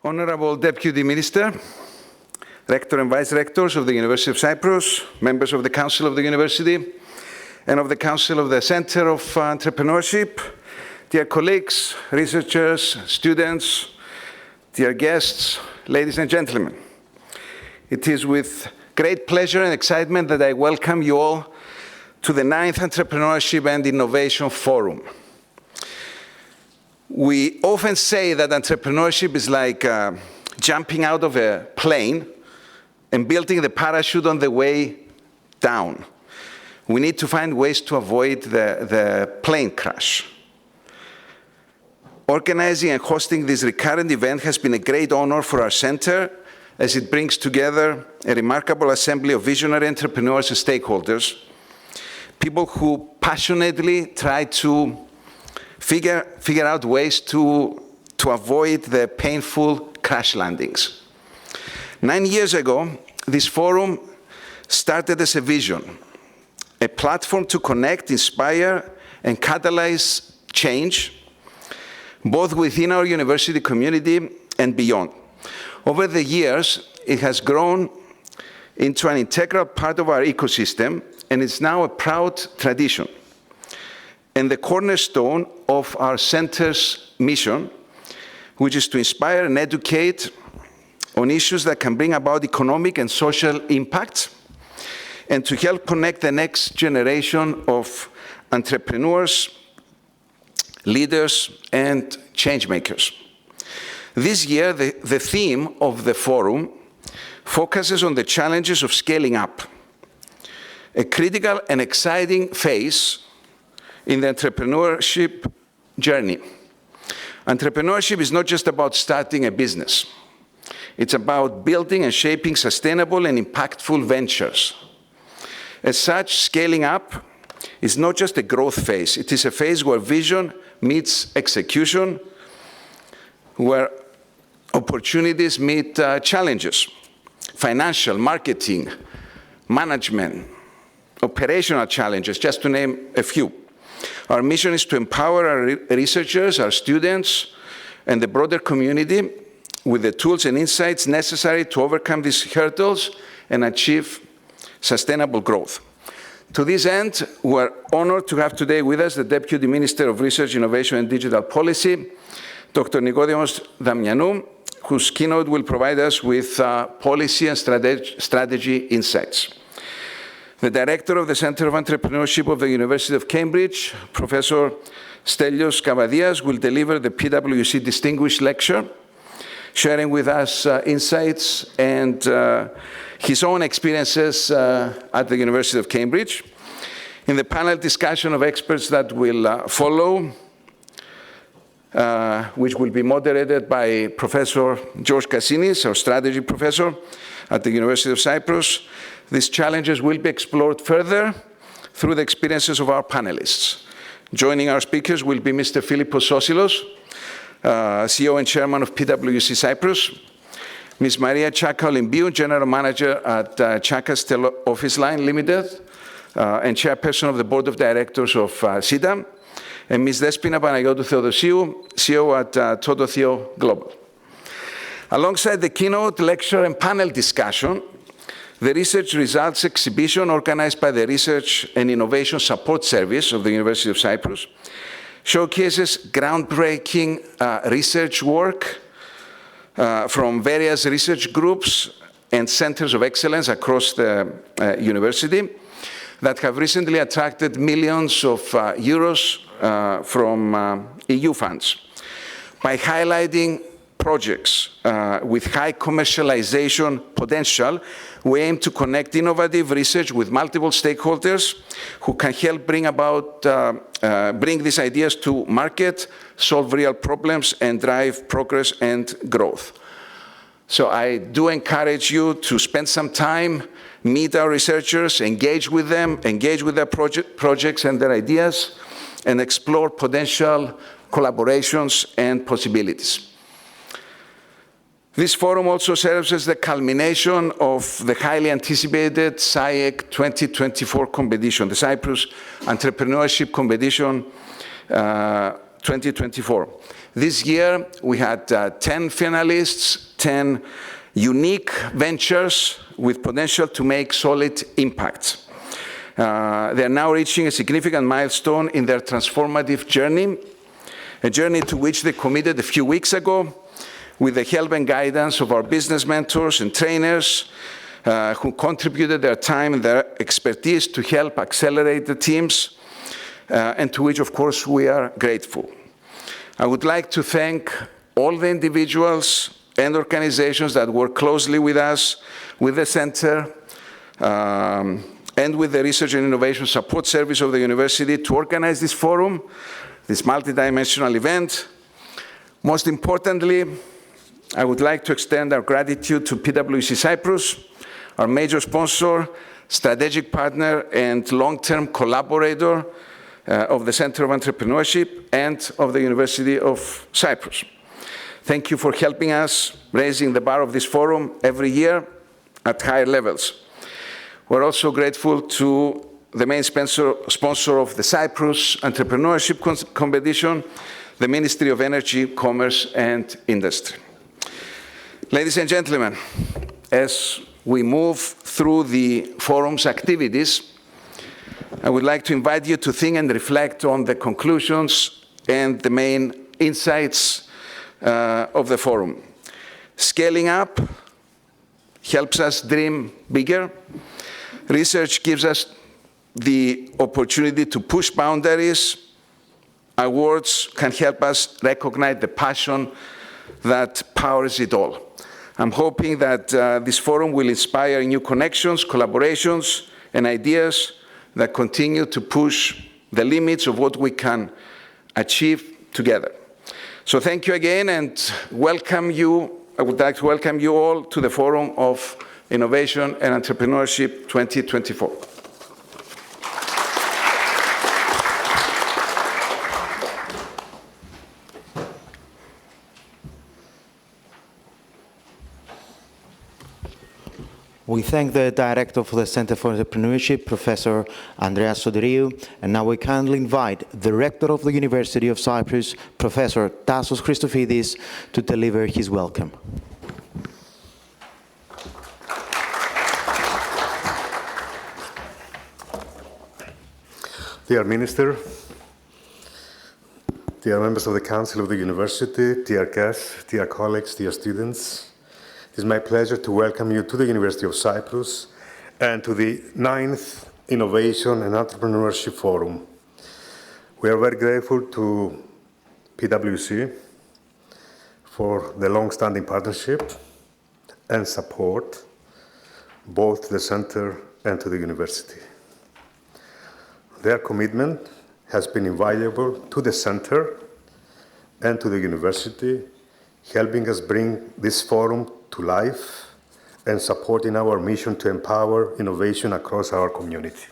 Honorable Deputy Minister, Rector and Vice Rectors of the University of Cyprus, members of the Council of the University, and of the Council of the Center of Entrepreneurship, dear colleagues, researchers, students, dear guests, ladies and gentlemen. It is with great pleasure and excitement that I welcome you all to the 9th Entrepreneurship and Innovation Forum. We often say that entrepreneurship is like jumping out of a plane and building the parachute on the way down. We need to find ways to avoid the plane crash. Organizing and hosting this recurrent event has been a great honor for our center, as it brings together a remarkable assembly of visionary entrepreneurs and stakeholders, people who passionately try to figure out ways to avoid the painful crash landings. 9 years ago, this forum started as a vision, a platform to connect, inspire, and catalyze change, both within our university community and beyond. Over the years, it has grown into an integral part of our ecosystem, and it's now a proud tradition and the cornerstone of our center's mission, which is to inspire and educate on issues that can bring about economic and social impact, and to help connect the next generation of entrepreneurs, leaders, and change makers. This year, the theme of the forum focuses on the challenges of scaling up, a critical and exciting phase in the entrepreneurship journey. Entrepreneurship is not just about starting a business. It's about building and shaping sustainable and impactful ventures. As such, scaling up is not just a growth phase. It is a phase where vision meets execution, where opportunities meet challenges, financial, marketing, management, operational challenges, just to name a few. Our mission is to empower our researchers, our students, and the broader community with the tools and insights necessary to overcome these hurdles and achieve sustainable growth. To this end, we're honored to have today with us the Deputy Minister of Research, Innovation and Digital Policy, Dr. Nikodimos Damianou, whose keynote will provide us with policy and strategy insights. The Director of the Center of Entrepreneurship of the University of Cambridge, Professor Stelios Kavadias, will deliver the PwC Distinguished Lecture, sharing with us insights and his own experiences at the University of Cambridge. In the panel discussion of experts that will follow, which will be moderated by Professor George Kassinis, our strategy professor at the University of Cyprus, these challenges will be explored further through the experiences of our panelists. Joining our speakers will be Mr. Philippos Sosilos, CEO and Chairman of PwC Cyprus, Ms. Maria Chaka Olympiou, General Manager at Chaka Steel Office Line Limited, and Chairperson of the Board of Directors of SIDA, and Ms. Despina Panagiotou Theodosiou, CEO at Tototheo Global. Alongside the keynote, lecture, and panel discussion, the Research Results Exhibition, organized by the Research and Innovation Support Service of the University of Cyprus, showcases groundbreaking research work from various research groups and centers of excellence across the university that have recently attracted millions of euros from EU funds. By highlighting projects with high commercialization potential, we aim to connect innovative research with multiple stakeholders who can help bring these ideas to market, solve real problems, and drive progress and growth. So I do encourage you to spend some time, meet our researchers, engage with them, engage with their projects and their ideas, and explore potential collaborations and possibilities. This forum also serves as the culmination of the highly anticipated SCIEC 2024 competition, the Cyprus Entrepreneurship Competition 2024. This year, we had 10 finalists, 10 unique ventures with potential to make solid impact. They are now reaching a significant milestone in their transformative journey, a journey to which they committed a few weeks ago with the help and guidance of our business mentors and trainers who contributed their time and their expertise to help accelerate the teams, and to which, of course, we are grateful. I would like to thank all the individuals and organizations that work closely with us, with the center, and with the Research and Innovation Support Service of the university to organize this forum, this multidimensional event. Most importantly, I would like to extend our gratitude to PwC Cyprus, our major sponsor, strategic partner, and long-term collaborator of the Center of Entrepreneurship and of the University of Cyprus. Thank you for helping us raising the bar of this forum every year at higher levels. We're also grateful to the main sponsor of the Cyprus Entrepreneurship Competition, the Ministry of Energy, Commerce and Industry. Ladies and gentlemen, as we move through the forum's activities, I would like to invite you to think and reflect on the conclusions and the main insights of the forum. Scaling up helps us dream bigger. Research gives us the opportunity to push boundaries. Awards can help us recognize the passion that powers it all. I'm hoping that this forum will inspire new connections, collaborations, and ideas that continue to push the limits of what we can achieve together. So thank you again, and welcome you. I would like to welcome you all to the Forum of Innovation and Entrepreneurship 2024. We thank the Director for the Center for Entrepreneurship, Professor Andreas Soderiou, and now we kindly invite the Rector of the University of Cyprus, Professor Tassos Christofidis, to deliver his welcome. Dear Minister, dear members of the Council of the University, dear guests, dear colleagues, dear students, it is my pleasure to welcome you to the University of Cyprus and to the 9th Innovation and Entrepreneurship Forum. We are very grateful to PwC for the long-standing partnership and support, both to the Center and to the University. Their commitment has been invaluable to the Center and to the University, helping us bring this forum to life and supporting our mission to empower innovation across our community.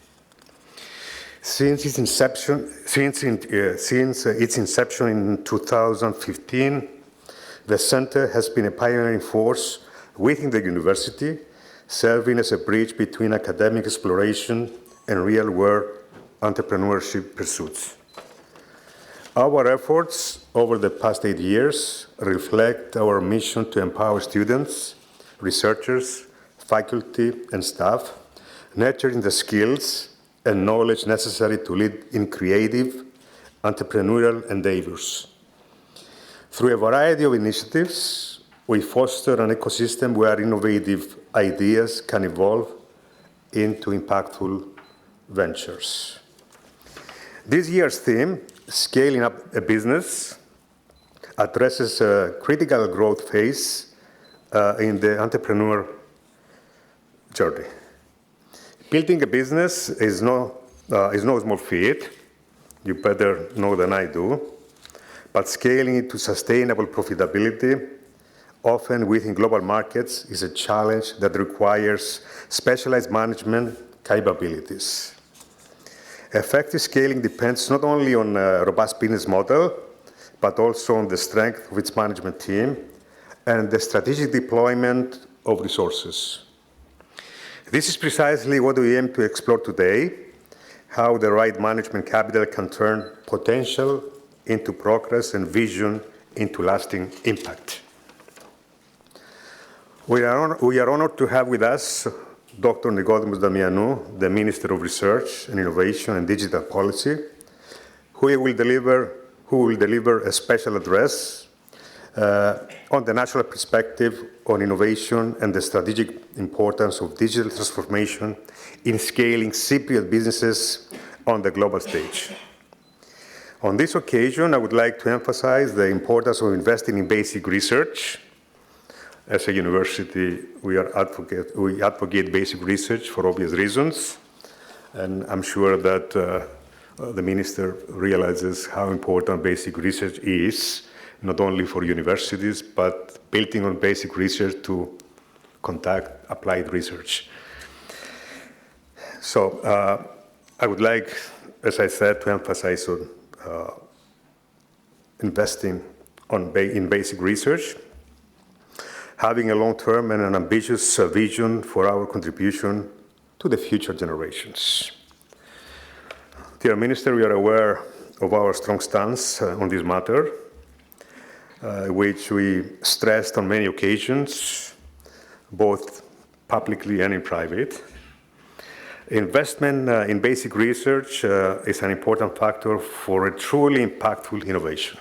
Since its inception in 2015, the Center has been a pioneering force within the University, serving as a bridge between academic exploration and real-world entrepreneurship pursuits. Our efforts over the past 8 years reflect our mission to empower students, researchers, faculty, and staff, nurturing the skills and knowledge necessary to lead in creative, entrepreneurial endeavors. Through a variety of initiatives, we foster an ecosystem where innovative ideas can evolve into impactful ventures. This year's theme, Scaling Up a Business, addresses a critical growth phase in the entrepreneur journey. Building a business is no small feat, you better know than I do, but scaling it to sustainable profitability, often within global markets, is a challenge that requires specialized management capabilities. Effective scaling depends not only on a robust business model, but also on the strength of its management team and the strategic deployment of resources. This is precisely what we aim to explore today, how the right management capital can turn potential into progress and vision into lasting impact. We are honored to have with us Dr. Nicodemus Damianou, the Minister of Research and Innovation and Digital Policy, who will deliver a special address on the national perspective on innovation and the strategic importance of digital transformation in scaling Cypriot businesses on the global stage. On this occasion, I would like to emphasize the importance of investing in basic research. As a university, we advocate basic research for obvious reasons, and I'm sure that the Minister realizes how important basic research is, not only for universities, but building on basic research to conduct applied research. So I would like, as I said, to emphasize on investing in basic research, having a long-term and an ambitious vision for our contribution to the future generations. Dear Minister, we are aware of our strong stance on this matter, which we stressed on many occasions, both publicly and in private. Investment in basic research is an important factor for a truly impactful innovation.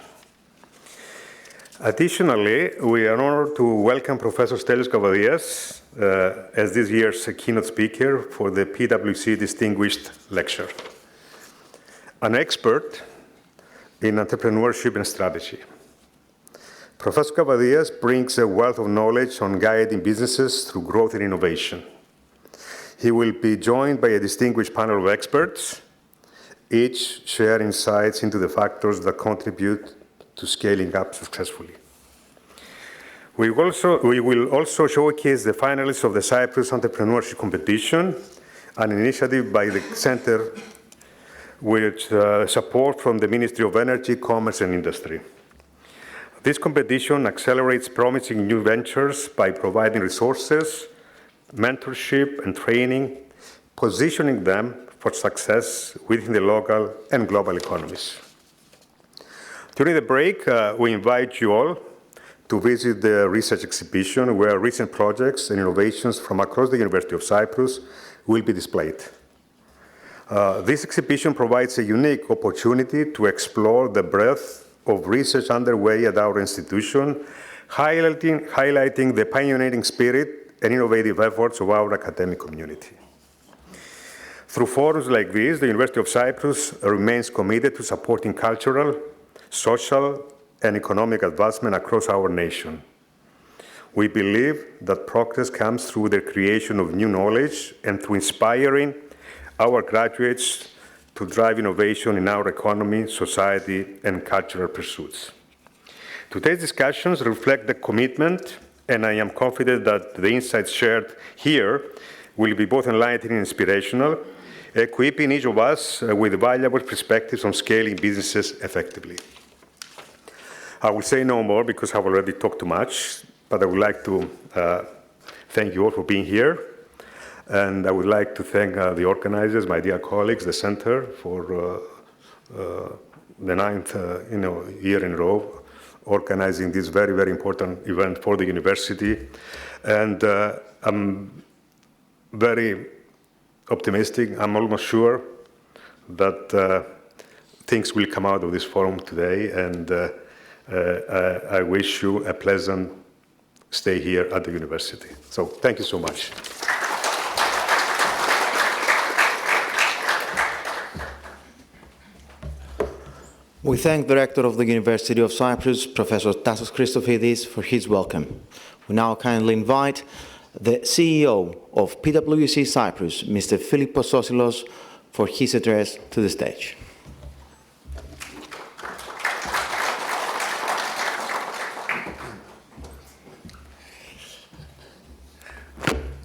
Additionally, we are honored to welcome Professor Stelios Kavadias as this year's keynote speaker for the PwC Distinguished Lecture, an expert in entrepreneurship and strategy. Professor Kavadias brings a wealth of knowledge on guiding businesses through growth and innovation. He will be joined by a distinguished panel of experts, each share insights into the factors that contribute to scaling up successfully. We will also showcase the finalists of the Cyprus Entrepreneurship Competition, an initiative by the Center with support from the Ministry of Energy, Commerce and Industry. This competition accelerates promising new ventures by providing resources, mentorship and training, positioning them for success within the local and global economies. During the break, we invite you all to visit the research exhibition where recent projects and innovations from across the University of Cyprus will be displayed. This exhibition provides a unique opportunity to explore the breadth of research underway at our institution, highlighting the pioneering spirit and innovative efforts of our academic community. Through forums like this, the University of Cyprus remains committed to supporting cultural, social, and economic advancement across our nation. We believe that progress comes through the creation of new knowledge and through inspiring our graduates to drive innovation in our economy, society, and cultural pursuits. Today's discussions reflect the commitment, and I am confident that the insights shared here will be both enlightening and inspirational, equipping each of us with valuable perspectives on scaling businesses effectively. I will say no more because I've already talked too much, but I would like to thank you all for being here. And I would like to thank the organizers, my dear colleagues, the Center, for the ninth year in a row, organizing this very, very important event for the university. And I'm very optimistic. I'm almost sure that things will come out of this forum today. And I wish you a pleasant stay here at the university. So thank you so much. We thank the Rector of the University of Cyprus, Professor Tassos Christofidis, for his welcome. We now kindly invite the CEO of PwC Cyprus, Mr. Philippos Sosilos, for his address to the stage.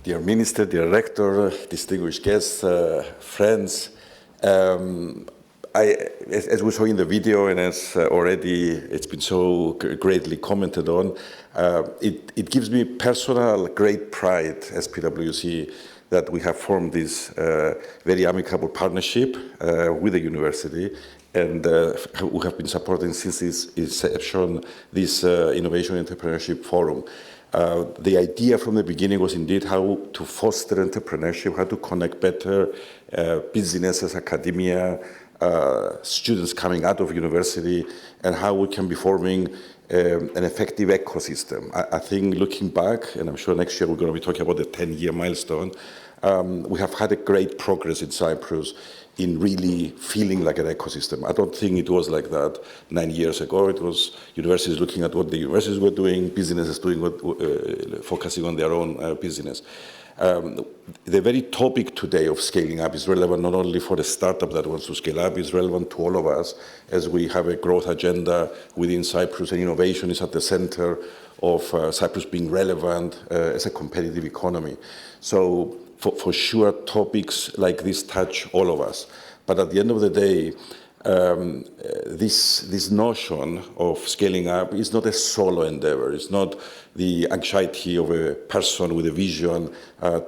Dear Minister, dear Rector, distinguished guests, friends, as we saw in the video and as already it's been so greatly commented on, it gives me personal great pride as PwC that we have formed this very amicable partnership with the university and we have been supporting since its inception this Innovation Entrepreneurship Forum. The idea from the beginning was indeed how to foster entrepreneurship, how to connect better businesses, academia, students coming out of university, and how we can be forming an effective ecosystem. I think looking back, and I'm sure next year we're going to be talking about the 10-year milestone, we have had a great progress in Cyprus in really feeling like an ecosystem. I don't think it was like that 9 years ago. It was universities looking at what the universities were doing, businesses doing what, focusing on their own business. The very topic today of scaling up is relevant not only for the startup that wants to scale up, it's relevant to all of us as we have a growth agenda within Cyprus, and innovation is at the center of Cyprus being relevant as a competitive economy. So for sure, topics like this touch all of us. But at the end of the day, this notion of scaling up is not a solo endeavor. It's not the anxiety of a person with a vision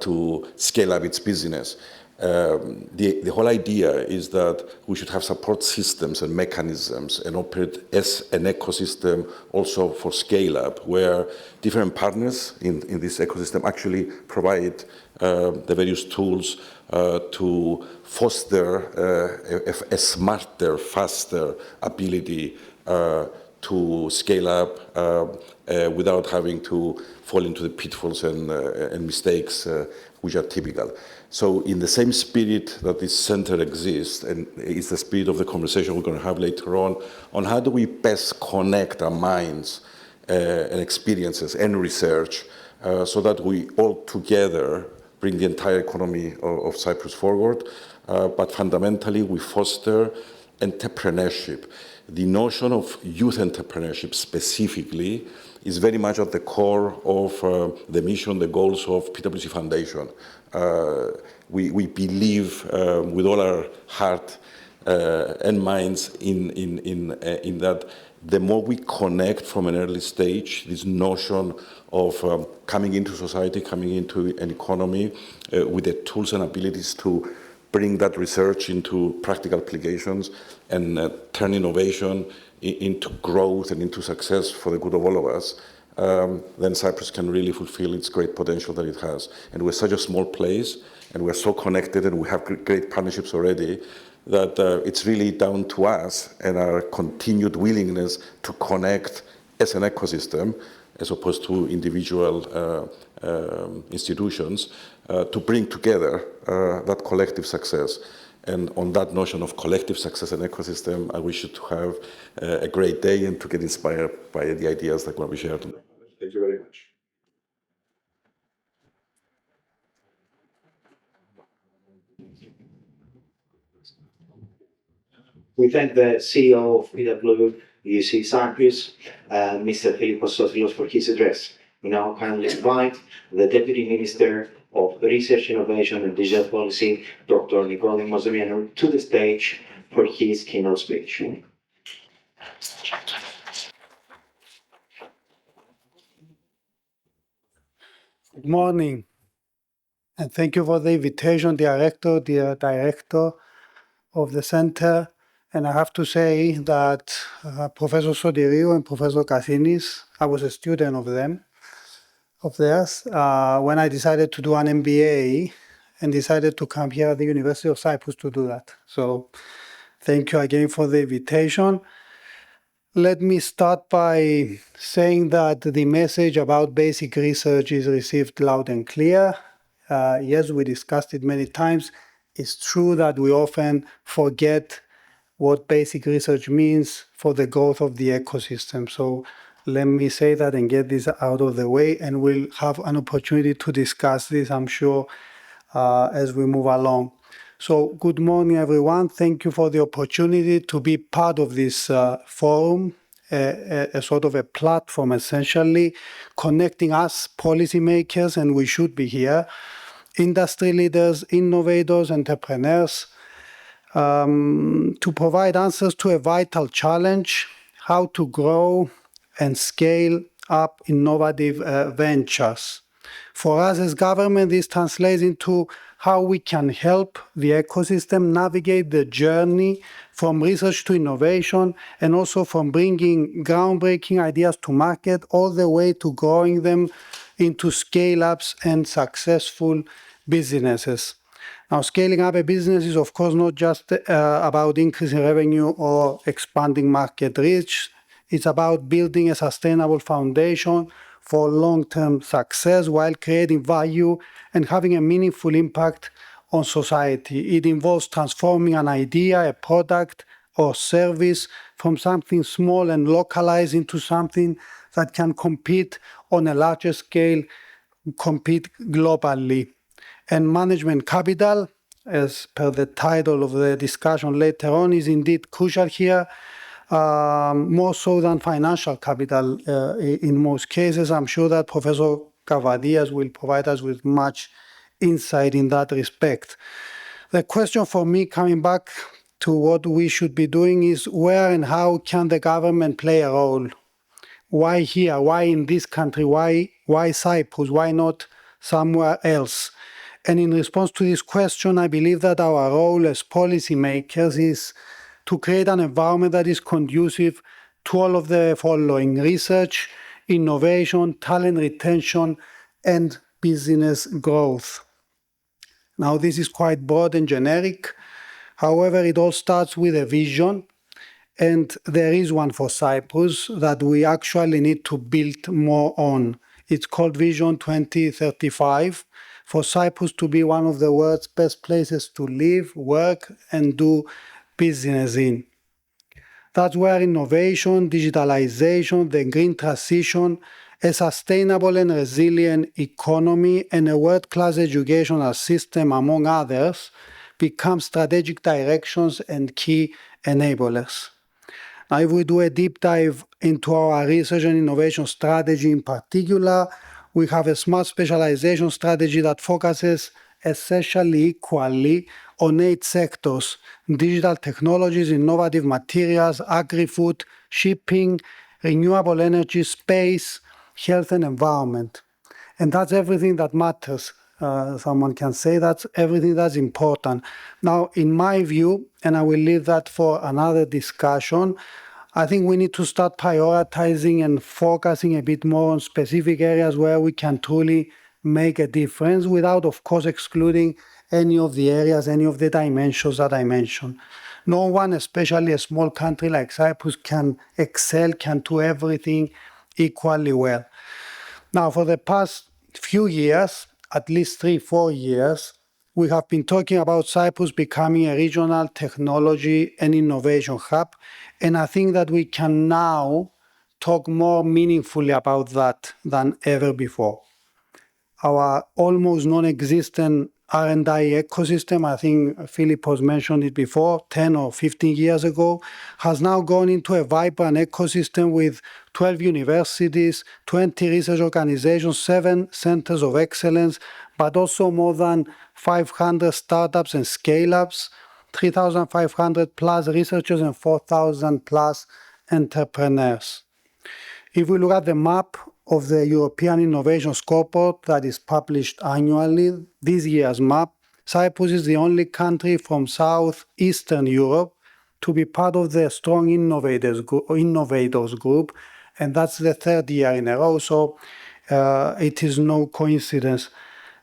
to scale up its business. The whole idea is that we should have support systems and mechanisms and operate as an ecosystem also for scale up, where different partners in this ecosystem actually provide the various tools to foster a smarter, faster ability to scale up without having to fall into the pitfalls and mistakes which are typical. So in the same spirit that this center exists, and it's the spirit of the conversation we're going to have later on how do we best connect our minds and experiences and research so that we all together bring the entire economy of Cyprus forward, but fundamentally we foster entrepreneurship. The notion of youth entrepreneurship specifically is very much at the core of the mission, the goals of PwC Foundation. We believe with all our heart and minds in that the more we connect from an early stage, this notion of coming into society, coming into an economy with the tools and abilities to bring that research into practical applications and turn innovation into growth and into success for the good of all of us, then Cyprus can really fulfill its great potential that it has. And we're such a small place, and we're so connected, and we have great partnerships already, that it's really down to us and our continued willingness to connect as an ecosystem, as opposed to individual institutions, to bring together that collective success. And on that notion of collective success and ecosystem, I wish you to have a great day and to get inspired by the ideas that we shared. Thank you very much. We thank the CEO of PwC Cyprus, Mr. Philippos Sotilos, for his address. We now kindly invite the Deputy Minister of Research, Innovation and Digital Policy, Dr. Nikoli Mozomianou, to the stage for his keynote speech. Good morning, and thank you for the invitation, dear director of the center. And I have to say that Professor Sodiriou and Professor Kathinis, I was a student of theirs, when I decided to do an MBA and decided to come here at the University of Cyprus to do that. So thank you again for the invitation. Let me start by saying that the message about basic research is received loud and clear. Yes, we discussed it many times. It's true that we often forget what basic research means for the growth of the ecosystem. So let me say that and get this out of the way, and we'll have an opportunity to discuss this, I'm sure, as we move along. So good morning, everyone. Thank you for the opportunity to be part of this forum, a sort of a platform, essentially, connecting us policymakers, and we should be here, industry leaders, innovators, entrepreneurs, to provide answers to a vital challenge: how to grow and scale up innovative ventures. For us as government, this translates into how we can help the ecosystem navigate the journey from research to innovation, and also from bringing groundbreaking ideas to market all the way to growing them into scale-ups and successful businesses. Now, scaling up a business is, of course, not just about increasing revenue or expanding market reach. It's about building a sustainable foundation for long-term success while creating value and having a meaningful impact on society. It involves transforming an idea, a product, or service from something small and localized into something that can compete on a larger scale, compete globally. And management capital, as per the title of the discussion later on, is indeed crucial here, more so than financial capital in most cases. I'm sure that Professor Kavadias will provide us with much insight in that respect. The question for me, coming back to what we should be doing, is where and how can the government play a role? Why here? Why in this country? Why Cyprus? Why not somewhere else? And in response to this question, I believe that our role as policymakers is to create an environment that is conducive to all of the following: research, innovation, talent retention, and business growth. Now, this is quite broad and generic. However, it all starts with a vision, and there is one for Cyprus that we actually need to build more on. It's called Vision 2035, for Cyprus to be one of the world's best places to live, work, and do business in. That's where innovation, digitalization, the green transition, a sustainable and resilient economy, and a world-class educational system, among others, become strategic directions and key enablers. Now, if we do a deep dive into our research and innovation strategy in particular, we have a smart specialization strategy that focuses essentially equally on 8 sectors: digital technologies, innovative materials, agri-food, shipping, renewable energy, space, health and environment. And that's everything that matters. Someone can say that's everything that's important. Now, in my view, and I will leave that for another discussion, I think we need to start prioritizing and focusing a bit more on specific areas where we can truly make a difference without, of course, excluding any of the areas, any of the dimensions that I mentioned. No one, especially a small country like Cyprus, can excel, can do everything equally well. Now, for the past few years, at least 3-4 years, we have been talking about Cyprus becoming a regional technology and innovation hub, and I think that we can now talk more meaningfully about that than ever before. Our almost non-existent R&I ecosystem, I think Philip has mentioned it before, 10 or 15 years ago, has now gone into a vibrant ecosystem with 12 universities, 20 research organizations, 7 centers of excellence, but also more than 500 startups and scale-ups, 3,500 plus researchers and 4,000 plus entrepreneurs. If we look at the map of the European Innovation Scoreboard that is published annually, this year's map, Cyprus is the only country from southeastern Europe to be part of the Strong Innovators Group, and that's the 3rd year in a row, so it is no coincidence.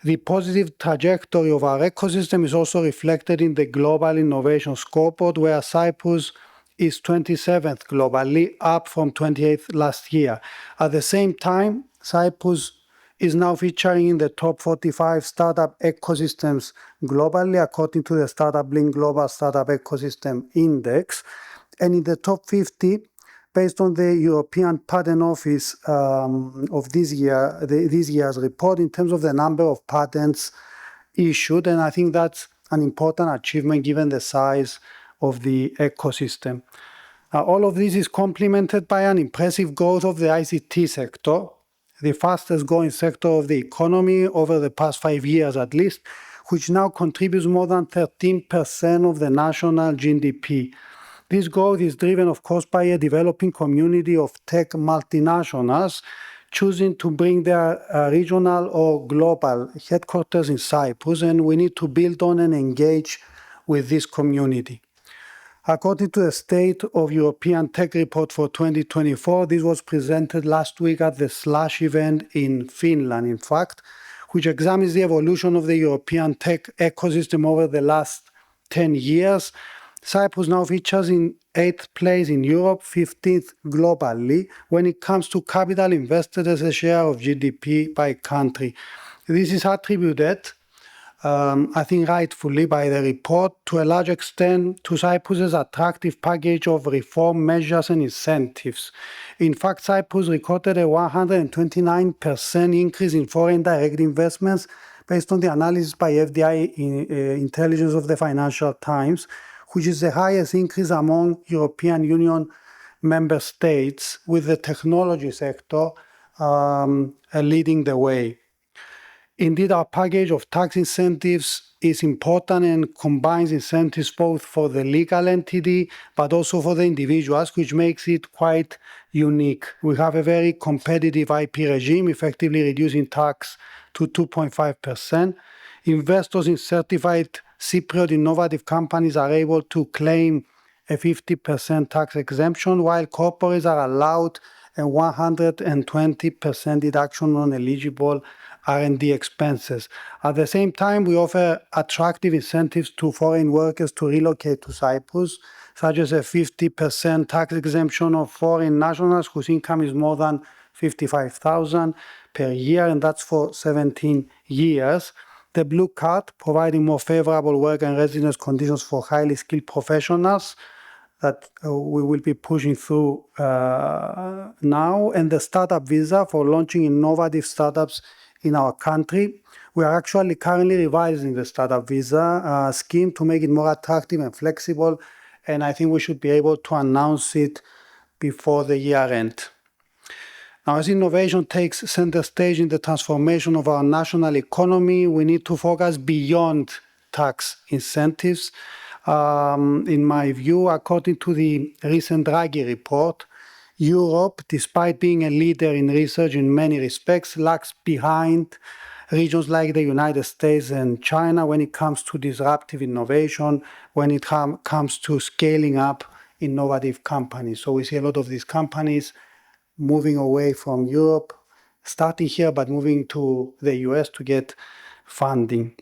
The positive trajectory of our ecosystem is also reflected in the Global Innovation Scoreboard, where Cyprus is 27th globally, up from 28th last year. At the same time, Cyprus is now featuring in the top 45 startup ecosystems globally, according to the Startup Link Global Startup Ecosystem Index, and in the top 50, based on the European Patent Office of this year's report, in terms of the number of patents issued, and I think that's an important achievement given the size of the ecosystem. All of this is complemented by an impressive growth of the ICT sector, the fastest growing sector of the economy over the past 5 years at least, which now contributes more than 13% of the national GDP. This growth is driven, of course, by a developing community of tech multinationals, choosing to bring their regional or global headquarters in Cyprus, and we need to build on and engage with this community. According to the State of European Tech Report for 2024, this was presented last week at the Slash event in Finland, in fact, which examines the evolution of the European tech ecosystem over the last 10 years. Cyprus now features in 8th place in Europe, 15th globally, when it comes to capital invested as a share of GDP by country. This is attributed, I think rightfully by the report, to a large extent to Cyprus's attractive package of reform measures and incentives. In fact, Cyprus recorded a 129% increase in foreign direct investments based on the analysis by FDI Intelligence of the Financial Times, which is the highest increase among European Union member states, with the technology sector leading the way. Indeed, our package of tax incentives is important and combines incentives both for the legal entity but also for the individuals, which makes it quite unique. We have a very competitive IP regime, effectively reducing tax to 2.5%. Investors in certified Cypriot innovative companies are able to claim a 50% tax exemption, while corporates are allowed a 120% deduction on eligible R&D expenses. At the same time, we offer attractive incentives to foreign workers to relocate to Cyprus, such as a 50% tax exemption of foreign nationals whose income is more than 55,000 per year, and that's for 17 years. The Blue Card, providing more favorable work and residence conditions for highly skilled professionals that we will be pushing through now, and the Startup Visa for launching innovative startups in our country. We are actually currently revising the Startup Visa scheme to make it more attractive and flexible, and I think we should be able to announce it before the year end. Now, as innovation takes center stage in the transformation of our national economy, we need to focus beyond tax incentives. In my view, according to the recent Draghi report, Europe, despite being a leader in research in many respects, lags behind regions like the United States and China when it comes to disruptive innovation, when it comes to scaling up innovative companies. So we see a lot of these companies moving away from Europe, starting here, but moving to the US to get funding.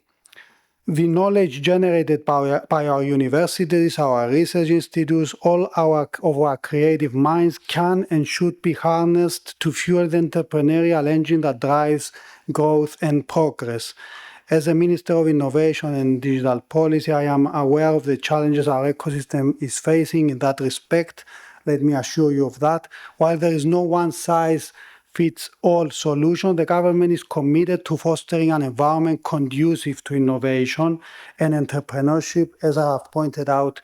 The knowledge generated by our universities, our research institutes, all of our creative minds can and should be harnessed to fuel the entrepreneurial engine that drives growth and progress. As a Minister of Innovation and Digital Policy, I am aware of the challenges our ecosystem is facing in that respect. Let me assure you of that. While there is no one-size-fits-all solution, the government is committed to fostering an environment conducive to innovation and entrepreneurship, as I have pointed out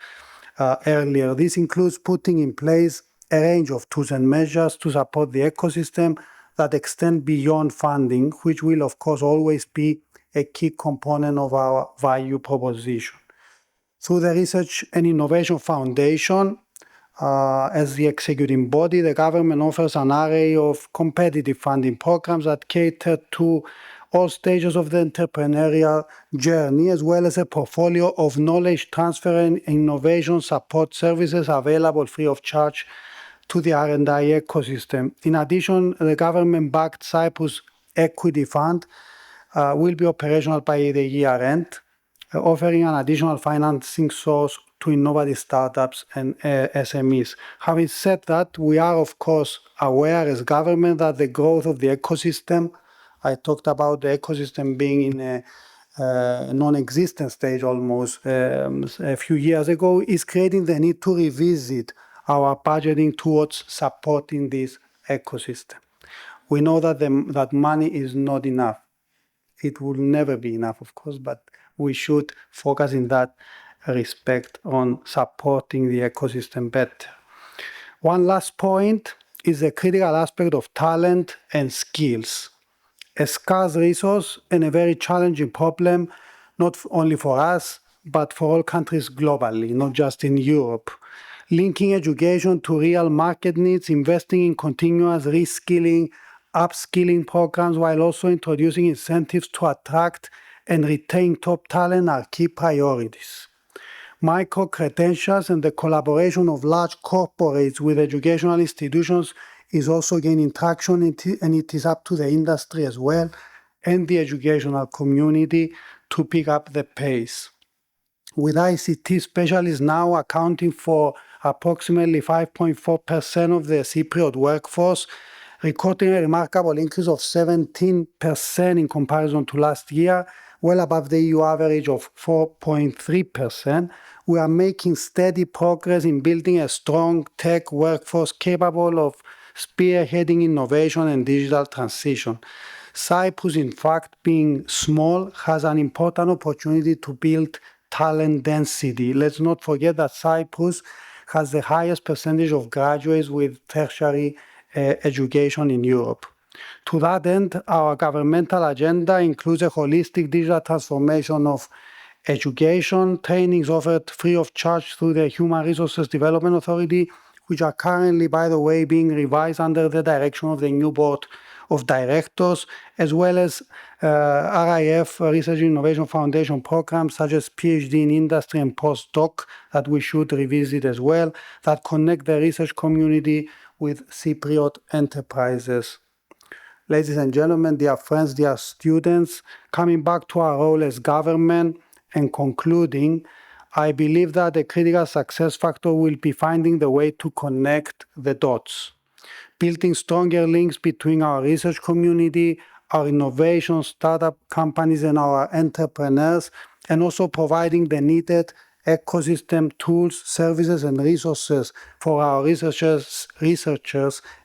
earlier. This includes putting in place a range of tools and measures to support the ecosystem that extend beyond funding, which will, of course, always be a key component of our value proposition. Through the Research and Innovation Foundation, as the executing body, the government offers an array of competitive funding programs that cater to all stages of the entrepreneurial journey, as well as a portfolio of knowledge transfer and innovation support services available free of charge to the R&I ecosystem. In addition, the government-backed Cyprus Equity Fund will be operational by the year end, offering an additional financing source to innovative startups and SMEs. Having said that, we are of course aware as government that the growth of the ecosystem, I talked about the ecosystem being in a non-existent stage almost a few years ago, is creating the need to revisit our budgeting towards supporting this ecosystem. We know that that money is not enough. It will never be enough, of course, but we should focus in that respect on supporting the ecosystem better. One last point is the critical aspect of talent and skills. A scarce resource and a very challenging problem, not only for us, but for all countries globally, not just in Europe. Linking education to real market needs, investing in continuous reskilling upskilling programs, while also introducing incentives to attract and retain top talent are key priorities. Micro-credentials and the collaboration of large corporates with educational institutions is also gaining traction, and it is up to the industry as well and the educational community to pick up the pace. With ICT specialists now accounting for approximately 5.4% of the Cypriot workforce, recording a remarkable increase of 17% in comparison to last year, well above the EU average of 4.3%. We are making steady progress in building a strong tech workforce capable of spearheading innovation and digital transition. Cyprus, in fact, being small, has an important opportunity to build talent density. Let's not forget that Cyprus has the highest percentage of graduates with tertiary education in Europe. To that end, our governmental agenda includes a holistic digital transformation of education, trainings offered free of charge through the Human Resources Development Authority, which are currently, by the way, being revised under the direction of the new board of directors, as well as RIF, Research and Innovation Foundation programs such as PhD in industry and postdoc that we should revisit as well, that connect the research community with Cypriot enterprises. Ladies and gentlemen, dear friends, dear students, coming back to our role as government and concluding, I believe that the critical success factor will be finding the way to connect the dots, building stronger links between our research community, our innovation startup companies and our entrepreneurs, and also providing the needed ecosystem tools, services, and resources for our researchers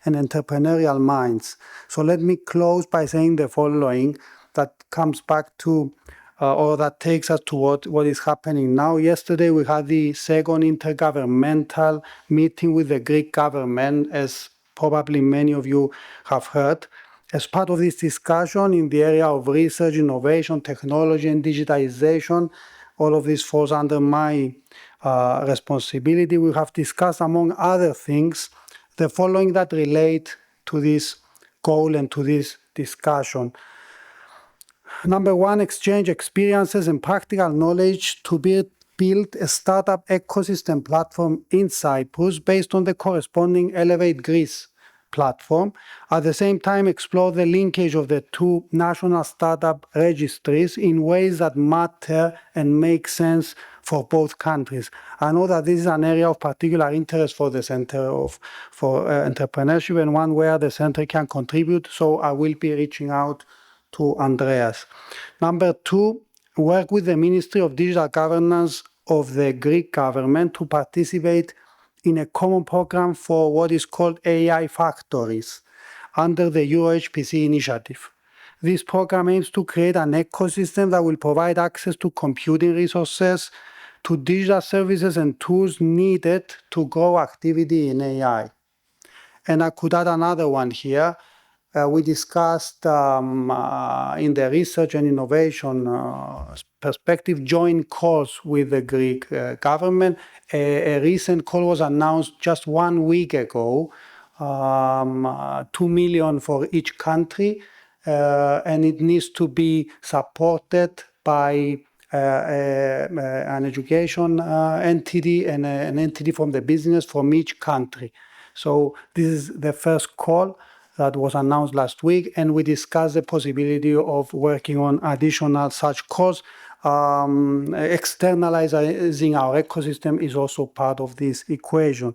and entrepreneurial minds. So let me close by saying the following that comes back to or that takes us to what is happening now. Yesterday, we had the second intergovernmental meeting with the Greek government, as probably many of you have heard. As part of this discussion in the area of research, innovation, technology, and digitization, all of this falls under my responsibility. We have discussed, among other things, the following that relate to this goal and to this discussion. Number one, exchange experiences and practical knowledge to build a startup ecosystem platform in Cyprus based on the corresponding Elevate Greece platform. At the same time, explore the linkage of the two national startup registries in ways that matter and make sense for both countries. I know that this is an area of particular interest for the Center for Entrepreneurship and one where the Center can contribute, so I will be reaching out to Andreas. Number two, work with the Ministry of Digital Governance of the Greek government to participate in a common program for what is called AI factories under the EuroHPC initiative. This program aims to create an ecosystem that will provide access to computing resources, to digital services and tools needed to grow activity in AI. And I could add another one here. We discussed in the research and innovation perspective joint calls with the Greek government. A recent call was announced just 1 week ago, 2 million for each country, and it needs to be supported by an education entity and an entity from the business from each country. So this is the first call that was announced last week, and we discussed the possibility of working on additional such calls. Externalizing our ecosystem is also part of this equation.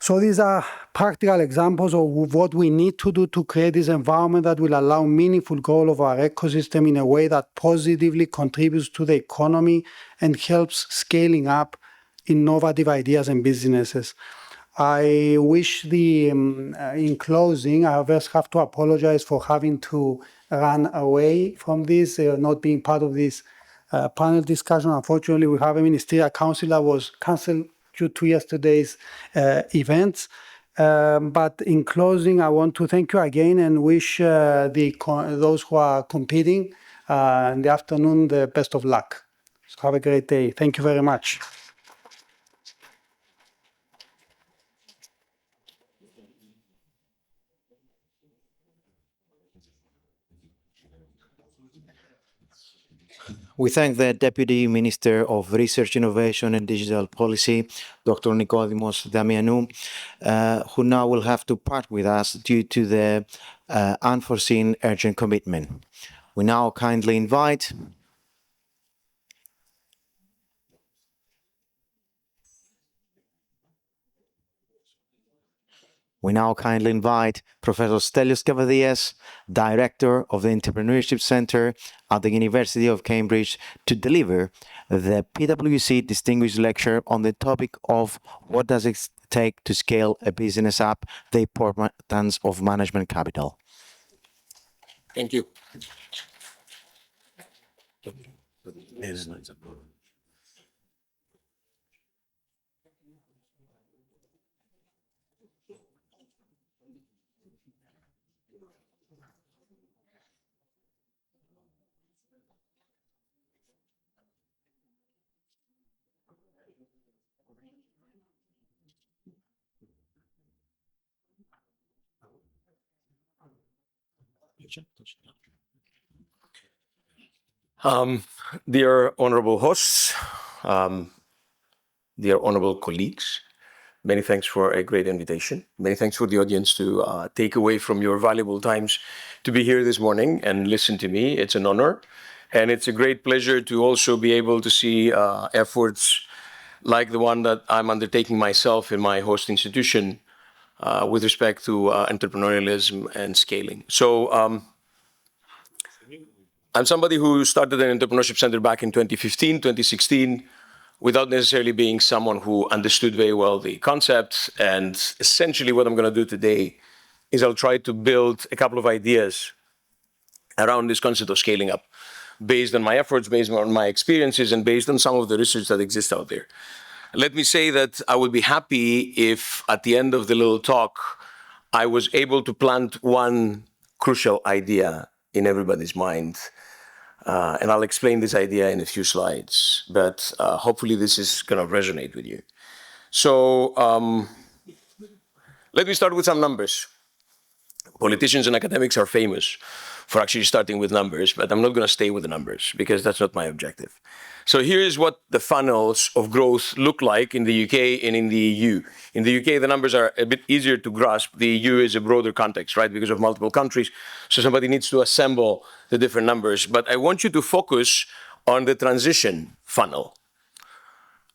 So these are practical examples of what we need to do to create this environment that will allow meaningful growth of our ecosystem in a way that positively contributes to the economy and helps scaling up innovative ideas and businesses. I wish in closing, I first have to apologize for having to run away from this, not being part of this panel discussion. Unfortunately, we have a ministerial council that was cancelled due to yesterday's events. But in closing, I want to thank you again and wish those who are competing in the afternoon the best of luck. So have a great day. Thank you very much. We thank the Deputy Minister of Research, Innovation and Digital Policy, Dr. Nikodimos Damianou, who now will have to part with us due to the unforeseen urgent commitment. We now kindly invite Professor Stelios Kavadias, Director of the Entrepreneurship Center at the University of Cambridge, to deliver the PwC Distinguished Lecture on the topic of what does it take to scale a business up, the importance of management capital. Thank you. Dear honorable hosts, dear honorable colleagues, many thanks for a great invitation. Many thanks for the audience to take away from your valuable times to be here this morning and listen to me. It's an honor. And it's a great pleasure to also be able to see efforts like the one that I'm undertaking myself in my host institution with respect to entrepreneurialism and scaling. So I'm somebody who started an entrepreneurship center back in 2015, 2016, without necessarily being someone who understood very well the concepts. And essentially what I'm going to do today is I'll try to build a couple of ideas around this concept of scaling up, based on my efforts, based on my experiences, and based on some of the research that exists out there. Let me say that I would be happy if at the end of the little talk, I was able to plant one crucial idea in everybody's mind. And I'll explain this idea in a few slides, but hopefully this is going to resonate with you. So let me start with some numbers. Politicians and academics are famous for actually starting with numbers, but I'm not going to stay with the numbers because that's not my objective. So here's what the funnels of growth look like in the UK and in the EU. In the UK, the numbers are a bit easier to grasp. The EU is a broader context, right, because of multiple countries. So somebody needs to assemble the different numbers. But I want you to focus on the transition funnel,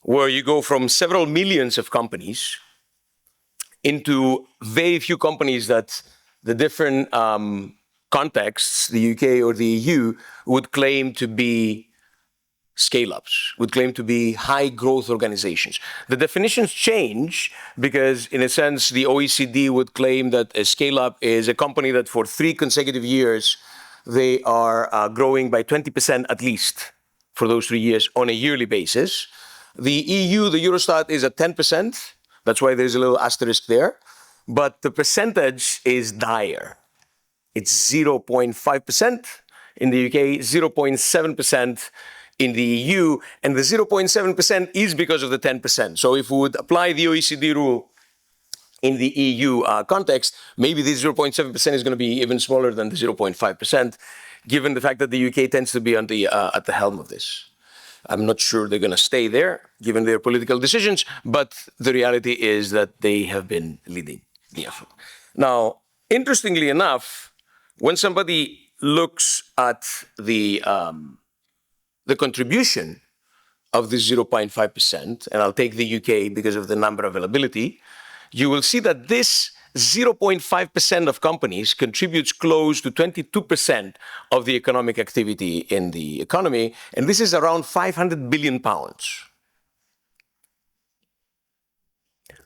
where you go from several millions of companies into very few companies that the different contexts, the UK or the EU, would claim to be scale-ups, would claim to be high-growth organizations. The definitions change because, in a sense, the OECD would claim that a scale-up is a company that for 3 consecutive years, they are growing by 20% at least for those 3 years on a yearly basis. The EU, the Eurostat, is at 10%. That's why there's a little asterisk there. But the percentage is dire. It's 0.5% in the UK, 0.7% in the EU, and the 0.7% is because of the 10%. So if we would apply the OECD rule in the EU context, maybe this 0.7% is going to be even smaller than the 0.5%, given the fact that the UK tends to be on the, at the helm of this. I'm not sure they're going to stay there, given their political decisions, but the reality is that they have been leading the effort. Now, interestingly enough, when somebody looks at the contribution of the 0.5%, and I'll take the UK because of the number availability, you will see that this 0.5% of companies contributes close to 22% of the economic activity in the economy, and this is around 500 billion pounds.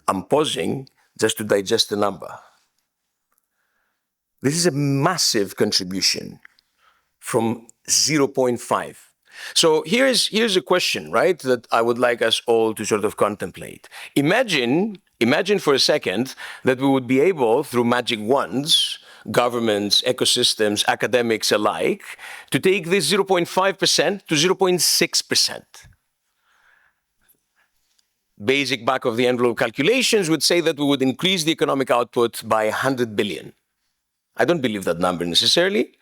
I'm pausing just to digest the number. This is a massive contribution from 0.5. So here's a question, right, that I would like us all to sort of contemplate. Imagine for a second that we would be able, through magic wands, governments, ecosystems, academics alike, to take this 0.5% to 0.6%. Basic back of the envelope calculations would say that we would increase the economic output by 100 billion. I don't believe that number necessarily,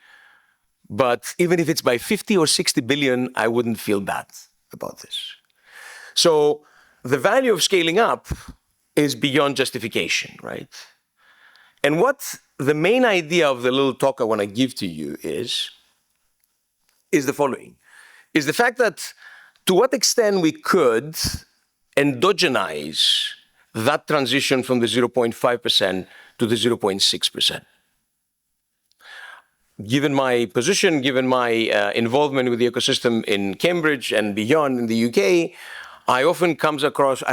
But even if it's by 50 or 60 billion, I wouldn't feel bad about this. So the value of scaling up is beyond justification, right? And what the main idea of the little talk I want to give to you is the following, is the fact that to what extent we could endogenize that transition from the 0.5% to the 0.6%. Given my position, given my involvement with the ecosystem in Cambridge and beyond in the UK, I often come across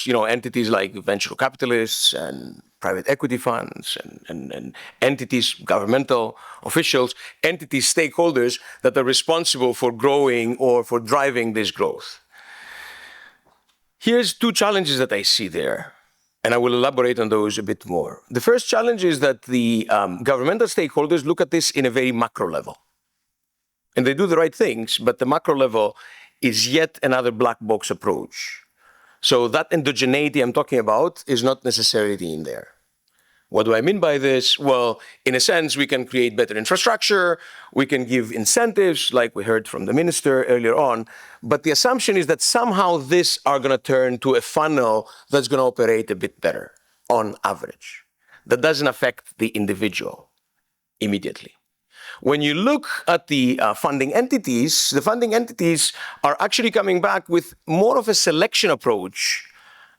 entities like venture capitalists and private equity funds and entities, governmental officials, entities, stakeholders that are responsible for growing or for driving this growth. Here's two challenges that I see there, and I will elaborate on those a bit more. The first challenge is that the governmental stakeholders look at this in a very macro level. And they do the right things, but the macro level is yet another black box approach. So that endogeneity I'm talking about is not necessarily in there. What do I mean by this? Well, in a sense, we can create better infrastructure, we can give incentives, like we heard from the minister earlier on, but the assumption is that somehow this are going to turn to a funnel that's going to operate a bit better on average. That doesn't affect the individual immediately. When you look at the funding entities are actually coming back with more of a selection approach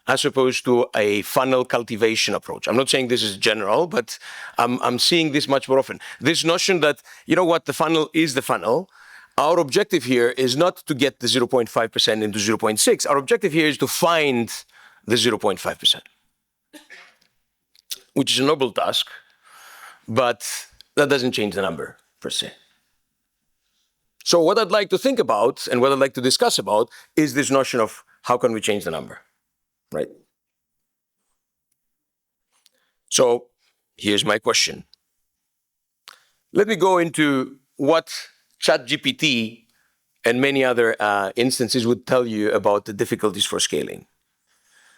as opposed to a funnel cultivation approach. I'm not saying this is general, but I'm seeing this much more often. This notion that, you know what, the funnel is the funnel. Our objective here is not to get the 0.5% into 0.6. Our objective here is to find the 0.5%, which is a noble task, but that doesn't change the number per se. So what I'd like to think about and what I'd like to discuss about is this notion of how can we change the number, right? So here's my question. Let me go into what ChatGPT and many other instances would tell you about the difficulties for scaling.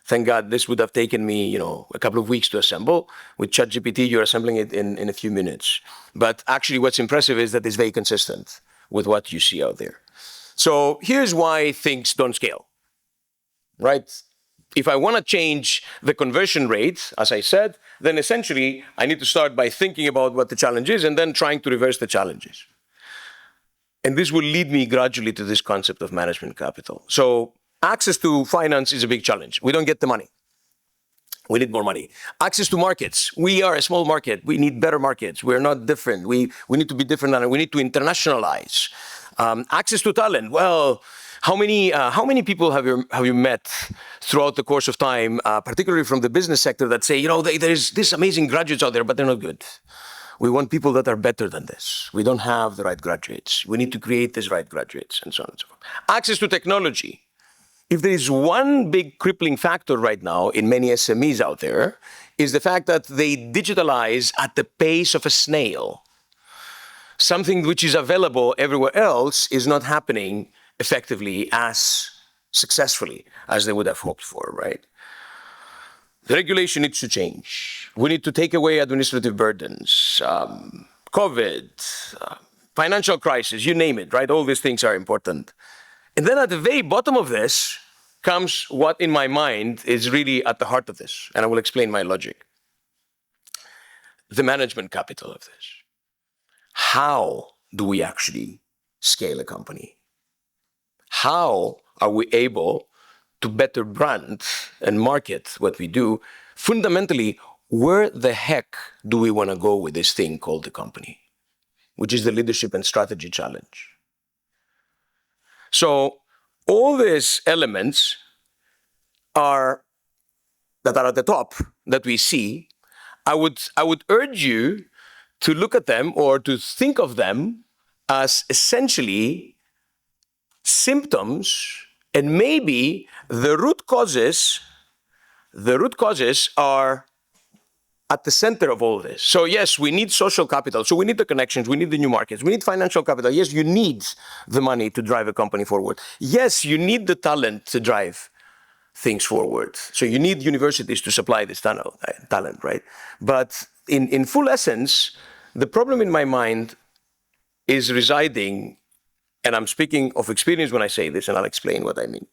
Thank God this would have taken me, a couple of weeks to assemble. With ChatGPT, you're assembling it in a few minutes. But actually what's impressive is that it's very consistent with what you see out there. So here's why things don't scale, right? If I want to change the conversion rate, as I said, then essentially I need to start by thinking about what the challenge is and then trying to reverse the challenges. And this will lead me gradually to this concept of management capital. So access to finance is a big challenge. We don't get the money. We need more money. Access to markets. We are a small market. We need better markets. We're not different. We need to be different and we need to internationalize. Access to talent. Well, how many people have you met throughout the course of time, particularly from the business sector, that say, there's this amazing graduates out there, but they're not good. We want people that are better than this. We don't have the right graduates. We need to create these right graduates, and so on and so forth. Access to technology. If there is one big crippling factor right now in many SMEs out there, is the fact that they digitalize at the pace of a snail. Something which is available everywhere else is not happening effectively as successfully as they would have hoped for, right? The regulation needs to change. We need to take away administrative burdens, COVID, financial crisis, you name it, right? All these things are important. And then at the very bottom of this comes what in my mind is really at the heart of this, and I will explain my logic. The management capital of this. How do we actually scale a company? How are we able to better brand and market what we do? Fundamentally, where the heck do we want to go with this thing called the company, which is the leadership and strategy challenge? So all these elements that are at the top that we see, I would urge you to look at them or to think of them as essentially symptoms, and maybe the root causes are at the center of all this. So yes, we need social capital. So we need the connections, we need the new markets, we need financial capital. Yes, you need the money to drive a company forward. Yes, you need the talent to drive things forward. So you need universities to supply this talent, right? But in full essence, the problem in my mind is residing, and I'm speaking of experience when I say this, and I'll explain what I mean,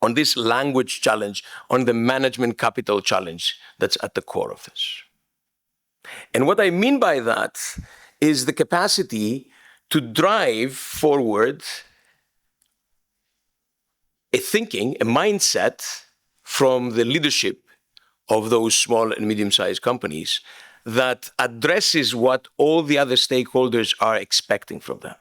on this language challenge, on the management capital challenge that's at the core of this. And what I mean by that is the capacity to drive forward a thinking, a mindset from the leadership of those small and medium-sized companies that addresses what all the other stakeholders are expecting from them.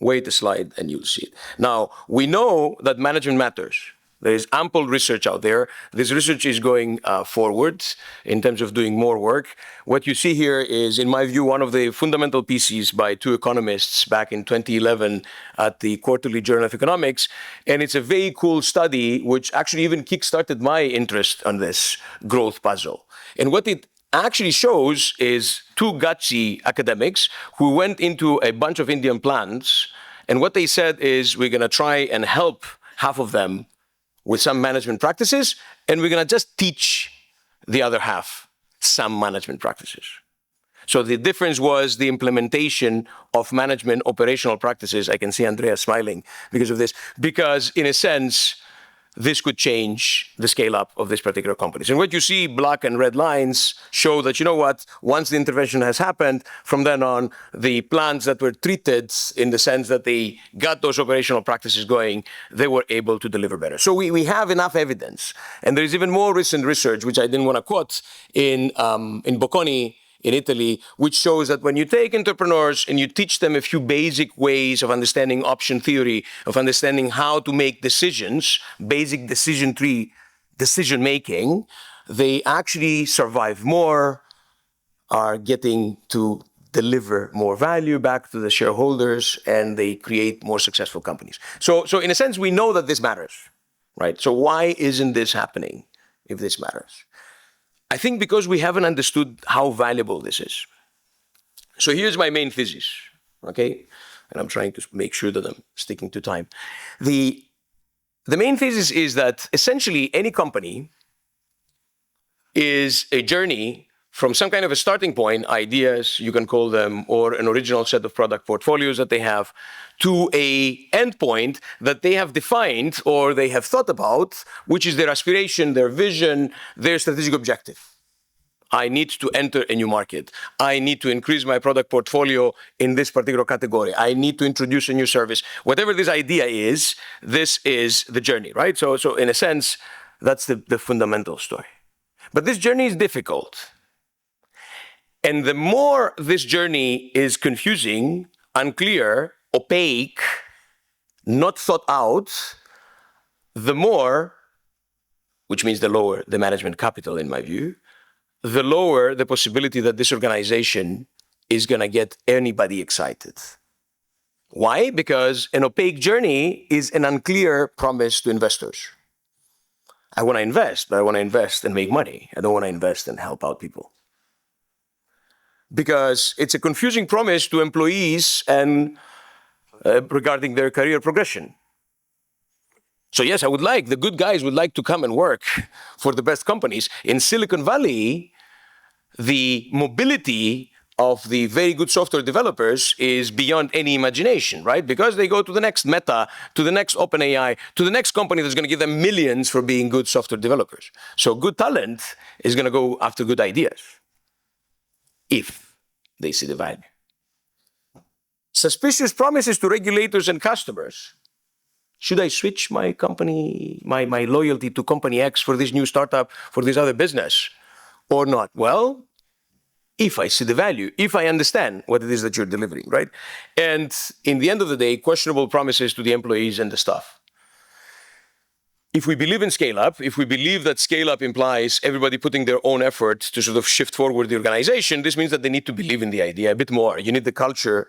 Wait a slide and you'll see it. Now, we know that management matters. There is ample research out there. This research is going forward in terms of doing more work. What you see here is, in my view, one of the fundamental pieces by two economists back in 2011 at the Quarterly Journal of Economics. And it's a very cool study which actually even kickstarted my interest on this growth puzzle. And what it actually shows is two gutsy academics who went into a bunch of Indian plants. And what they said is, we're going to try and help half of them with some management practices, and we're going to just teach the other half some management practices. So the difference was the implementation of management operational practices. I can see Andrea smiling because of this, because in a sense, this could change the scale up of this particular companies. And what you see, black and red lines, show that, you know what, once the intervention has happened, from then on, the plants that were treated in the sense that they got those operational practices going, they were able to deliver better. So we have enough evidence. And there is even more recent research, which I didn't want to quote, in Bocconi, in Italy, which shows that when you take entrepreneurs and you teach them a few basic ways of understanding option theory, of understanding how to make decisions, basic decision tree decision making, they actually survive more, are getting to deliver more value back to the shareholders, and they create more successful companies. So in a sense, we know that this matters, right? So why isn't this happening if this matters? I think because we haven't understood how valuable this is. So here's my main thesis, okay? And I'm trying to make sure that I'm sticking to time. The main thesis is that essentially any company is a journey from some kind of a starting point, ideas, you can call them, or an original set of product portfolios that they have, to a endpoint that they have defined or they have thought about, which is their aspiration, their vision, their strategic objective. I need to enter a new market. I need to increase my product portfolio in this particular category. I need to introduce a new service. Whatever this idea is, this is the journey, right? So in a sense, that's the fundamental story. But this journey is difficult. And the more this journey is confusing, unclear, opaque, not thought out, the more, which means the lower the management capital in my view, the lower the possibility that this organization is going to get anybody excited. Why? Because an opaque journey is an unclear promise to investors. I want to invest, but I want to invest and make money. I don't want to invest and help out people. Because it's a confusing promise to employees and regarding their career progression. So yes, the good guys would like to come and work for the best companies. In Silicon Valley, the mobility of the very good software developers is beyond any imagination, right? Because they go to the next Meta, to the next OpenAI, to the next company that's going to give them millions for being good software developers. So good talent is going to go after good ideas, if they see the value. Suspicious promises to regulators and customers. Should I switch my company, my loyalty to company X for this new startup, for this other business, or not? Well, if I see the value, if I understand what it is that you're delivering, right? And in the end of the day, questionable promises to the employees and the staff. If we believe in scale-up, if we believe that scale-up implies everybody putting their own effort to sort of shift forward the organization, this means that they need to believe in the idea a bit more. You need the culture,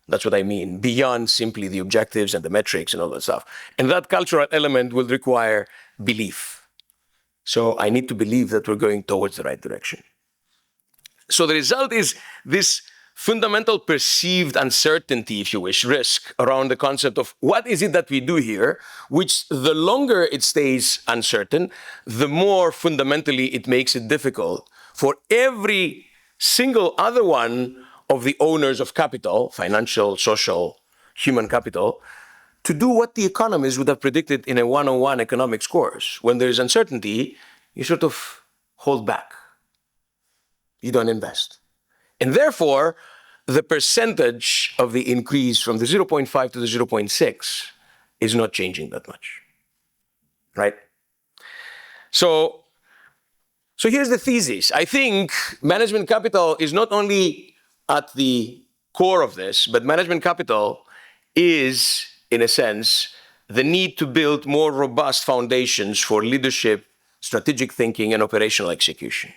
that's what I mean, beyond simply the objectives and the metrics and all that stuff. And that cultural element will require belief. So I need to believe that we're going towards the right direction. So the result is this fundamental perceived uncertainty, if you wish, risk around the concept of what is it that we do here, which the longer it stays uncertain, the more fundamentally it makes it difficult for every single other one of the owners of capital, financial, social, human capital, to do what the economists would have predicted in a 101 economics course. When there is uncertainty, you sort of hold back. You don't invest. And therefore, the percentage of the increase from the 0.5 to the 0.6 is not changing that much, right? So here's the thesis. I think management capital is not only at the core of this, but management capital is, in a sense, the need to build more robust foundations for leadership, strategic thinking, and operational execution.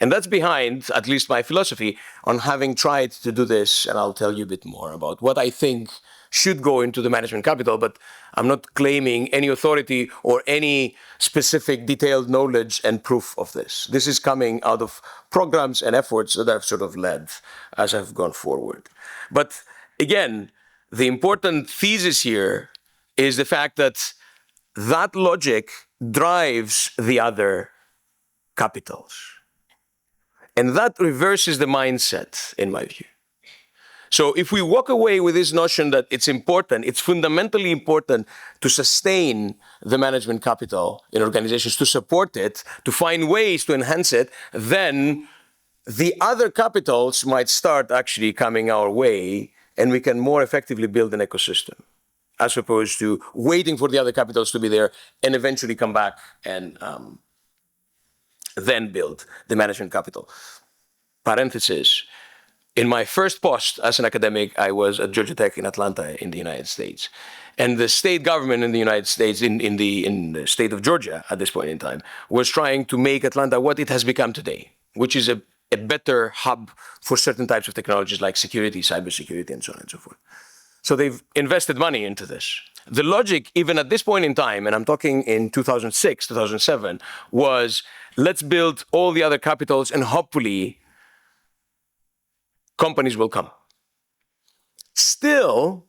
And that's behind, at least my philosophy, on having tried to do this, and I'll tell you a bit more about what I think should go into the management capital, but I'm not claiming any authority or any specific detailed knowledge and proof of this. This is coming out of programs and efforts that I've sort of led as I've gone forward. But again, the important thesis here is the fact that that logic drives the other capitals. And that reverses the mindset, in my view. So if we walk away with this notion that it's important, it's fundamentally important to sustain the management capital in organizations, to support it, to find ways to enhance it, then the other capitals might start actually coming our way, and we can more effectively build an ecosystem, as opposed to waiting for the other capitals to be there and eventually come back and then build the management capital. Parenthesis. In my first post as an academic, I was at Georgia Tech in Atlanta in the United States. And the state government in the United States, in the state of Georgia at this point in time, was trying to make Atlanta what it has become today, which is a better hub for certain types of technologies like security, cybersecurity, and so on and so forth. So they've invested money into this. The logic, even at this point in time, and I'm talking in 2006, 2007, was let's build all the other capitals and hopefully companies will come. Still,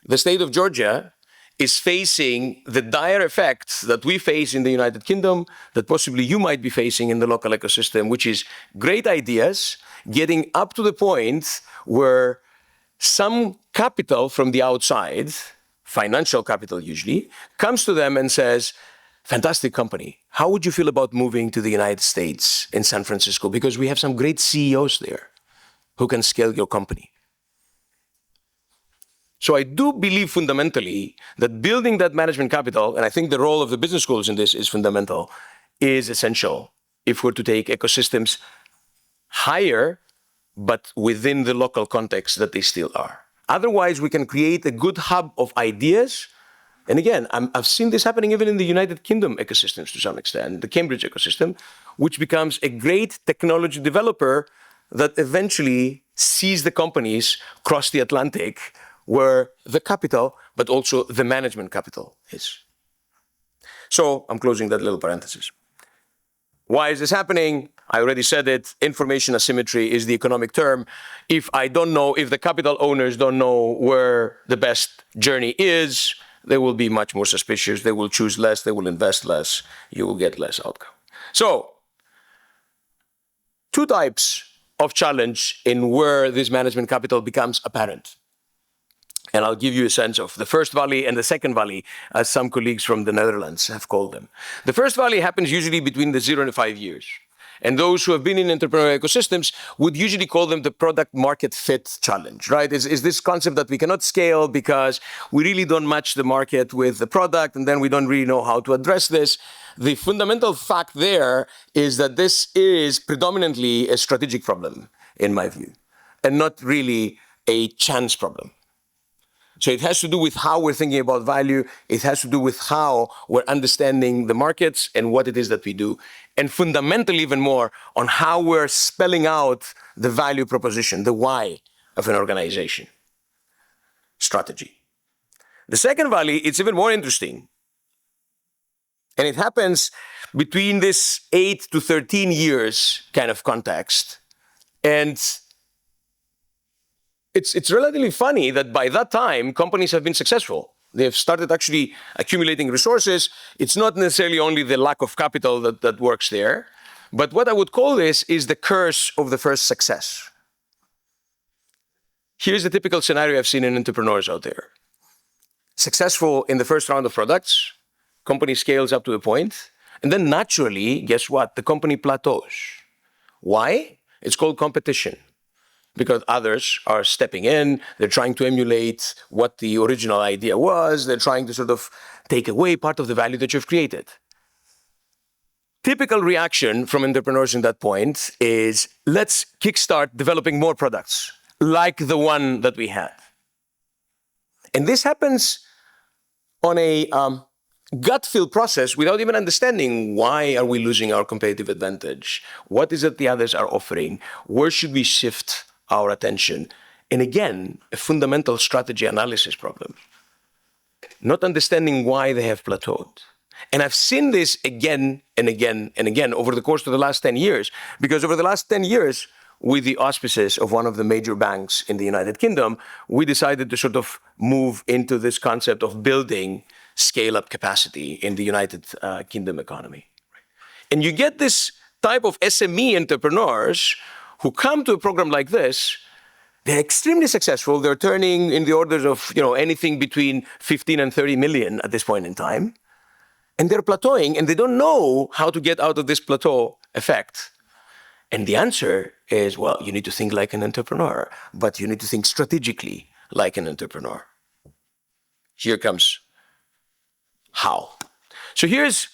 the state of Georgia is facing the dire effects that we face in the United Kingdom, that possibly you might be facing in the local ecosystem, which is great ideas getting up to the point where some capital from the outside, financial capital usually, comes to them and says, fantastic company, how would you feel about moving to the United States in San Francisco? Because we have some great CEOs there who can scale your company. So I do believe fundamentally that building that management capital, and I think the role of the business schools in this is fundamental, is essential if we're to take ecosystems higher, but within the local context that they still are. Otherwise, we can create a good hub of ideas. And again, I've seen this happening even in the United Kingdom ecosystems to some extent, the Cambridge ecosystem, which becomes a great technology developer that eventually sees the companies cross the Atlantic where the capital, but also the management capital is. So I'm closing that little parenthesis. Why is this happening? I already said it. Information asymmetry is the economic term. If I don't know, if the capital owners don't know where the best journey is, they will be much more suspicious. They will choose less. They will invest less. You will get less outcome. So, two types of challenge in where this management capital becomes apparent. And I'll give you a sense of the first valley and the second valley, as some colleagues from the Netherlands have called them. The first valley happens usually between the 0 and 5 years. And those who have been in entrepreneurial ecosystems would usually call them the product market fit challenge, right? Is this concept that we cannot scale because we really don't match the market with the product, and then we don't really know how to address this. The fundamental fact there is that this is predominantly a strategic problem, in my view, and not really a chance problem. So it has to do with how we're thinking about value. It has to do with how we're understanding the markets and what it is that we do. And fundamentally, even more, on how we're spelling out the value proposition, the why of an organization. Strategy. The second valley, it's even more interesting. And it happens between this 8 to 13 years kind of context. And it's relatively funny that by that time, companies have been successful. They've started actually accumulating resources. It's not necessarily only the lack of capital that works there, but what I would call this is the curse of the first success. Here's the typical scenario I've seen in entrepreneurs out there. Successful in the first round of products, company scales up to a point, and then naturally, guess what? The company plateaus. Why? It's called competition. Because others are stepping in, they're trying to emulate what the original idea was, they're trying to sort of take away part of the value that you've created. Typical reaction from entrepreneurs in that point is, let's kickstart developing more products, like the one that we had. And this happens on a gut feel process without even understanding why are we losing our competitive advantage? What is it the others are offering? Where should we shift our attention? And again, a fundamental strategy analysis problem. Not understanding why they have plateaued. And I've seen this again and again and again over the course of the last 10 years, because over the last 10 years, with the auspices of one of the major banks in the United Kingdom, we decided to sort of move into this concept of building scale-up capacity in the United Kingdom economy. And you get this type of SME entrepreneurs who come to a program like this. They're extremely successful. They're turning in the orders of anything between 15 and 30 million at this point in time. And they're plateauing, and they don't know how to get out of this plateau effect. And the answer is, well, you need to think like an entrepreneur, but you need to think strategically like an entrepreneur. Here comes how. So here's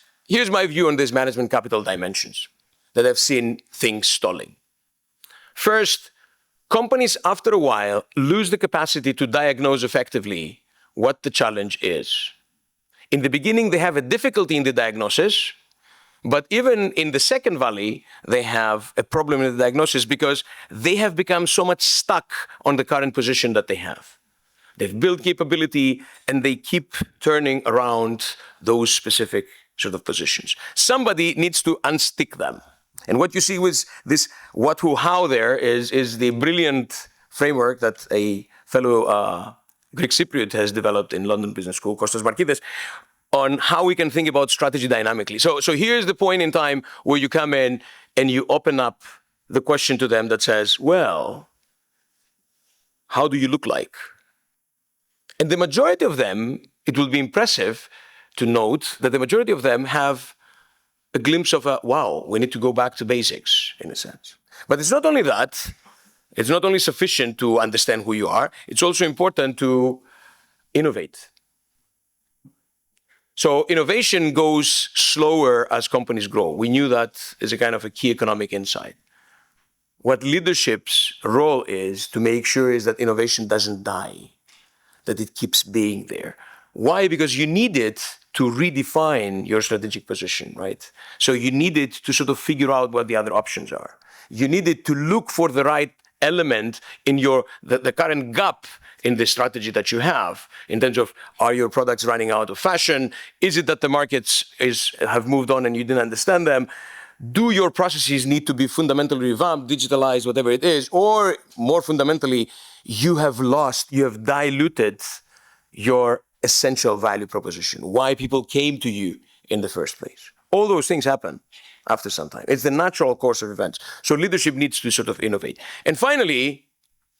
my view on these management capital dimensions that I've seen things stalling. First, companies after a while lose the capacity to diagnose effectively what the challenge is. In the beginning, they have a difficulty in the diagnosis, but even in the second valley, they have a problem in the diagnosis because they have become so much stuck on the current position that they have. They've built capability and they keep turning around those specific sort of positions. Somebody needs to unstick them. And what you see with this what, who, how there is the brilliant framework that a fellow Greek Cypriot has developed in London Business School, Kostas Markides, on how we can think about strategy dynamically. So here's the point in time where you come in and you open up the question to them that says, well, how do you look like? And the majority of them, it will be impressive to note that the majority of them have a glimpse of wow, we need to go back to basics, in a sense. But it's not only that. It's not only sufficient to understand who you are, it's also important to innovate. So innovation goes slower as companies grow. We knew that as a kind of a key economic insight. What leadership's role is to make sure is that innovation doesn't die, that it keeps being there. Why? Because you need it to redefine your strategic position, right? So you need it to sort of figure out what the other options are. You need it to look for the right element in the current gap in the strategy that you have, in terms of, are your products running out of fashion? Is it that the markets have moved on and you didn't understand them? Do your processes need to be fundamentally revamped, digitalized, whatever it is? Or more fundamentally, you have diluted your essential value proposition, why people came to you in the first place. All those things happen after some time. It's the natural course of events. So leadership needs to sort of innovate. And finally,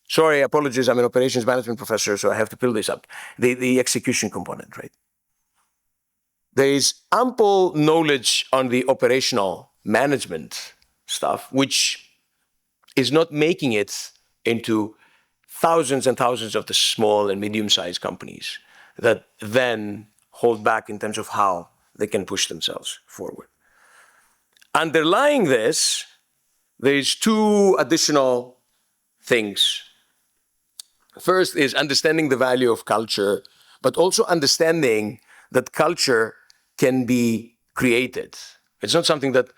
sorry, apologies, I'm an operations management professor, so I have to build this up. The execution component, right? There is ample knowledge on the operational management stuff, which is not making it into thousands and thousands of the small and medium-sized companies that then hold back in terms of how they can push themselves forward. Underlying this, there is two additional things. First is understanding the value of culture, but also understanding that culture can be created. It's not something that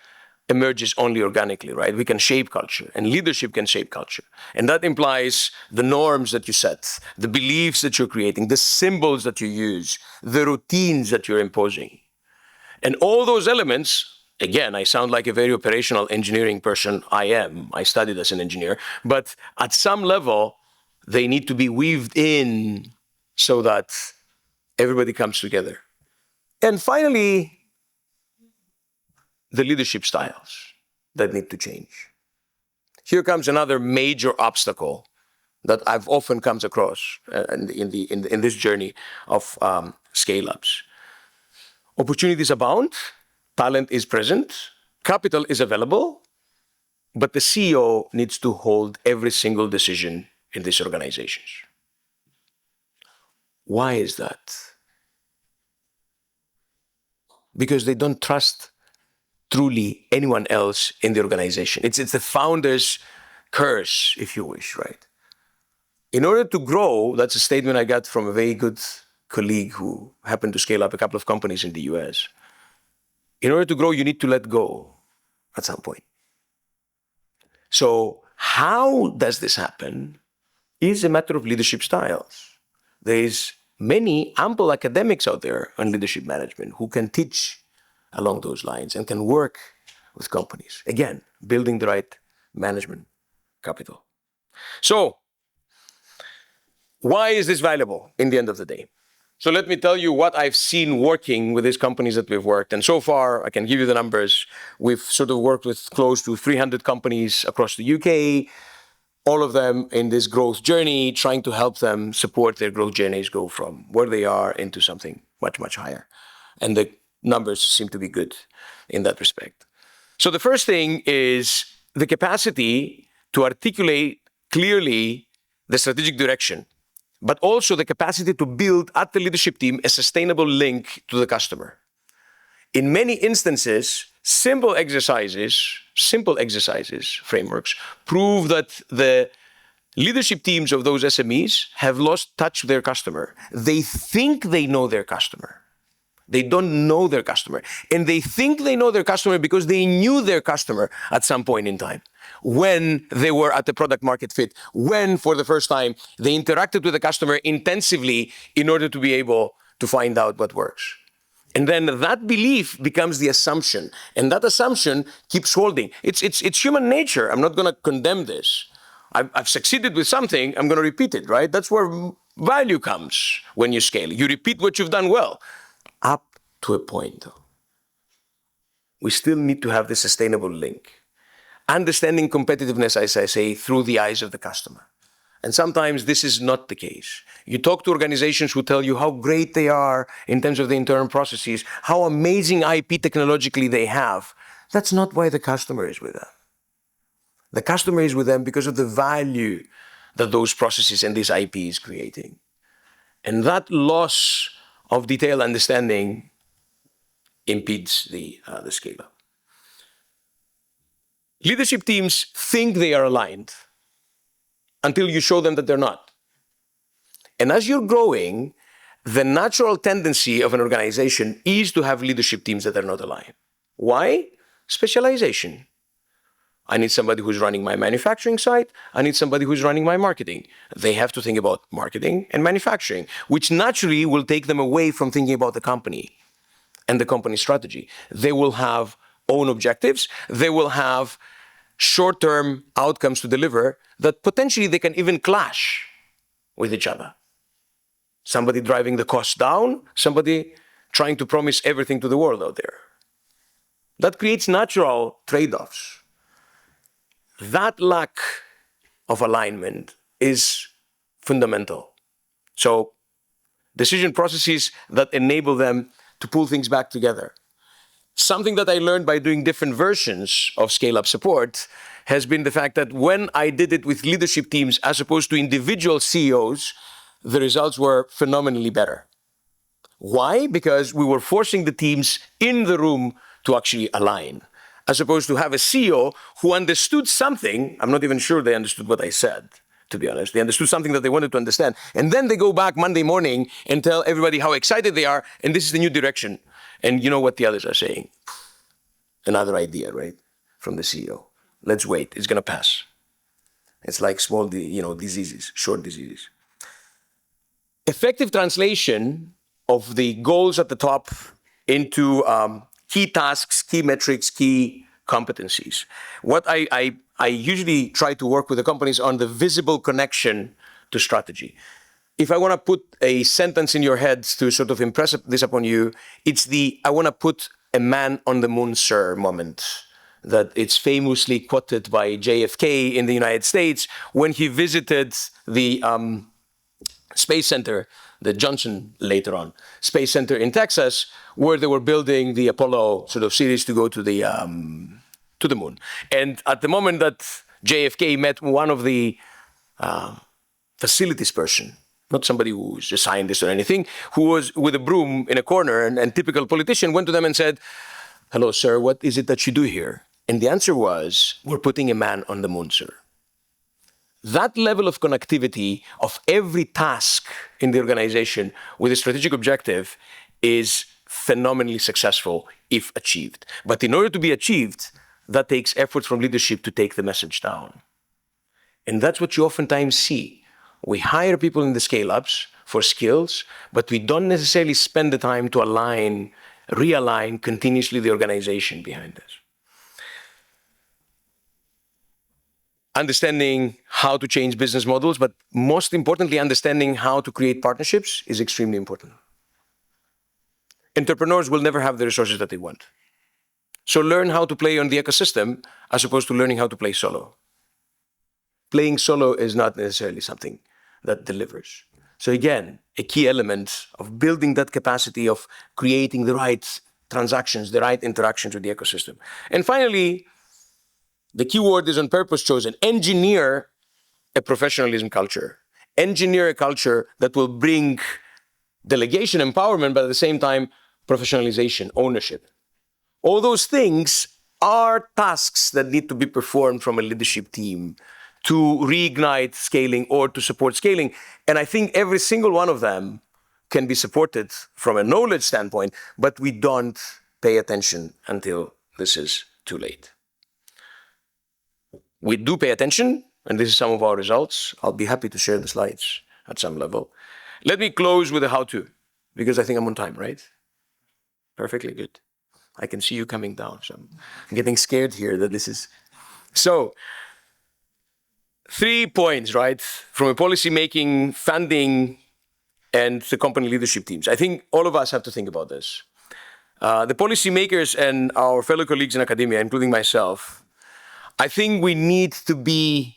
emerges only organically, right? We can shape culture, and leadership can shape culture. And that implies the norms that you set, the beliefs that you're creating, the symbols that you use, the routines that you're imposing. And all those elements, again, I sound like a very operational engineering person. I am. I studied as an engineer. But at some level, they need to be weaved in so that everybody comes together. And finally, the leadership styles that need to change. Here comes another major obstacle that I've often come across in this journey of scale-ups. Opportunities abound, talent is present, capital is available, but the CEO needs to hold every single decision in these organizations. Why is that? Because they don't trust truly anyone else in the organization. It's the founder's curse, if you wish, right? In order to grow, that's a statement I got from a very good colleague who happened to scale up a couple of companies in the US. In order to grow, you need to let go at some point. So how does this happen is a matter of leadership styles. There is many ample academics out there on leadership management who can teach along those lines and can work with companies. Again, building the right management capital. So, why is this valuable in the end of the day? So let me tell you what I've seen working with these companies that we've worked. And so far, I can give you the numbers. We've sort of worked with close to 300 companies across the UK, all of them in this growth journey, trying to help them support their growth journeys go from where they are into something much, much higher. And the numbers seem to be good in that respect. So the first thing is the capacity to articulate clearly the strategic direction, but also the capacity to build at the leadership team a sustainable link to the customer. In many instances, simple exercises, frameworks, prove that the leadership teams of those SMEs have lost touch with their customer. They think they know their customer. They don't know their customer. And they think they know their customer because they knew their customer at some point in time, when they were at the product market fit, when for the first time they interacted with the customer intensively in order to be able to find out what works. And then that belief becomes the assumption, and that assumption keeps holding. It's human nature. I'm not going to condemn this. I've succeeded with something, I'm going to repeat it, right? That's where value comes when you scale. You repeat what you've done well. Up to a point, though. We still need to have this sustainable link. Understanding competitiveness, as I say, through the eyes of the customer. And sometimes this is not the case. You talk to organizations who tell you how great they are in terms of the internal processes, how amazing IP technologically they have. That's not why the customer is with them. The customer is with them because of the value that those processes and this IP is creating. And that loss of detailed understanding impedes the scale-up. Leadership teams think they are aligned until you show them that they're not. And as you're growing, the natural tendency of an organization is to have leadership teams that are not aligned. Why? Specialization. I need somebody who's running my manufacturing site. I need somebody who's running my marketing. They have to think about marketing and manufacturing, which naturally will take them away from thinking about the company and the company strategy. They will have own objectives. They will have short-term outcomes to deliver that potentially they can even clash with each other. Somebody driving the costs down, somebody trying to promise everything to the world out there. That creates natural trade-offs. That lack of alignment is fundamental. So, decision processes that enable them to pull things back together. Something that I learned by doing different versions of scale-up support has been the fact that when I did it with leadership teams as opposed to individual CEOs, the results were phenomenally better. Why? Because we were forcing the teams in the room to actually align, as opposed to have a CEO who understood something. I'm not even sure they understood what I said, to be honest. They understood something that they wanted to understand. And then they go back Monday morning and tell everybody how excited they are, and this is the new direction. And you know what the others are saying? Another idea, right? From the CEO. Let's wait, it's gonna pass. It's like small, diseases, short diseases. Effective translation of the goals at the top into key tasks, key metrics, key competencies. What I usually try to work with the companies on the visible connection to strategy. If I want to put a sentence in your head to sort of impress this upon you, it's the I want to put a man on the moon, sir moment that it's famously quoted by JFK in the United States when he visited the Space Center, the Johnson later on Space Center in Texas, where they were building the Apollo sort of series to go to the moon. And at the moment that JFK met one of the facilities person, not somebody who's a scientist or anything, who was with a broom in a corner, and typical politician went to them and said, "Hello, sir, what is it that you do here?" And the answer was, "We're putting a man on the moon, sir." That level of connectivity of every task in the organization with a strategic objective is phenomenally successful if achieved. But in order to be achieved, that takes effort from leadership to take the message down. And that's what you oftentimes see. We hire people in the scale-ups for skills, but we don't necessarily spend the time to realign continuously the organization behind this. Understanding how to change business models, but most importantly, understanding how to create partnerships is extremely important. Entrepreneurs will never have the resources that they want. So learn how to play on the ecosystem as opposed to learning how to play solo. Playing solo is not necessarily something that delivers. So again, a key element of building that capacity of creating the right transactions, the right interactions with the ecosystem. And finally, the key word is on purpose chosen. Engineer a professionalism culture. Engineer a culture that will bring delegation, empowerment, but at the same time, professionalization, ownership. All those things are tasks that need to be performed from a leadership team to reignite scaling or to support scaling. And I think every single one of them can be supported from a knowledge standpoint, but we don't pay attention until this is too late. We do pay attention, and this is some of our results. I'll be happy to share the slides at some level. Let me close with a how-to, because I think I'm on time, right? Perfectly good. I can see you coming down, so I'm getting scared here that this is... So, 3 points, right? From a policy-making, funding, and the company leadership teams. I think all of us have to think about this. The policymakers and our fellow colleagues in academia, including myself, I think we need to be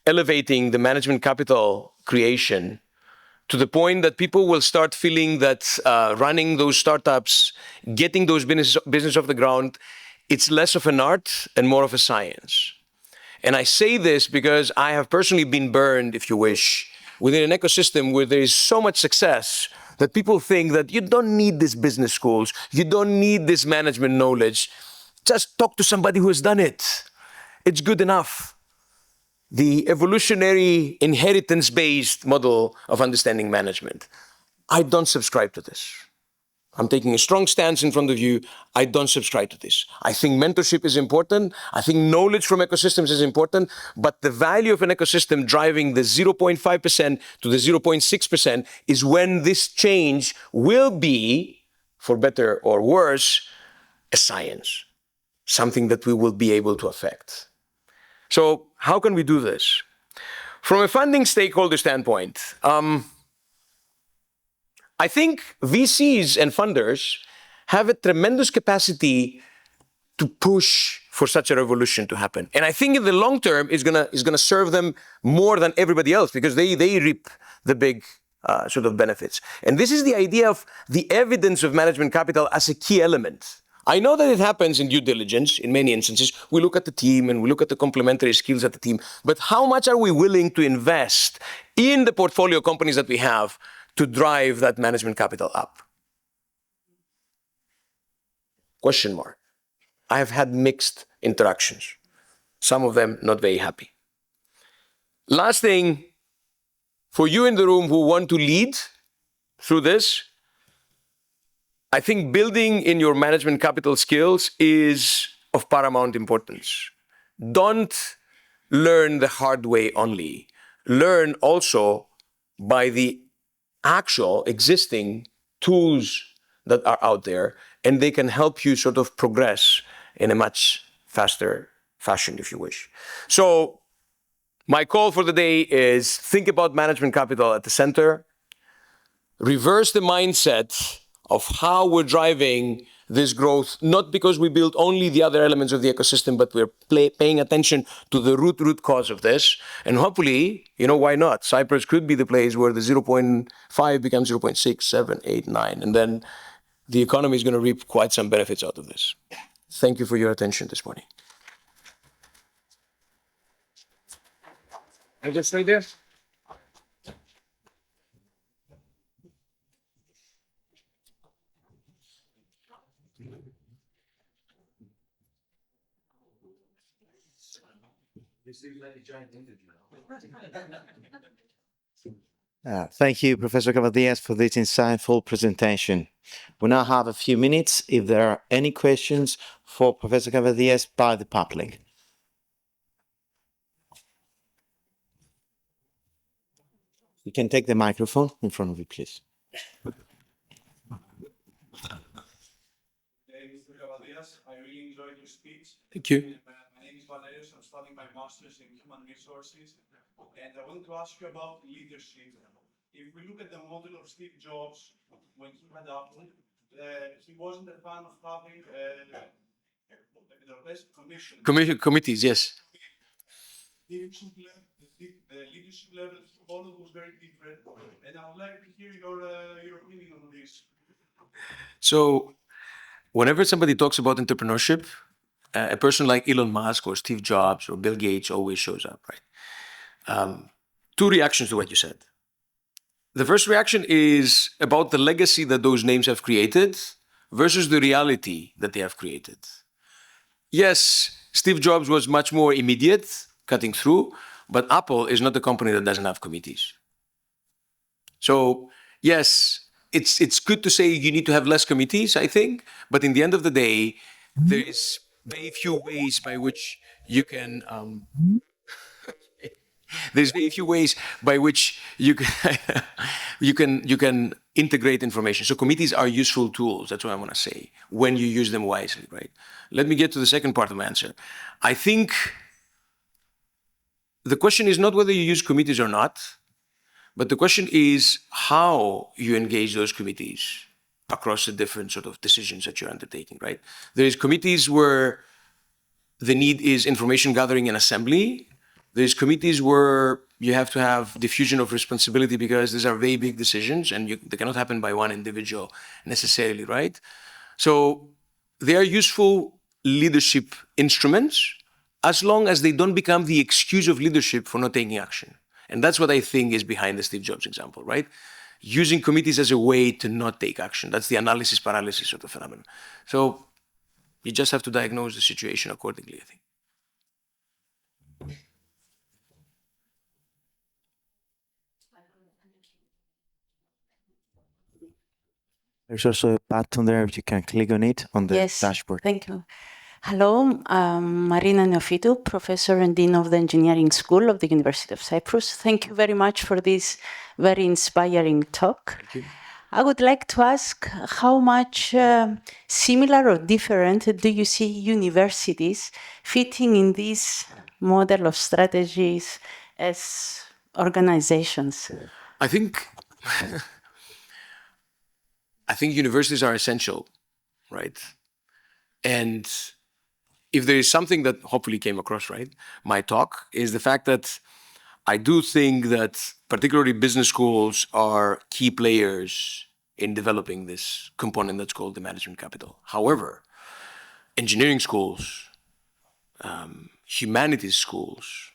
elevating the management capital creation to the point that people will start feeling that running those startups, getting those business off the ground, it's less of an art and more of a science. And I say this because I have personally been burned, if you wish, within an ecosystem where there is so much success that people think that you don't need these business schools, you don't need this management knowledge, just talk to somebody who has done it. It's good enough. The evolutionary inheritance-based model of understanding management. I don't subscribe to this. I'm taking a strong stance in front of you. I don't subscribe to this. I think mentorship is important. I think knowledge from ecosystems is important, but the value of an ecosystem driving the 0.5% to the 0.6% is when this change will be, for better or worse, a science, something that we will be able to affect. So how can we do this? From a funding stakeholder standpoint, I think VCs and funders have a tremendous capacity to push for such a revolution to happen. And I think in the long term, it's gonna serve them more than everybody else because they reap the big sort of benefits. And this is the idea of the evidence of management capital as a key element. I know that it happens in due diligence in many instances. We look at the team and we look at the complementary skills of the team, but how much are we willing to invest in the portfolio companies that we have to drive that management capital up? Question mark. I have had mixed interactions. Some of them not very happy. Last thing, for you in the room who want to lead through this, I think building in your management capital skills is of paramount importance. Don't learn the hard way only. Learn also by the actual existing tools that are out there, and they can help you sort of progress in a much faster fashion, if you wish. So my call for the day is think about management capital at the center, reverse the mindset of how we're driving this growth, not because we build only the other elements of the ecosystem, but we're paying attention to the root cause of this. And hopefully, why not? Cyprus could be the place where the 0.5 becomes 0.6, 7, 8, 9, and then the economy is going to reap quite some benefits out of this. Thank you for your attention this morning. I just stay there. Thank you, Professor Cavadias, for this insightful presentation. We now have a few minutes if there are any questions for Professor Cavadias by the public. You can take the microphone in front of you, please. Mr. Cavadias, I really enjoyed your speech. Thank you. My name is Valerius. I'm studying my master's in human resources. And I wanted to ask you about leadership. If we look at the model of Steve Jobs, when he had Apple, he wasn't a fan of having the best Committees, yes. The leadership level he followed was very different. And I would like to hear your opinion on this. So whenever somebody talks about entrepreneurship, a person like Elon Musk or Steve Jobs or Bill Gates always shows up, right? Two reactions to what you said. The first reaction is about the legacy that those names have created versus the reality that they have created. Yes, Steve Jobs was much more immediate, cutting through, but Apple is not a company that doesn't have committees. So yes, it's good to say you need to have less committees, I think, but in the end of the day, there is very few ways by which you can there's very few ways by which you can you can integrate information. So committees are useful tools. That's what I want to say, when you use them wisely, right? Let me get to the second part of my answer. I think the question is not whether you use committees or not, but the question is how you engage those committees across the different sort of decisions that you're undertaking, right? There is committees where the need is information gathering and assembly. There's committees where you have to have diffusion of responsibility because these are very big decisions and they cannot happen by one individual necessarily, right? So they are useful leadership instruments as long as they don't become the excuse of leadership for not taking action. And that's what I think is behind the Steve Jobs example, right? Using committees as a way to not take action. That's the analysis paralysis of the phenomenon. So you just have to diagnose the situation accordingly, I think. There's also a button there, if you can click on it on the Yes, dashboard. thank you. Hello, I'm Marina Neofitou, Professor and Dean of the Engineering School of the University of Cyprus. Thank you very much for this very inspiring talk. Thank you. I would like to ask how much similar or different do you see universities fitting in this model of strategies as organizations? I think universities are essential, right? And if there is something that hopefully came across, right, my talk, is the fact that I do think that particularly business schools are key players in developing this component that's called the management capital. However, engineering schools, humanities schools,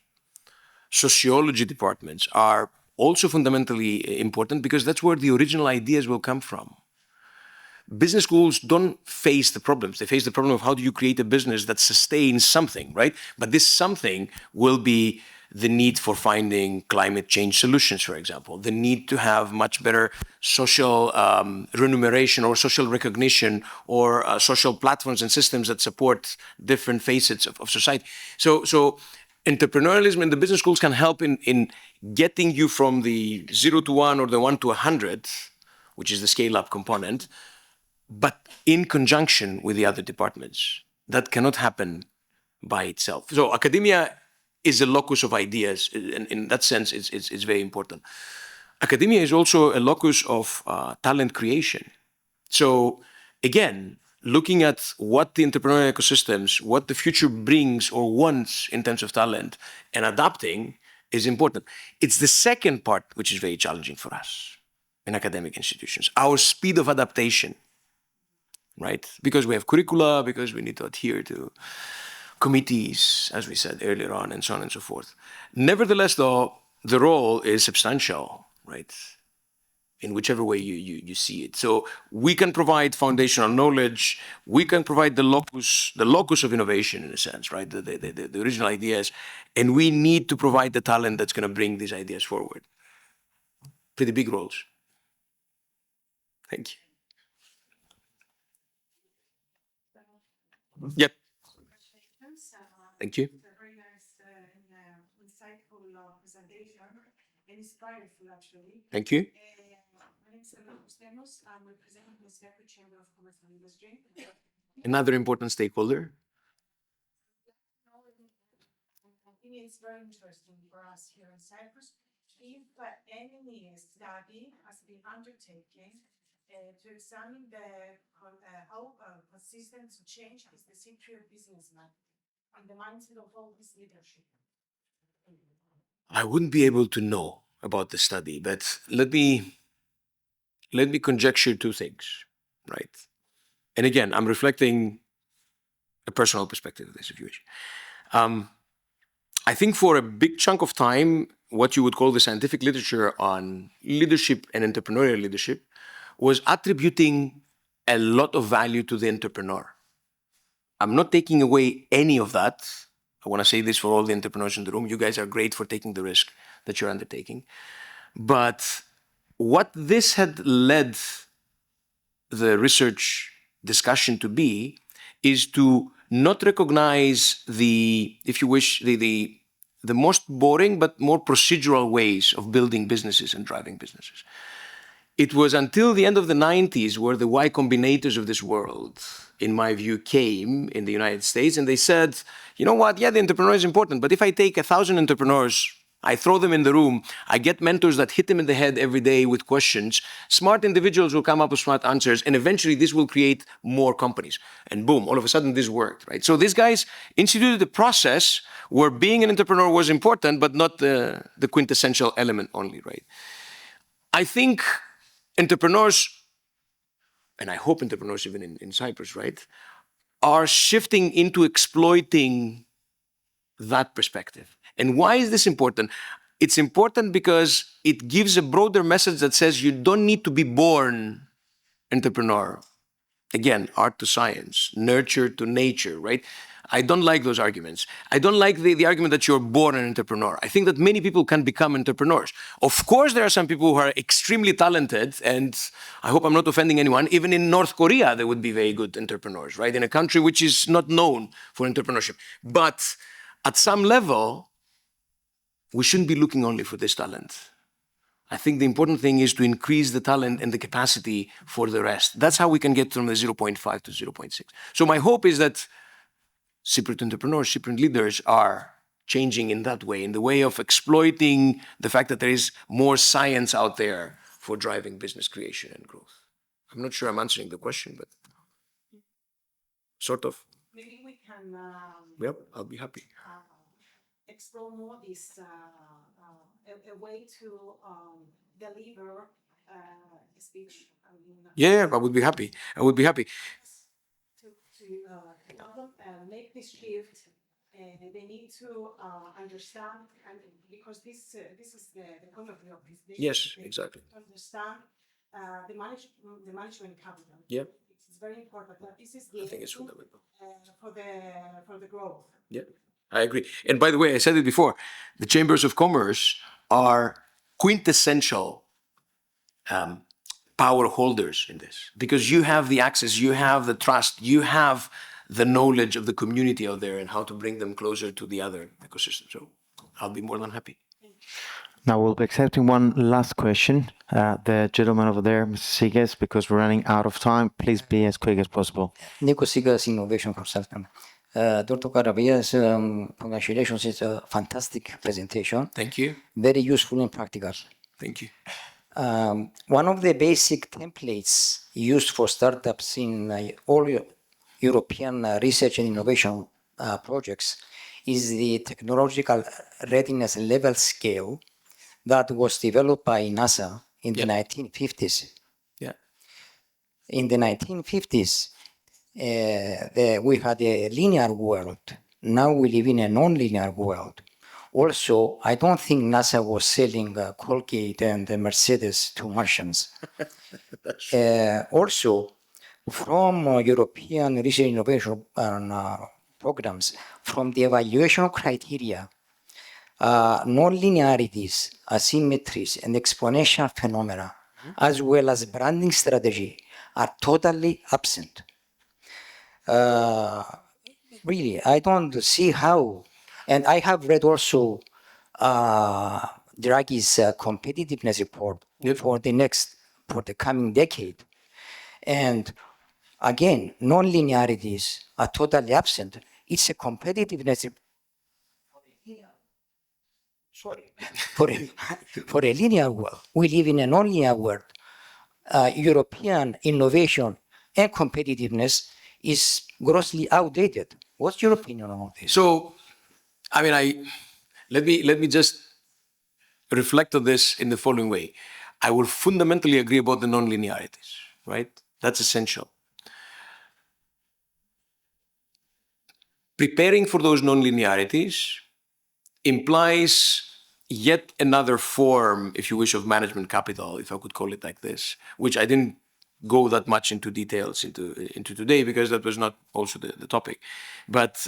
sociology departments are also fundamentally important because that's where the original ideas will come from. Business schools don't face the problems. They face the problem of how do you create a business that sustains something, right? But this something will be the need for finding climate change solutions, for example, the need to have much better social remuneration or social recognition or social platforms and systems that support different facets of society. So entrepreneurialism in the business schools can help in getting you from the 0 to 1 or the 1 to 100, which is the scale-up component, but in conjunction with the other departments. That cannot happen by itself. So academia is a locus of ideas, and in that sense, it's very important. Academia is also a locus of talent creation. So again, looking at what the entrepreneurial ecosystems, what the future brings or wants in terms of talent, and adapting is important. It's the second part which is very challenging for us in academic institutions, our speed of adaptation, right? Because we have curricula, because we need to adhere to committees, as we said earlier on, and so on and so forth. Nevertheless, though, the role is substantial, right? In whichever way you see it. So we can provide foundational knowledge, we can provide the locus of innovation in a sense, right? The original ideas, and we need to provide the talent that's going to bring these ideas forward. Pretty big roles. Thank you. Yep. Thank you. Very nice and insightful presentation, and inspiring actually. Thank you. My name is Elena Costenos. I'm representing the Cyprus Chamber of Commerce and Industry. Another important stakeholder. I think it's very interesting for us here in Cyprus if any study has been undertaken to examine how consistent change is the Cypriot businessman and the mindset of all this leadership. I wouldn't be able to know about the study, but let me conjecture two things, right? And again, I'm reflecting a personal perspective of this, if you wish. I think for a big chunk of time, what you would call the scientific literature on leadership and entrepreneurial leadership was attributing a lot of value to the entrepreneur. I'm not taking away any of that. I want to say this for all the entrepreneurs in the room. You guys are great for taking the risk that you're undertaking. But what this had led the research discussion to be is to not recognize the, if you wish, the most boring but more procedural ways of building businesses and driving businesses. It was until the end of the 90s where the Y Combinators of this world, in my view, came in the United States, and they said, you know what, yeah, the entrepreneur is important, but if I take 1,000 entrepreneurs, I throw them in the room, I get mentors that hit them in the head every day with questions, smart individuals will come up with smart answers, and eventually this will create more companies. And boom, all of a sudden this worked, right? So these guys instituted a process where being an entrepreneur was important, but not the quintessential element only, right? I think entrepreneurs, and I hope entrepreneurs even in Cyprus, right, are shifting into exploiting that perspective. And why is this important? It's important because it gives a broader message that says you don't need to be born entrepreneur. Again, art to science, nurture to nature, right? I don't like those arguments. I don't like the argument that you're born an entrepreneur. I think that many people can become entrepreneurs. Of course, there are some people who are extremely talented, and I hope I'm not offending anyone. Even in North Korea, there would be very good entrepreneurs, right? In a country which is not known for entrepreneurship. But at some level, we shouldn't be looking only for this talent. I think the important thing is to increase the talent and the capacity for the rest. That's how we can get from the 0.5 to 0.6. So my hope is that Cypriot entrepreneurs, Cypriot leaders are changing in that way, in the way of exploiting the fact that there is more science out there for driving business creation and growth. I'm not sure I'm answering the question, but sort of. Maybe we can Yep, I'll be happy. explore more this a way to deliver a speech. Yeah, I would be happy. I would be happy. To help them make this shift, they need to understand, and because this is the point of view of this. Yes, exactly. To understand the management capital. Yep. It's very important. That this is the I think it's fundamental. For the growth. Yeah, I agree. And by the way, I said it before, the chambers of commerce are quintessential power holders in this, because you have the access, you have the trust, you have the knowledge of the community out there and how to bring them closer to the other ecosystem. So I'll be more than happy. Now we'll be accepting one last question. The gentleman over there, Mr. Sigas, because we're running out of time, please be as quick as possible. Nico Sigas, Innovation Consultant. Dr. Karavias, congratulations. It's a fantastic presentation. Thank you. Very useful and practical. Thank you. One of the basic templates used for startups in all European research and innovation projects is the technological readiness level scale that was developed by NASA in the 1950s. Yeah. In the 1950s, we had a linear world. Now we live in a non-linear world. Also, I don't think NASA was selling Colgate and Mercedes to Martians. Also, from European research innovation programs, from the evaluation criteria, non-linearities, asymmetries, and exponential phenomena, as well as branding strategy, are totally absent. Really, I don't see how. And I have read also Draghi's competitiveness report for the coming decade. And again, non-linearities are totally absent. It's a competitiveness for a linear world. We live in a non-linear world. European innovation and competitiveness is grossly outdated. What's your opinion on this? So, I mean, let me just reflect on this in the following way. I will fundamentally agree about the non-linearities, right? That's essential. Preparing for those non-linearities implies yet another form, if you wish, of management capital, if I could call it like this, which I didn't go that much into details into today because that was not also the topic. But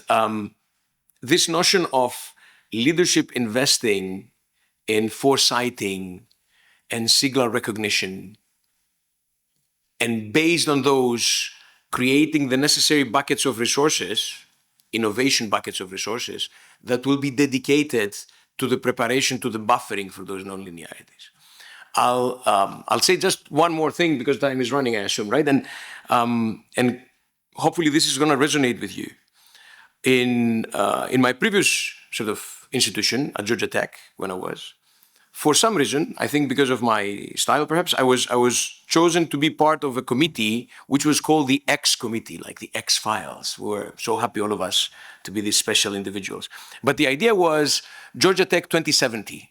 this notion of leadership investing in foresighting and signal recognition, and based on those, creating the necessary buckets of resources, innovation buckets of resources, that will be dedicated to the preparation, to the buffering for those non-linearities. I'll say just one more thing because time is running, I assume, right? And hopefully this is going to resonate with you. In my previous sort of institution at Georgia Tech, when I was, for some reason, I think because of my style, perhaps, I was chosen to be part of a committee which was called the X Committee, like the X Files. We were so happy, all of us, to be these special individuals. But the idea was Georgia Tech 2070.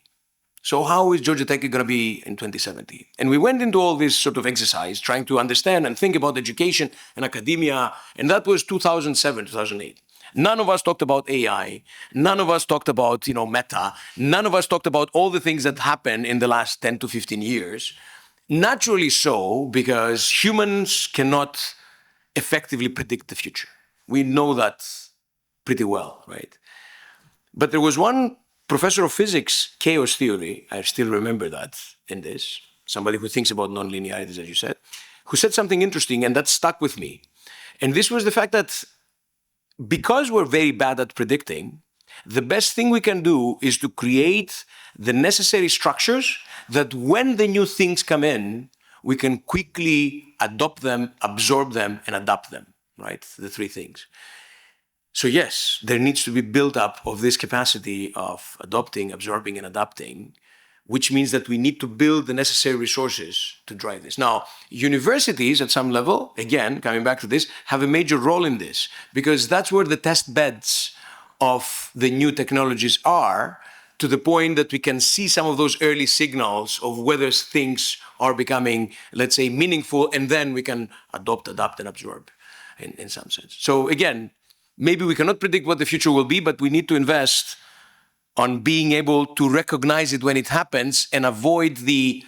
So how is Georgia Tech going to be in 2070? And we went into all this sort of exercise, trying to understand and think about education and academia, and that was 2007, 2008. None of us talked about AI. None of us talked about, Meta. None of us talked about all the things that happened in the last 10 to 15 years. Naturally so, because humans cannot effectively predict the future. We know that pretty well, right? But there was one professor of physics, chaos theory, I still remember that in this, somebody who thinks about non-linearities, as you said, who said something interesting, and that stuck with me. And this was the fact that because we're very bad at predicting, the best thing we can do is to create the necessary structures that when the new things come in, we can quickly adopt them, absorb them, and adapt them, right? The three things. So yes, there needs to be build up of this capacity of adopting, absorbing, and adapting, which means that we need to build the necessary resources to drive this. Now, universities at some level, again, coming back to this, have a major role in this because that's where the test beds of the new technologies are, to the point that we can see some of those early signals of whether things are becoming, let's say, meaningful, and then we can adopt, adapt, and absorb in some sense. So again, maybe we cannot predict what the future will be, but we need to invest on being able to recognize it when it happens and avoid the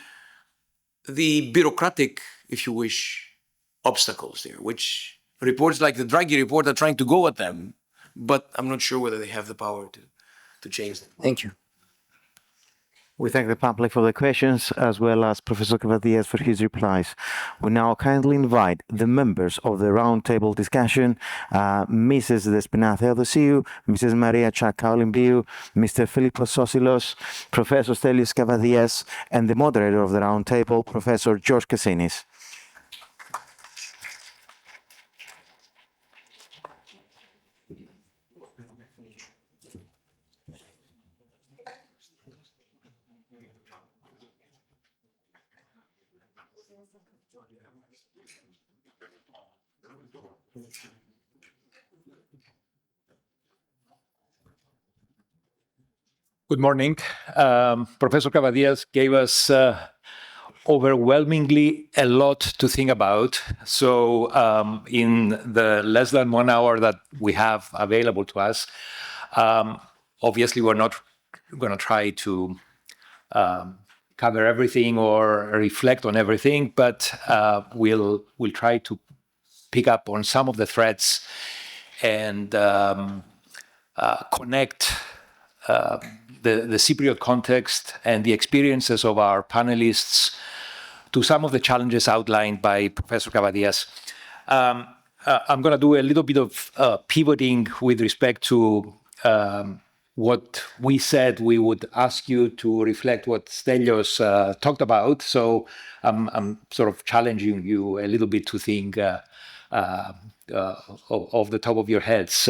bureaucratic, if you wish, obstacles there, which reports like the Draghi report are trying to go at them, but I'm not sure whether they have the power to change them. Thank you. We thank the public for the questions, as well as Professor Cavadias for his replies. We now kindly invite the members of the roundtable discussion, Mrs. Despina Theodosiou, Mrs. Maria Chakaolimbiou, Mr. Philippos Sosilos, Professor Stelios Cavadias, and the moderator of the roundtable, Professor George Kassinis. Good morning. Professor Cavadias gave us overwhelmingly a lot to think about. So in the less than 1 hour that we have available to us, obviously we're not going to try to cover everything or reflect on everything, but we'll try to pick up on some of the threads and connect the Cypriot context and the experiences of our panelists to some of the challenges outlined by Professor Cavadias. I'm going to do a little bit of pivoting with respect to what we said we would ask you to reflect what Stelios talked about. So I'm sort of challenging you a little bit to think off the top of your heads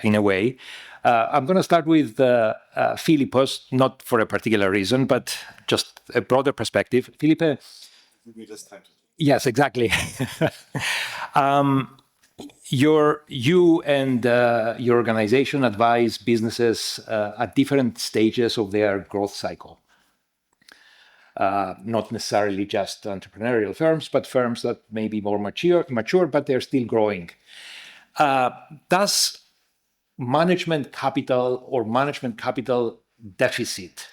in a way. I'm going to start with Philippos, not for a particular reason, but just a broader perspective. Philippe? Yes, exactly. You and your organization advise businesses at different stages of their growth cycle. Not necessarily just entrepreneurial firms, but firms that may be more mature, but they're still growing. Does management capital or management capital deficit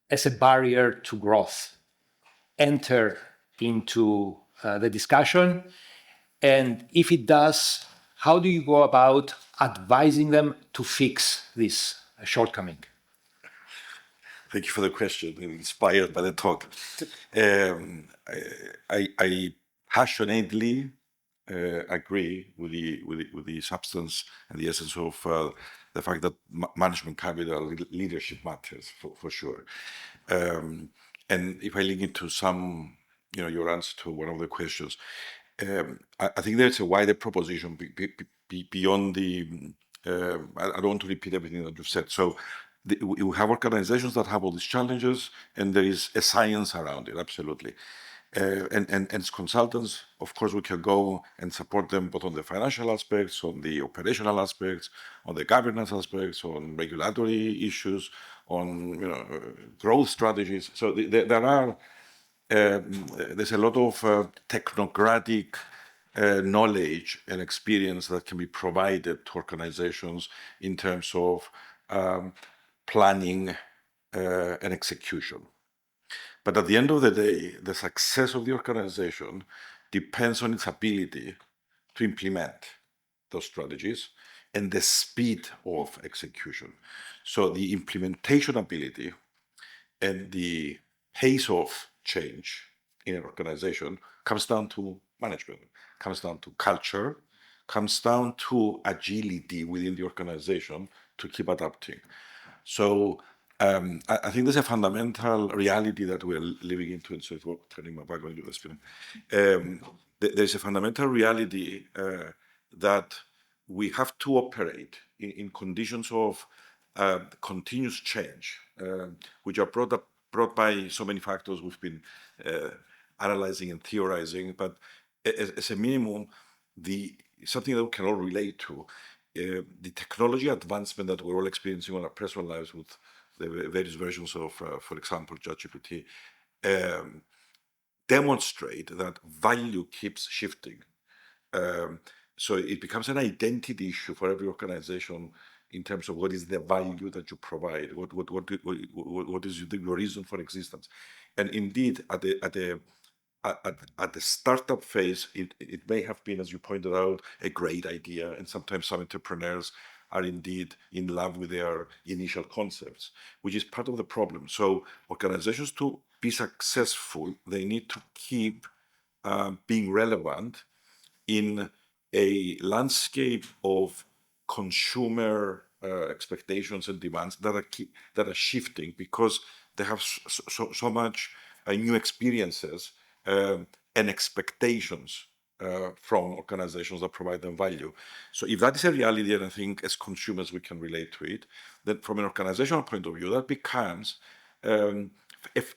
as a barrier to growth enter into the discussion? And if it does, how do you go about advising them to fix this shortcoming? Thank you for the question. I'm inspired by the talk. I passionately agree with the substance and the essence of the fact that management capital leadership matters for sure. And if I link it to some, your answer to one of the questions, I think there's a wider proposition beyond the. I don't want to repeat everything that you've said. So we have organizations that have all these challenges, and there is a science around it, absolutely. And as consultants, of course, we can go and support them both on the financial aspects, on the operational aspects, on the governance aspects, on regulatory issues, on growth strategies. So there are there's a lot of technocratic knowledge and experience that can be provided to organizations in terms of planning and execution. But at the end of the day, the success of the organization depends on its ability to implement those strategies and the speed of execution. So the implementation ability and the pace of change in an organization comes down to management, comes down to culture, comes down to agility within the organization to keep adapting. So I think there's a fundamental reality that we're living into, and so turning my back on you, there's a fundamental reality that we have to operate in conditions of continuous change, which are brought by so many factors we've been analyzing and theorizing. But as a minimum, something that we can all relate to, the technology advancement that we're all experiencing on our personal lives with the various versions of, for example, ChatGPT, demonstrate that value keeps shifting. So it becomes an identity issue for every organization in terms of what is the value that you provide, what is your reason for existence. And indeed, at the startup phase, it may have been, as you pointed out, a great idea, and sometimes some entrepreneurs are indeed in love with their initial concepts, which is part of the problem. So organizations, to be successful, they need to keep being relevant in a landscape of consumer expectations and demands that are shifting because they have so much new experiences and expectations from organizations that provide them value. So if that is a reality, and I think as consumers we can relate to it, then from an organizational point of view, that becomes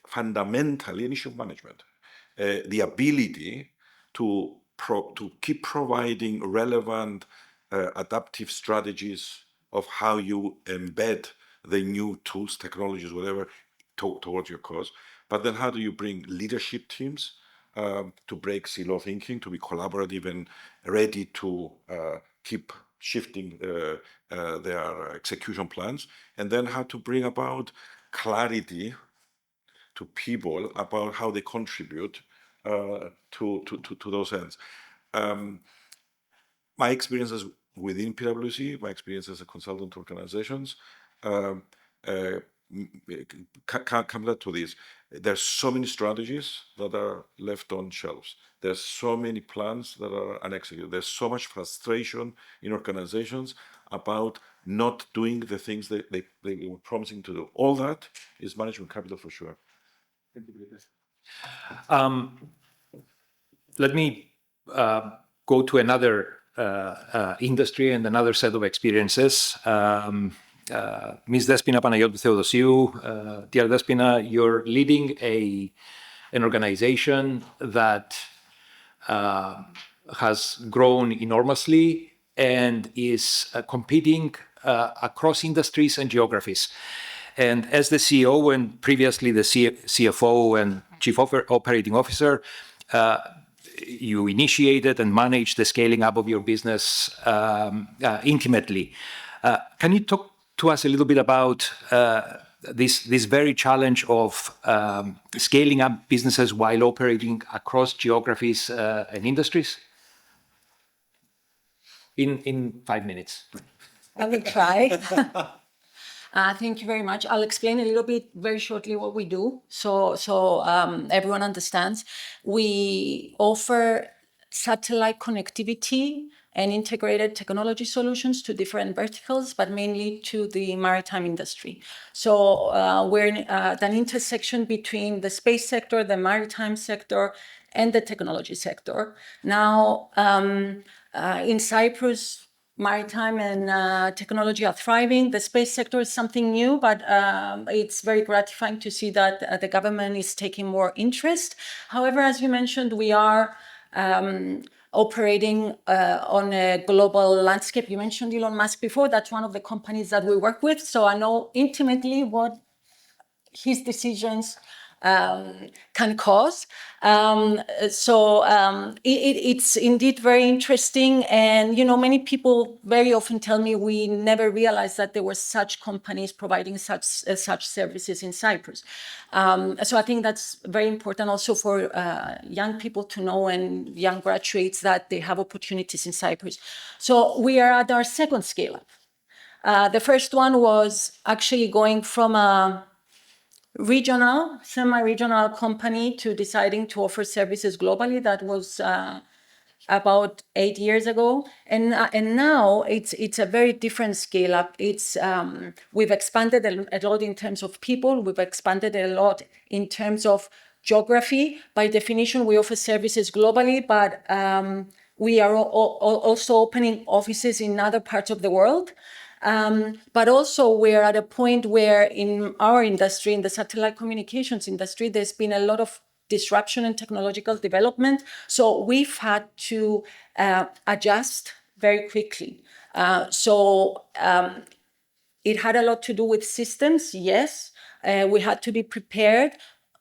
fundamentally an issue of management. The ability to keep providing relevant adaptive strategies of how you embed the new tools, technologies, whatever, towards your cause. But then how do you bring leadership teams to break silo thinking, to be collaborative and ready to keep shifting their execution plans, and then how to bring about clarity to people about how they contribute to those ends. My experiences within PwC, my experience as a consultant to organizations, come down to this. There's so many strategies that are left on shelves. There's so many plans that are unexecuted. There's so much frustration in organizations about not doing the things that they were promising to do. All that is management capital for sure. Let me go to another industry and another set of experiences. Ms. Despina Panayotou Theodosiou, dear Despina, you're leading an organization that has grown enormously and is competing across industries and geographies. And as the CEO and previously the CFO and Chief Operating Officer, you initiated and managed the scaling up of your business intimately. Can you talk to us a little bit about this very challenge of scaling up businesses while operating across geographies and industries? In 5 minutes. I will try. Thank you very much. I'll explain a little bit very shortly what we do, so everyone understands. We offer satellite connectivity and integrated technology solutions to different verticals, but mainly to the maritime industry. So we're at an intersection between the space sector, the maritime sector, and the technology sector. Now, in Cyprus, maritime and technology are thriving. The space sector is something new, but it's very gratifying to see that the government is taking more interest. However, as you mentioned, we are operating on a global landscape. You mentioned Elon Musk before. That's one of the companies that we work with. So I know intimately what his decisions can cause. It's indeed very interesting. And, many people very often tell me we never realized that there were such companies providing such services in Cyprus. So I think that's very important also for young people to know and young graduates that they have opportunities in Cyprus. So we are at our second scale up. The first one was actually going from a regional, semi-regional company to deciding to offer services globally. That was about 8 years ago, and now it's a very different scale up. We've expanded a lot in terms of people. We've expanded a lot in terms of geography. By definition, we offer services globally, but we are also opening offices in other parts of the world. But also we're at a point where in our industry, in the satellite communications industry, there's been a lot of disruption and technological development. So we've had to adjust very quickly. It had a lot to do with systems, yes. We had to be prepared.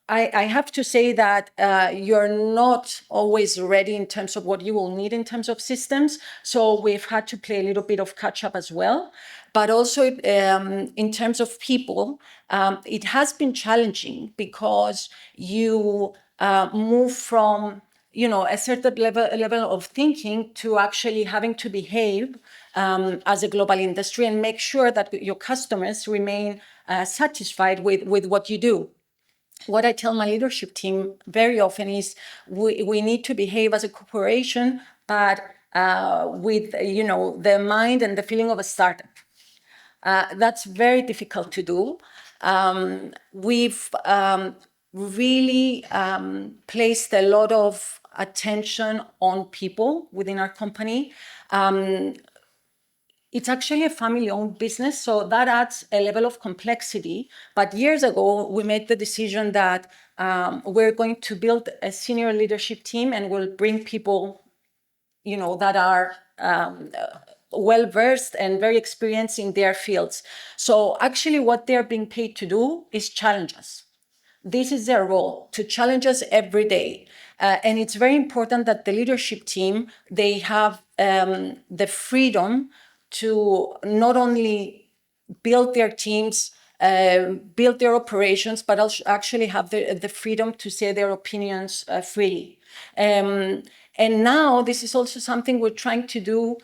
I have to say that you're not always ready in terms of what you will need in terms of systems. So we've had to play a little bit of catch up as well. But also in terms of people, it has been challenging because you move from a certain level of thinking to actually having to behave as a global industry and make sure that your customers remain satisfied with what you do. What I tell my leadership team very often is we need to behave as a corporation, but with the mind and the feeling of a startup. That's very difficult to do. We've really placed a lot of attention on people within our company. It's actually a family-owned business, so that adds a level of complexity. But years ago, we made the decision that we're going to build a senior leadership team and we'll bring people, that are well versed and very experienced in their fields. So actually what they're being paid to do is challenge us. This is their role, to challenge us every day. And it's very important that the leadership team, they have the freedom to not only build their teams, build their operations, but also actually have the freedom to say their opinions freely. And now this is also something we're trying to do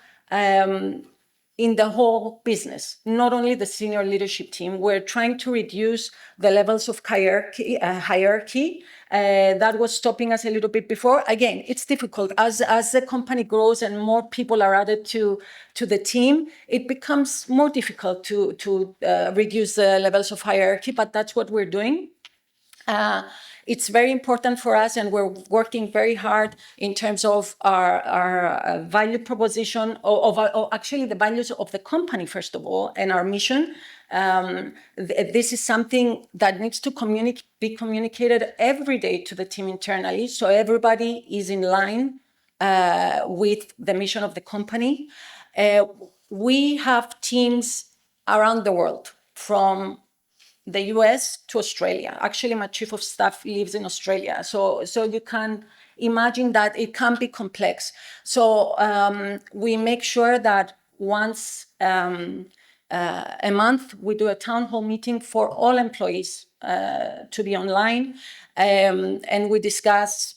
in the whole business, not only the senior leadership team. We're trying to reduce the levels of hierarchy that was stopping us a little bit before. Again, it's difficult. As the company grows and more people are added to the team, it becomes more difficult to reduce the levels of hierarchy, but that's what we're doing. It's very important for us, and we're working very hard in terms of our value proposition, of actually the values of the company, first of all, and our mission. This is something that needs to be communicated every day to the team internally, so everybody is in line with the mission of the company. We have teams around the world, from the US to Australia. Actually, my chief of staff lives in Australia. So you can imagine that it can be complex. So we make sure that once a month, we do a town hall meeting for all employees to be online. And we discuss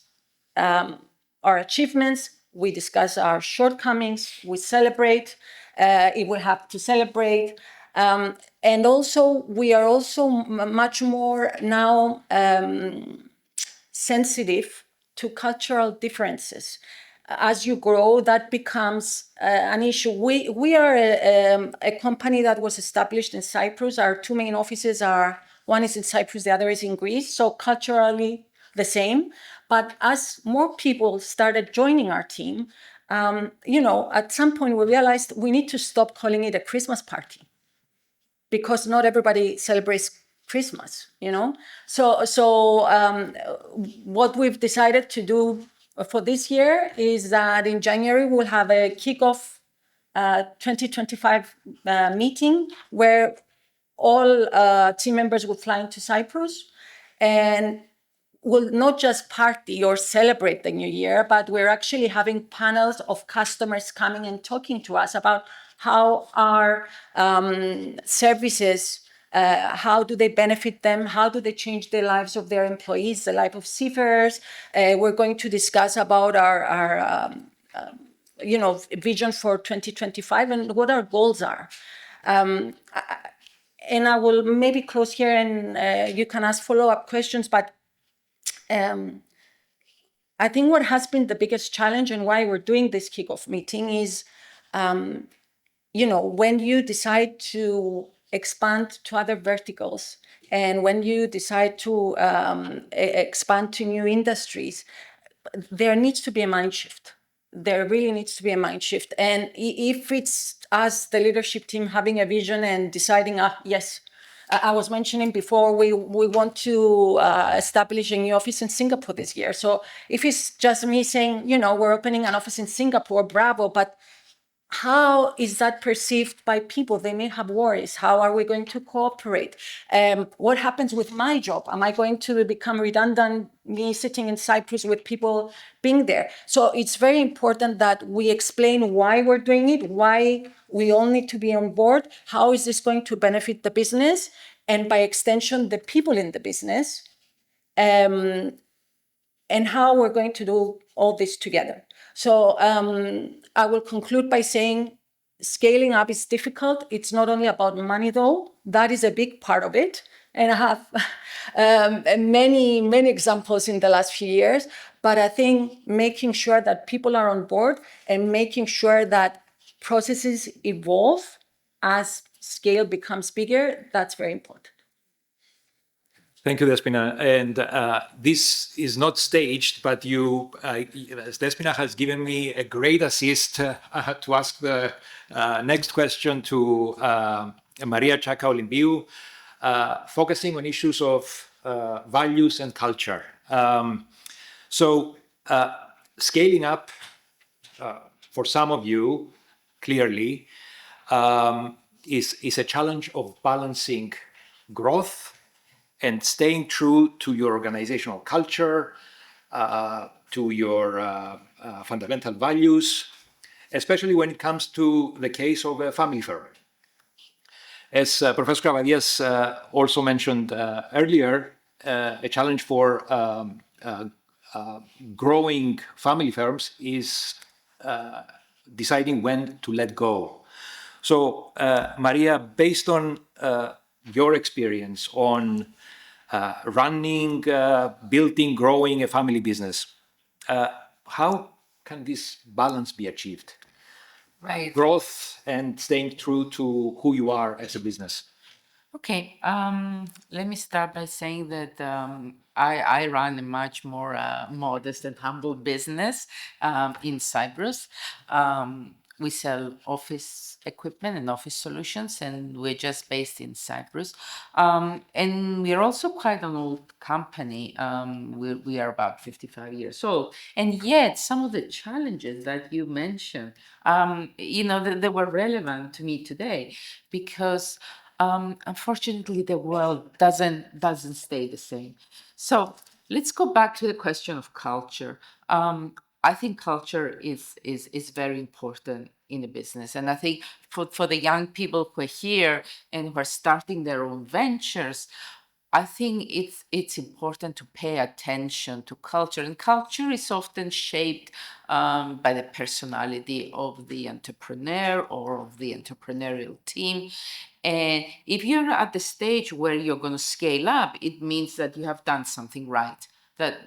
our achievements, we discuss our shortcomings, we celebrate if we have to celebrate. And also, we are also much more now sensitive to cultural differences. As you grow, that becomes an issue. We are a company that was established in Cyprus. Our two main offices are, one is in Cyprus, the other is in Greece. So culturally the same. But as more people started joining our team, at some point we realized we need to stop calling it a Christmas party, because not everybody celebrates Christmas, So what we've decided to do for this year is that in January we'll have a kickoff 2025 meeting where all team members will fly into Cyprus, and will not just party or celebrate the new year, but we're actually having panels of customers coming and talking to us about how our services, how do they benefit them, how do they change the lives of their employees, the life of seafarers. We're going to discuss about our vision for 2025 and what our goals are. And I will maybe close here, and you can ask follow-up questions, but I think what has been the biggest challenge and why we're doing this kickoff meeting is, when you decide to expand to other verticals and when you decide to expand to new industries, there needs to be a mind shift. There really needs to be a mind shift. And if it's us, the leadership team, having a vision and deciding, yes, I was mentioning before, we want to establish a new office in Singapore this year. So if it's just me saying, we're opening an office in Singapore, bravo, but how is that perceived by people? They may have worries. How are we going to cooperate? What happens with my job? Am I going to become redundant, me sitting in Cyprus with people being there? So it's very important that we explain why we're doing it, why we all need to be on board, how is this going to benefit the business, and by extension, the people in the business, and how we're going to do all this together. So I will conclude by saying scaling up is difficult. It's not only about money, though. That is a big part of it. And I have many, many examples in the last few years. But I think making sure that people are on board and making sure that processes evolve as scale becomes bigger, that's very important. Thank you, Despina. And this is not staged, but Despina has given me a great assist to ask the next question to Maria Chaka-Olimpiou, focusing on issues of values and culture. So scaling up, for some of you, clearly, is a challenge of balancing growth and staying true to your organizational culture, to your fundamental values, especially when it comes to the case of a family firm. As Professor Cavadias also mentioned earlier, a challenge for growing family firms is deciding when to let go. So, Maria, based on your experience on running, building, growing a family business, how can this balance be achieved? Right. Growth and staying true to who you are as a business. Okay. Let me start by saying that I run a much more modest and humble business in Cyprus. We sell office equipment and office solutions, and we're just based in Cyprus. And we're also quite an old company. We are about 55 years old. And yet, some of the challenges that you mentioned, they were relevant to me today because unfortunately, the world doesn't stay the same. So let's go back to the question of culture. I think culture is very important in a business, and I think for the young people who are here and who are starting their own ventures, I think it's important to pay attention to culture, and culture is often shaped by the personality of the entrepreneur or of the entrepreneurial team. And if you're at the stage where you're going to scale up, it means that you have done something right. That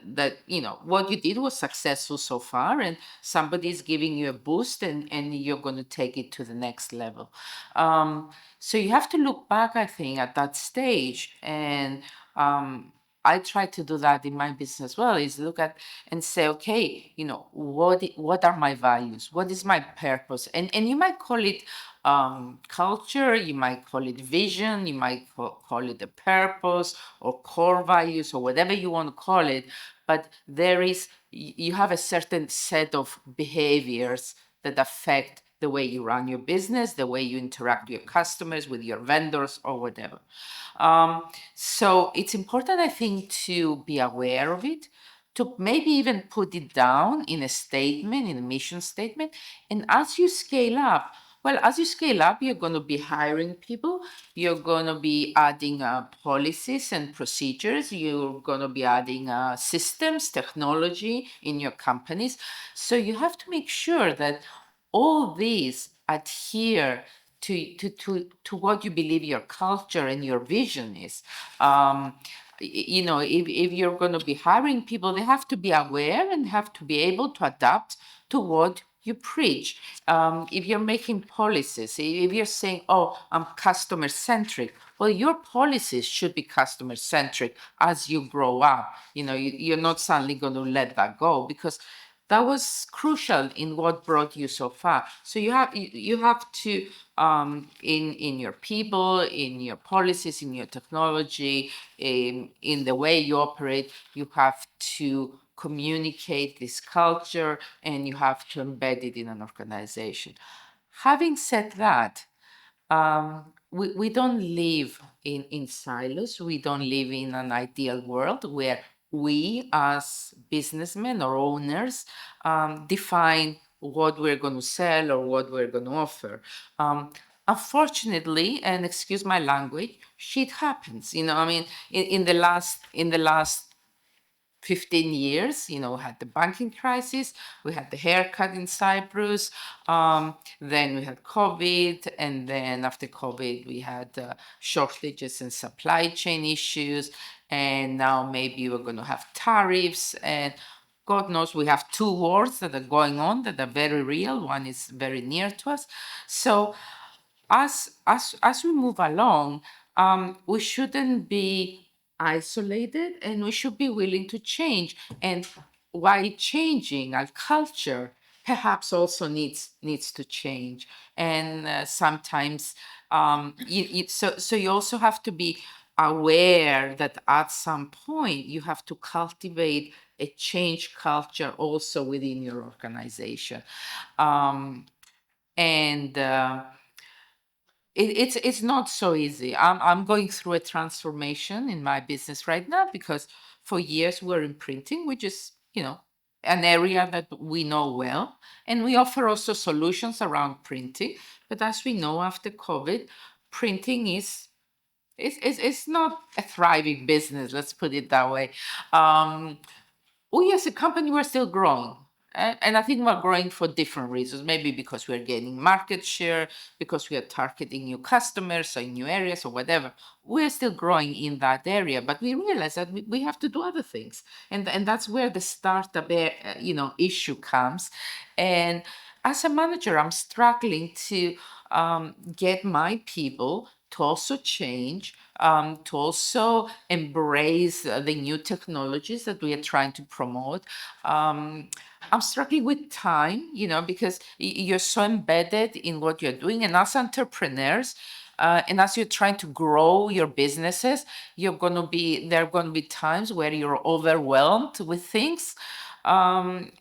what you did was successful so far, and somebody is giving you a boost, and you're going to take it to the next level. So you have to look back, I think, at that stage, and I try to do that in my business as well. Is look at and say, okay, what are my values? What is my purpose? And you might call it culture, you might call it vision, you might call it the purpose or core values or whatever you want to call it. But you have a certain set of behaviors that affect the way you run your business, the way you interact with your customers, with your vendors, or whatever. So it's important, I think, to be aware of it, to maybe even put it down in a statement, in a mission statement. And as you scale up, you're going to be hiring people, you're going to be adding policies and procedures, you're going to be adding systems, technology in your companies. So you have to make sure that all these adhere to what you believe your culture and your vision is. If you're going to be hiring people, they have to be aware and have to be able to adapt to what you preach. If you're making policies, if you're saying, oh, I'm customer centric, well, your policies should be customer centric as you grow up. You're not suddenly going to let that go because that was crucial in what brought you so far. So you have to in your people, in your policies, in your technology, in the way you operate, you have to communicate this culture and you have to embed it in an organization. Having said that, we don't live in silos. We don't live in an ideal world where we as businessmen or owners define what we're going to sell or what we're going to offer. Unfortunately, and excuse my language, shit happens. In the last 15 years, we had the banking crisis, we had the haircut in Cyprus, then we had COVID, and then after COVID, we had shortages and supply chain issues, and now maybe we're going to have tariffs, and God knows we have two wars that are going on that are very real. One is very near to us. So as we move along, we shouldn't be isolated and we should be willing to change. And while changing, our culture perhaps also needs to change. And sometimes, so you also have to be aware that at some point you have to cultivate a change culture also within your organization. And it's not so easy. I'm going through a transformation in my business right now because for years we're in printing, which is, an area that we know well. And we offer also solutions around printing. But as we know, after COVID, printing it's not a thriving business, let's put it that way. We as a company, we're still growing. And I think we're growing for different reasons. Maybe because we're gaining market share, because we are targeting new customers or in new areas or whatever. We're still growing in that area, but we realize that we have to do other things. And that's where the startup issue comes. And as a manager, I'm struggling to get my people to also change, to also embrace the new technologies that we are trying to promote. I'm struggling with time, because you're so embedded in what you're doing. And as entrepreneurs, and as you're trying to grow your businesses, there are going to be times where you're overwhelmed with things. And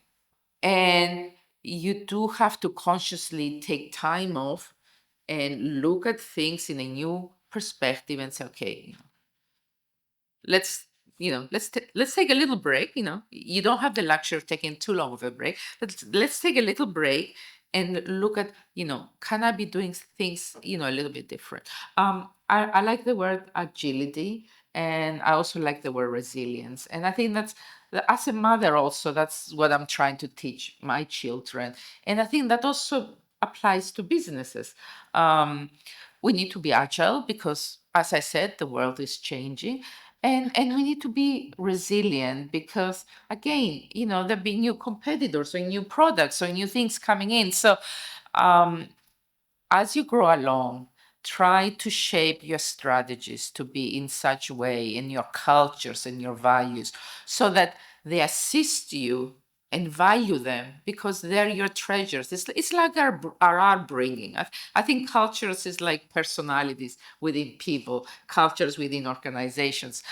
you do have to consciously take time off and look at things in a new perspective and say, okay, let's let's take a little break. You don't have the luxury of taking too long of a break, but let's take a little break and look at, can I be doing things, a little bit different. I like the word agility, and I also like the word resilience. And I think as a mother also, that's what I'm trying to teach my children. And I think that also applies to businesses. We need to be agile because, as I said, the world is changing. And we need to be resilient because, again, there'll be new competitors or new products or new things coming in. So as you grow along, try to shape your strategies to be in such a way, in your cultures and your values, so that they assist you and value them because they're your treasures. It's like our upbringing. I think cultures is like personalities within people, cultures within organizations.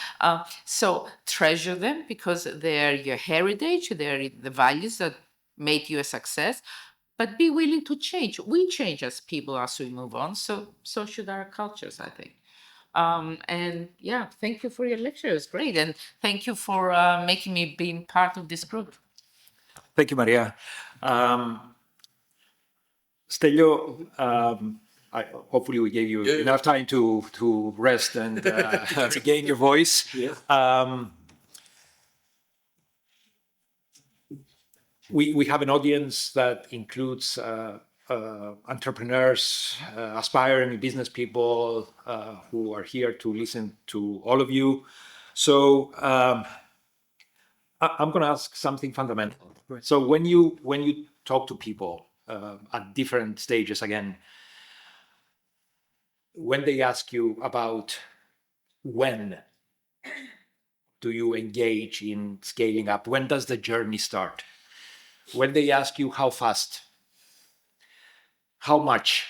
So treasure them because they're your heritage, they're the values that made you a success. But be willing to change. We change as people as we move on. So should our cultures, I think. And yeah, thank you for your lecture. It was great. And thank you for making me be part of this group. Thank you, Maria. Stelio, hopefully we gave you enough time to rest and regain your voice. Yes. We have an audience that includes entrepreneurs, aspiring business people who are here to listen to all of you. So I'm going to ask something fundamental. Right. So when you talk to people at different stages, again, when they ask you about when do you engage in scaling up, when does the journey start? When they ask you how fast, how much,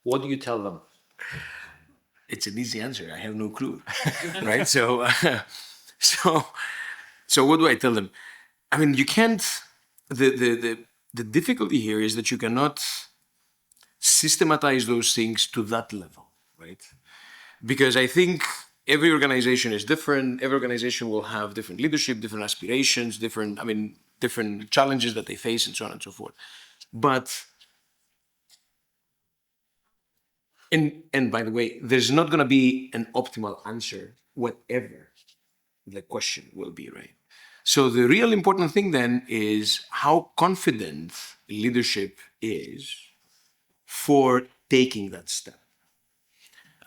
what do you tell them? It's an easy answer. I have no clue, right? So what do I tell them? I mean, you can't. The difficulty here is that you cannot systematize those things to that level, right? Because I think every organization is different. Every organization will have different leadership, different aspirations, different challenges that they face, and so on and so forth. But and by the way, there's not going to be an optimal answer, whatever the question will be, right? So the real important thing then is how confident leadership is for taking that step.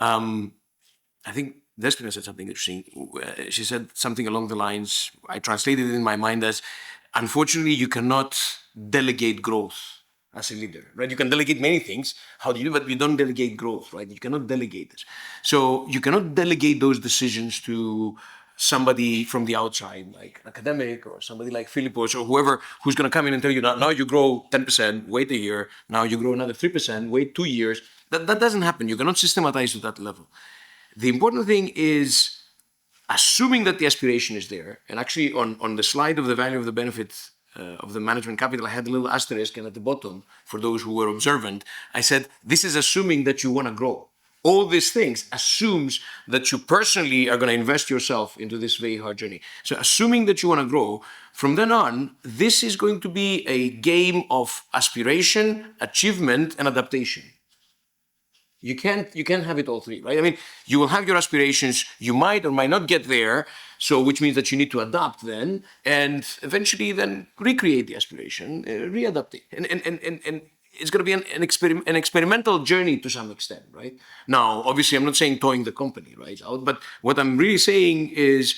I think Despina said something interesting. She said something along the lines, I translated it in my mind as, unfortunately, you cannot delegate growth as a leader, right? You can delegate many things. How do you do? But you don't delegate growth, right? You cannot delegate this. So you cannot delegate those decisions to somebody from the outside, like an academic or somebody like Philippos or whoever who's going to come in and tell you, now you grow 10%, wait a year. Now you grow another 3%, wait 2 years. That doesn't happen. You cannot systematize to that level. The important thing is assuming that the aspiration is there. And actually on the slide of the value of the benefit of the management capital, I had a little asterisk, and at the bottom, for those who were observant, I said, this is assuming that you want to grow. All these things assumes that you personally are going to invest yourself into this very hard journey. So assuming that you want to grow, from then on, this is going to be a game of aspiration, achievement, and adaptation. You can't have it all three, right? I mean, you will have your aspirations, you might or might not get there, so which means that you need to adapt then, and eventually then recreate the aspiration, readapt it. And it's going to be an experimental journey to some extent, right? Now, obviously, I'm not saying towing the company, right, out, but what I'm really saying is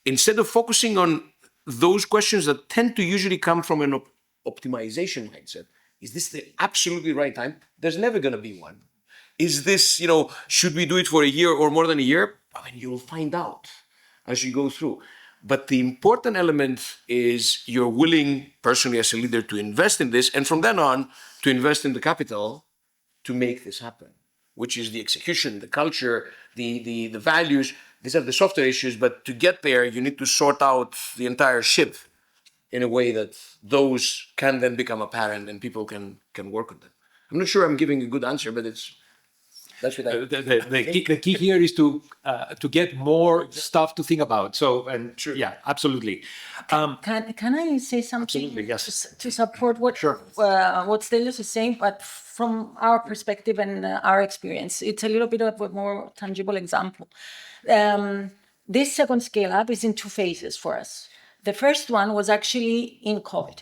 instead of focusing on those questions that tend to usually come from an optimization mindset, is this the absolutely right time? There's never going to be one. Is this, should we do it for a year or more than a year? I mean, you'll find out as you go through. But the important element is you're willing, personally as a leader, to invest in this, and from then on, to invest in the capital to make this happen, which is the execution, the culture, the values. These are the softer issues, but to get there, you need to sort out the entire ship in a way that those can then become apparent and people can work on them. I'm not sure I'm giving a good answer, but that's what I the key here is to get more stuff to think about. So, and yeah, absolutely. Can I say something? Absolutely, yes. To support what Stelios is saying, but from our perspective and our experience, it's a little bit of a more tangible example. This second scale up is in two phases for us. The first one was actually in COVID.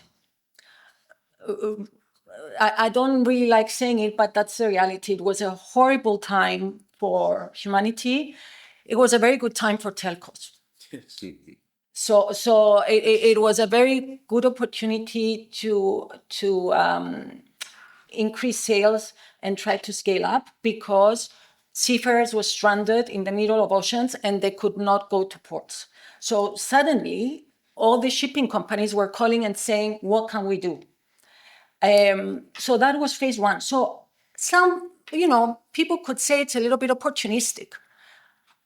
I don't really like saying it, but that's the reality. It was a horrible time for humanity. It was a very good time for telcos. So it was a very good opportunity to increase sales and try to scale up because seafarers were stranded in the middle of oceans and they could not go to ports. So suddenly, all the shipping companies were calling and saying, what can we do? So that was phase one. So some, people could say it's a little bit opportunistic,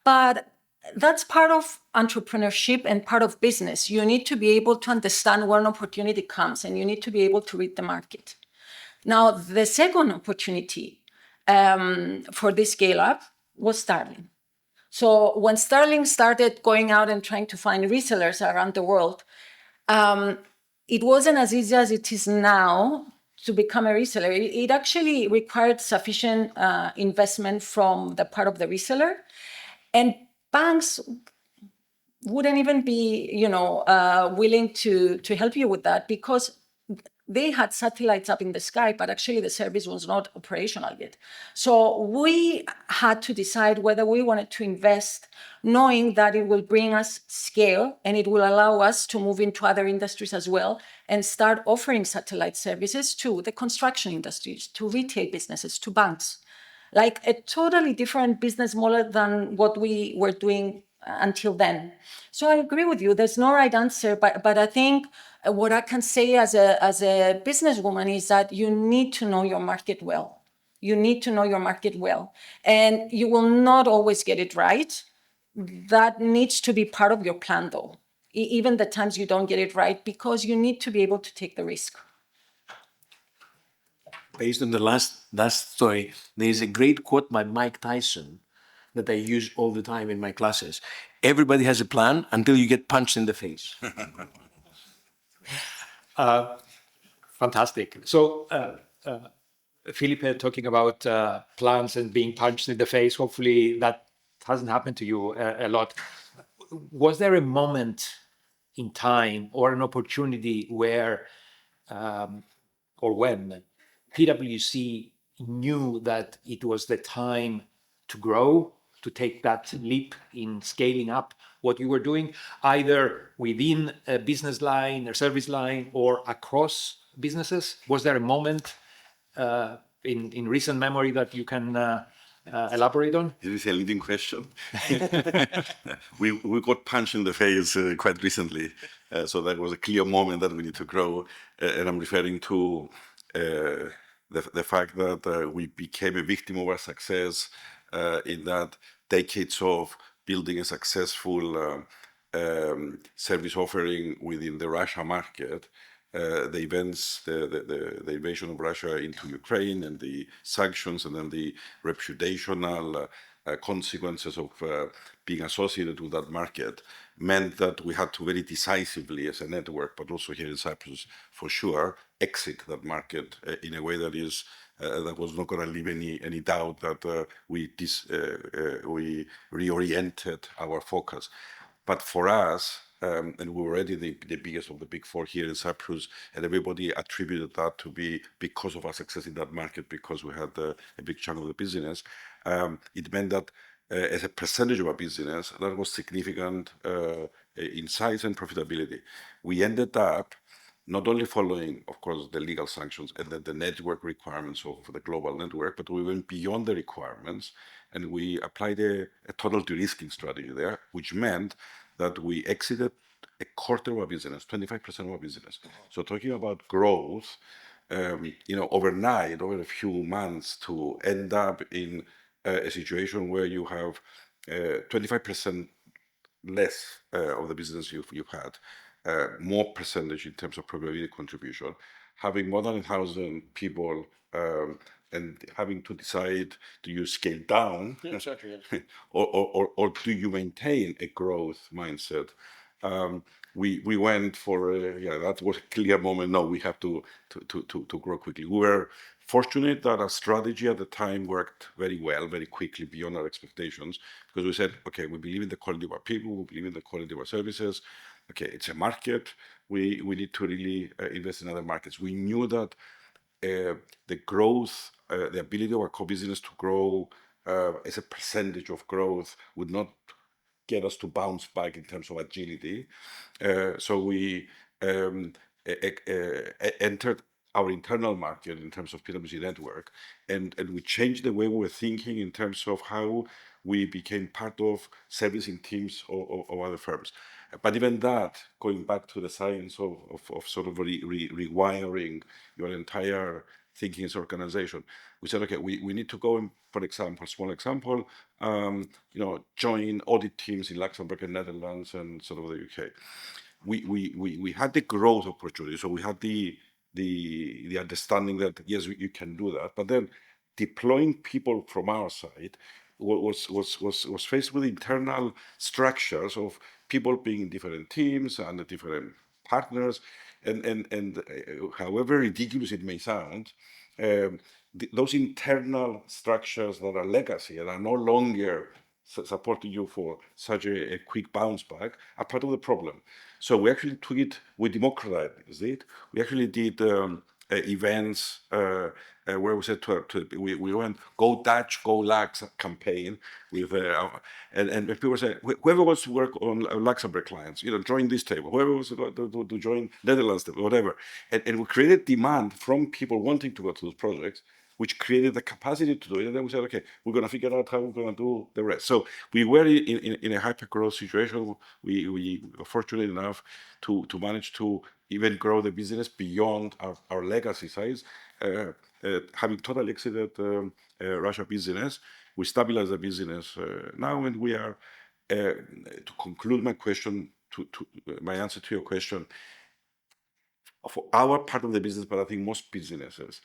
but that's part of entrepreneurship and part of business. You need to be able to understand when opportunity comes and you need to be able to read the market. Now, the second opportunity for this scale up was Starlink. So when Starlink started going out and trying to find resellers around the world, it wasn't as easy as it is now to become a reseller. It actually required sufficient investment from the part of the reseller. And banks wouldn't even be, willing to help you with that because they had satellites up in the sky, but actually the service was not operational yet. So we had to decide whether we wanted to invest, knowing that it will bring us scale and it will allow us to move into other industries as well and start offering satellite services to the construction industries, to retail businesses, to banks. Like a totally different business model than what we were doing until then. So I agree with you. There's no right answer, but I think what I can say as a businesswoman is that you need to know your market well. You need to know your market well, and you will not always get it right. That needs to be part of your plan, though. Even the times you don't get it right, because you need to be able to take the risk. Based on the last story, there is a great quote by Mike Tyson that I use all the time in my classes. Everybody has a plan until you get punched in the face. Fantastic. So, Felipe, talking about plans and being punched in the face, hopefully that hasn't happened to you a lot. Was there a moment in time or an opportunity where or when PwC knew that it was the time to grow, to take that leap in scaling up what you were doing, either within a business line, a service line, or across businesses? Was there a moment in recent memory that you can elaborate on? Is this a leading question? we got punched in the face quite recently, so that was a clear moment that we need to grow, and I'm referring to the fact that we became a victim of our success in that decades of building a successful service offering within the Russia market, the events, the invasion of Russia into Ukraine and the sanctions and then the reputational consequences of being associated with that market meant that we had to very decisively as a network, but also here in Cyprus for sure, exit that market in a way that is that was not going to leave any doubt that we reoriented our focus. But for us, and we were already the biggest of the big four here in Cyprus, and everybody attributed that to be because of our success in that market, because we had a big chunk of the business. It meant that as a percentage of our business, that was significant in size and profitability. We ended up not only following, of course, the legal sanctions and the network requirements of the global network, but we went beyond the requirements and we applied a total de-risking strategy there, which meant that we exited a quarter of our business, 25% of our business. So talking about growth, overnight, over a few months, to end up in a situation where you have 25% less of the business you've had, more percentage in terms of probability contribution, having more than 1,000 people, and having to decide, do you scale down or do you maintain a growth mindset? We went for that was a clear moment. No, we have to grow quickly. We were fortunate that our strategy at the time worked very well, very quickly, beyond our expectations, because we said, okay, we believe in the quality of our people, we believe in the quality of our services. Okay, it's a market. We need to really invest in other markets. We knew that the growth, the ability of our core business to grow as a percentage of growth would not get us to bounce back in terms of agility. So we entered our internal market in terms of PwC network, and we changed the way we were thinking in terms of how we became part of servicing teams of other firms. But even that, going back to the science of sort of rewiring your entire thinking as organization, we said, okay, we need to go and, for example, small example, join audit teams in Luxembourg and Netherlands and sort of the UK. We had the growth opportunity, so we had the understanding that yes, you can do that, but then deploying people from our side was faced with internal structures of people being in different teams and different partners, and however ridiculous it may sound, those internal structures that are legacy and are no longer supporting you for such a quick bounce back are part of the problem. So we actually took it, we democratized it. We actually did events where we said we went Go Dutch, Go Lux campaign with and people say whoever wants to work on Luxembourg clients, join this table. Whoever wants to join Netherlands table, whatever, and we created demand from people wanting to go to those projects, which created the capacity to do it. And then we said, okay, we're going to figure out how we're going to do the rest. So we were in a hyper-growth situation. We were fortunate enough to manage to even grow the business beyond our legacy size, having totally exited Russia business. We stabilized the business now, and we are, to conclude my question, my answer to your question, for our part of the business, but I think most businesses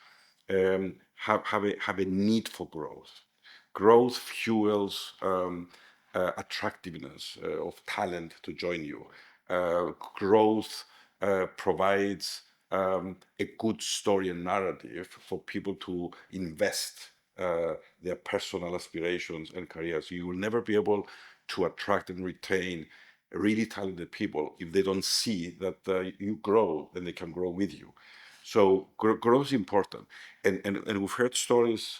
have a need for growth. Growth fuels attractiveness of talent to join you. Growth provides a good story and narrative for people to invest their personal aspirations and careers. You will never be able to attract and retain really talented people if they don't see that you grow and they can grow with you. So growth is important, and we've heard stories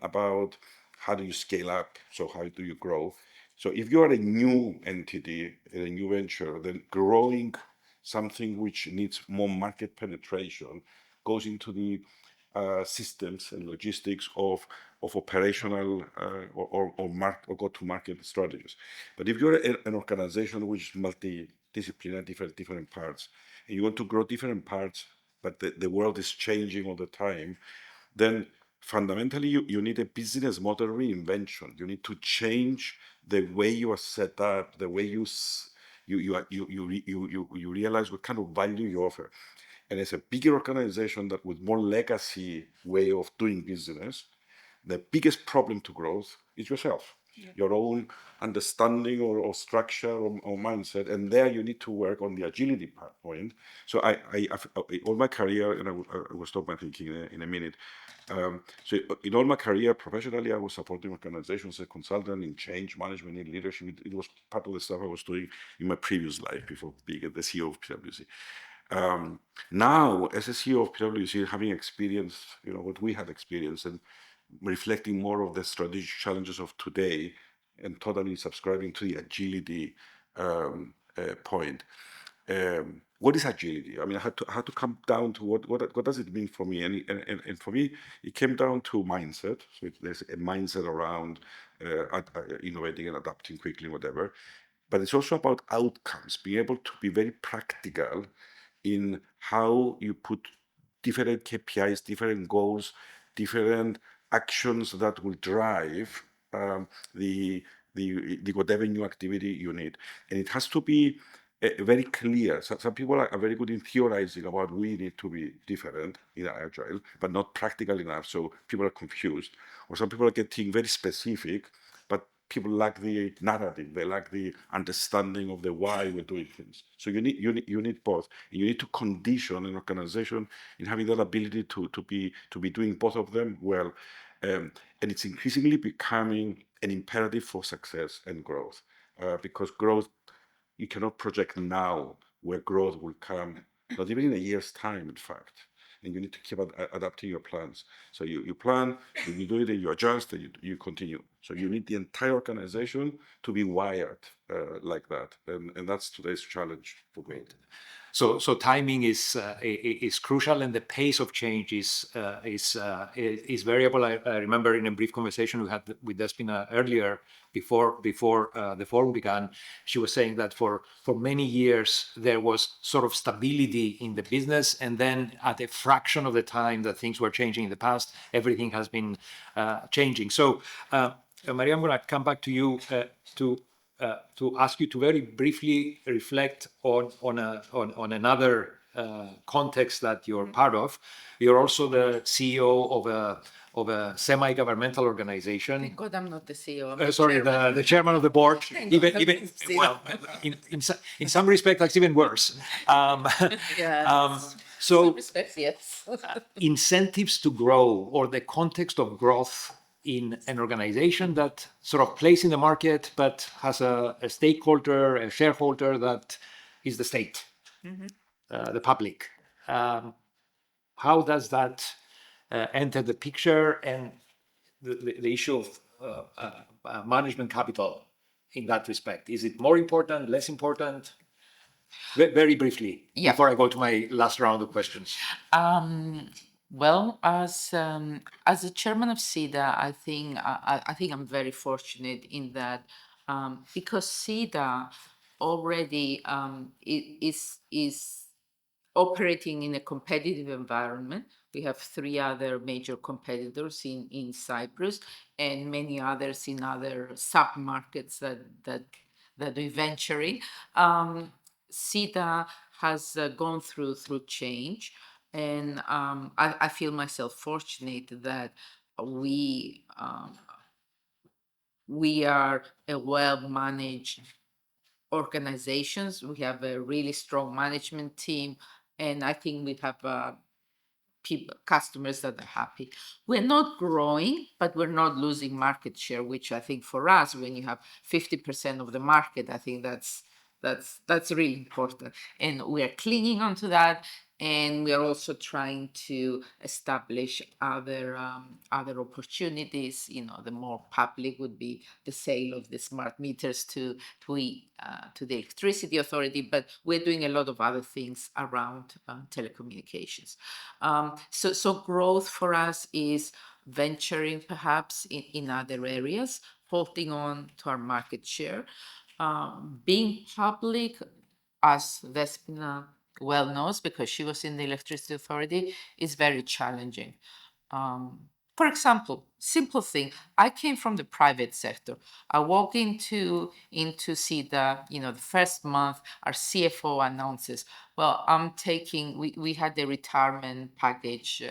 about how do you scale up, so how do you grow. So if you are a new entity, a new venture, then growing something which needs more market penetration goes into the systems and logistics of operational or go-to-market strategies. But if you're an organization which is multidisciplinary, different parts, and you want to grow different parts, but the world is changing all the time, then fundamentally you need a business model reinvention. You need to change the way you are set up, the way you you realize what kind of value you offer. And as a bigger organization that with more legacy way of doing business, the biggest problem to growth is yourself, your own understanding or structure or mindset. And there you need to work on the agility point. So all my career, and I will stop my thinking in a minute. So in all my career professionally, I was supporting organizations as a consultant in change management, in leadership. It was part of the stuff I was doing in my previous life before being the CEO of PwC. Now, as a CEO of PwC, having experienced, what we had experienced and reflecting more of the strategic challenges of today and totally subscribing to the agility point. What is agility? I mean, I had to come down to what does it mean for me? And for me, it came down to mindset. So there's a mindset around innovating and adapting quickly, whatever. But it's also about outcomes, being able to be very practical in how you put different KPIs, different goals, different actions that will drive the whatever new activity you need. And it has to be very clear. So, some people are very good in theorizing about we need to be different in agile, but not practical enough. So people are confused. Or some people are getting very specific, but people lack the narrative. They lack the understanding of the why we're doing things. So you need both. And you need to condition an organization in having that ability to be doing both of them well. And it's increasingly becoming an imperative for success and growth, because growth, you cannot project now where growth will come, not even in a year's time, in fact. And you need to keep adapting your plans. So you plan, you do it, and you adjust, and you continue. So you need the entire organization to be wired like that. And that's today's challenge for growth. So timing is crucial, and the pace of change is variable. I remember in a brief conversation we had with Despina earlier, before the forum began. She was saying that for many years there was sort of stability in the business, and then at a fraction of the time that things were changing in the past, everything has been changing. So, Maria, I'm going to come back to you to ask you to very briefly reflect on another context that you're part of. You're also the CEO of a semi-governmental organization. Thank God I'm not the CEO. I'm Sorry, chairman. the chairman of the board. Even CEO. well, in some respects, that's even worse. Yes. So, Some respects, yes. incentives to grow, or the context of growth in an organization that sort of plays in the market but has a stakeholder, a shareholder that is the state, the public. How does that enter the picture, and the issue of management capital in that respect? Is it more important, less important? Very briefly, Yeah. before I go to my last round of questions. Well, as the chairman of SIDA, I think I'm very fortunate in that, because SIDA already is operating in a competitive environment. We have 3 other major competitors in Cyprus, and many others in other sub-markets that we're venturing. SIDA has gone through change, and I feel myself fortunate that we are a well-managed organizations. We have a really strong management team, and I think we have customers that are happy. We're not growing, but we're not losing market share, which I think for us, when you have 50% of the market, I think that's really important. And we are clinging onto that, and we are also trying to establish other opportunities. The more public would be the sale of the smart meters to the electricity authority, but we're doing a lot of other things around telecommunications. So growth for us is venturing perhaps in other areas, holding on to our market share. Being public, as Despina well knows, because she was in the electricity authority, is very challenging. For example, simple thing. I came from the private sector. I walk into see the first month our CFO announces, well, I'm taking. We had the retirement package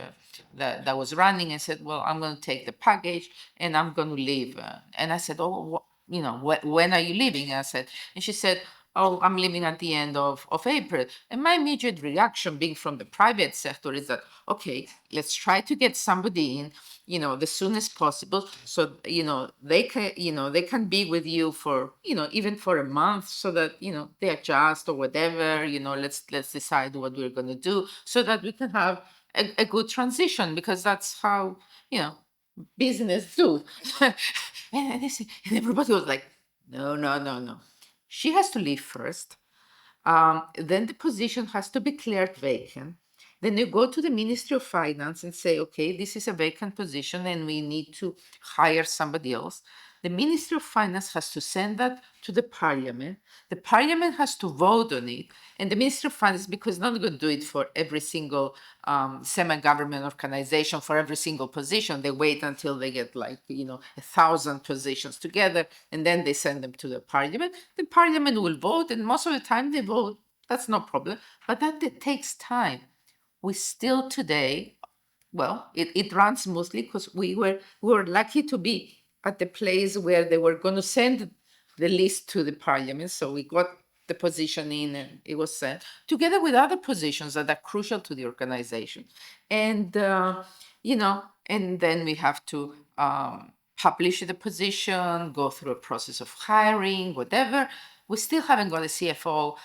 that was running, and said, well, I'm going to take the package and I'm going to leave. And I said, oh, when are you leaving? I said, and she said, oh, I'm leaving at the end of April. And my immediate reaction, being from the private sector, is that, okay, let's try to get somebody in, the soonest possible, so they can be with you for even for a month, so that they adjust or whatever. Let's decide what we're going to do, so that we can have a good transition, because that's how business do. and everybody was like, no. She has to leave first. Then the position has to be declared vacant. Then you go to the Ministry of Finance and say, okay, this is a vacant position and we need to hire somebody else. The Ministry of Finance has to send that to the Parliament. The Parliament has to vote on it. And the Ministry of Finance, because it's not going to do it for every single semi-government organization, for every single position, they wait until they get 1,000 positions together, and then they send them to the Parliament. The Parliament will vote, and most of the time they vote. That's no problem. But that takes time. We still today, well, it runs smoothly because we were lucky to be at the place where they were going to send the list to the Parliament. So we got the position in, and it was sent together with other positions that are crucial to the organization. And and then we have to publish the position, go through a process of hiring, whatever. We still haven't got a CFO.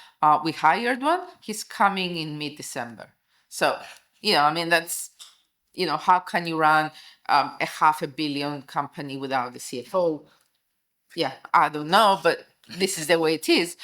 We hired one. He's coming in mid-December. So, that's, how can you run a $500 million company without a CFO? Yeah, I don't know, but this is the way it is.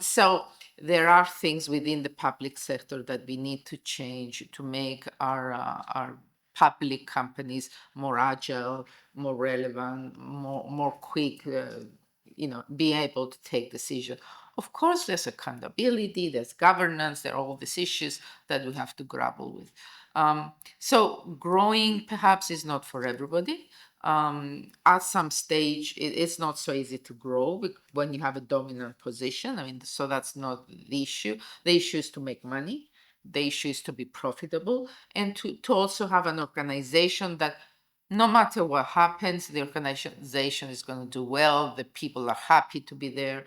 So there are things within the public sector that we need to change to make our public companies more agile, more relevant, more quick, be able to take decisions. Of course, there's accountability, there's governance, there are all these issues that we have to grapple with. So growing perhaps is not for everybody. At some stage, it's not so easy to grow when you have a dominant position. So that's not the issue. The issue is to make money. The issue is to be profitable, and to also have an organization that no matter what happens, the organization is going to do well. The people are happy to be there.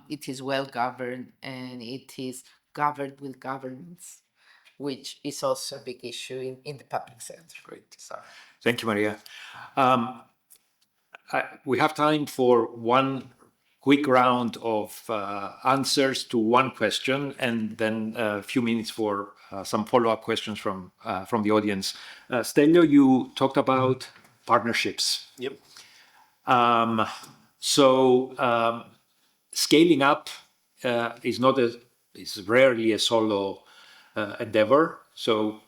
It is well governed, and it is governed with governance, which is also a big issue in the public sector. Great. Thank you, Maria. We have time for one quick round of answers to one question, and then a few minutes for some follow-up questions from the audience. Stelio, you talked about partnerships. Yep. Scaling up is rarely a solo endeavor. So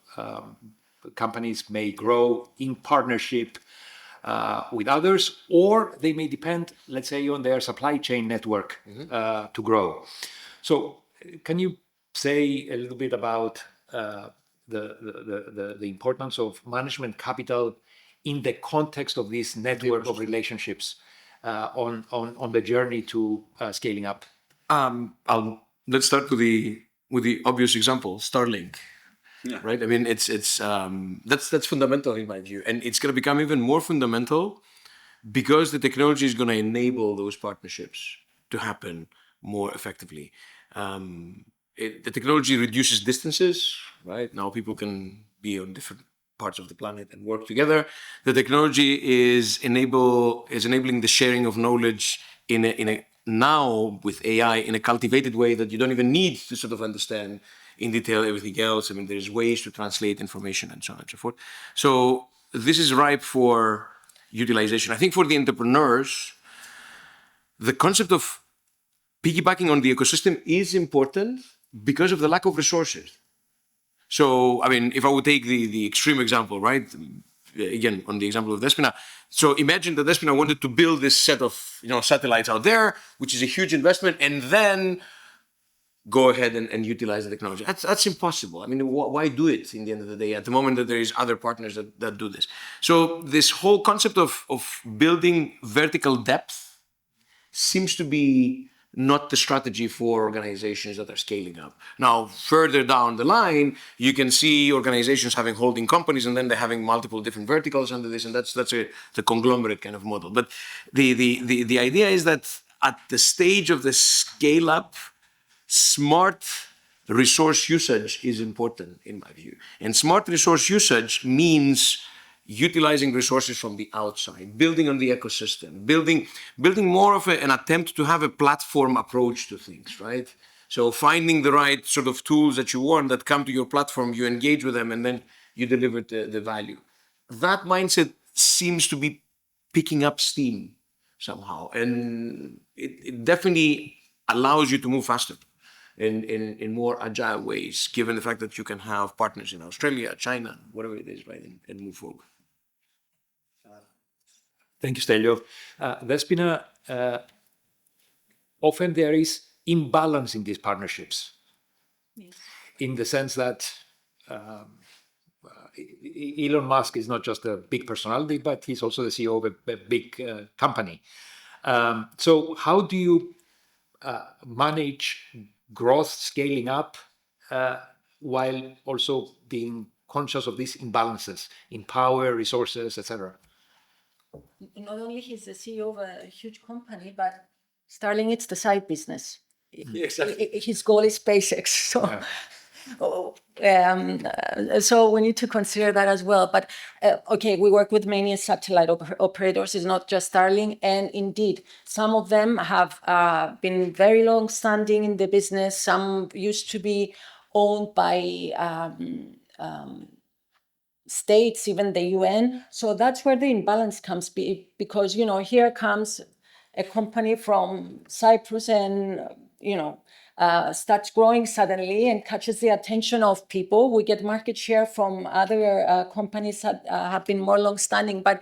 companies may grow in partnership with others, or they may depend, let's say, on their supply chain network to grow. So can you say a little bit about the importance of management capital in the context of this network of relationships on the journey to scaling up? Let's start with the obvious example, Starlink. Yeah. Right. That's fundamental in my view, and it's going to become even more fundamental because the technology is going to enable those partnerships to happen more effectively. The technology reduces distances. Right now, people can be on different parts of the planet and work together. The technology is enabling the sharing of knowledge in a now with AI in a cultivated way that you don't even need to sort of understand in detail everything else. There's ways to translate information and so on and so forth. So this is ripe for utilization. I think for the entrepreneurs, the concept of piggybacking on the ecosystem is important because of the lack of resources. So, if I would take the extreme example, right? Again, on the example of Despina. So imagine that Despina wanted to build this set of satellites out there, which is a huge investment, and then go ahead and utilize the technology. That's impossible. I mean, why do it in the end of the day at the moment that there is other partners that do this? So this whole concept of building vertical depth seems to be not the strategy for organizations that are scaling up. Now, further down the line, you can see organizations having holding companies and then they're having multiple different verticals under this, and that's the conglomerate kind of model. But the idea is that at the stage of the scale up, smart resource usage is important in my view. And smart resource usage means utilizing resources from the outside, building on the ecosystem, building more of an attempt to have a platform approach to things, right? So finding the right sort of tools that you want that come to your platform, you engage with them, and then you deliver the value. That mindset seems to be picking up steam somehow. And it definitely allows you to move faster in more agile ways, given the fact that you can have partners in Australia, China, whatever it is, right, and move forward. Thank you, Stelio. There's been often there is imbalance in these partnerships, in the sense that Elon Musk is not just a big personality, but he's also the CEO of a big company. So how do you manage growth, scaling up, while also being conscious of these imbalances in power, resources, etc.? Not only he's the CEO of a huge company, but Starlink, it's the side business. Exactly. His goal is SpaceX. So, so we need to consider that as well. But okay, we work with many satellite operators. It's not just Starlink. And indeed, some of them have been very long standing in the business. Some used to be owned by states, even the UN. So that's where the imbalance comes, because, you know, here comes a company from Cyprus and, you know, starts growing suddenly and catches the attention of people. We get market share from other companies that have been more long-standing. But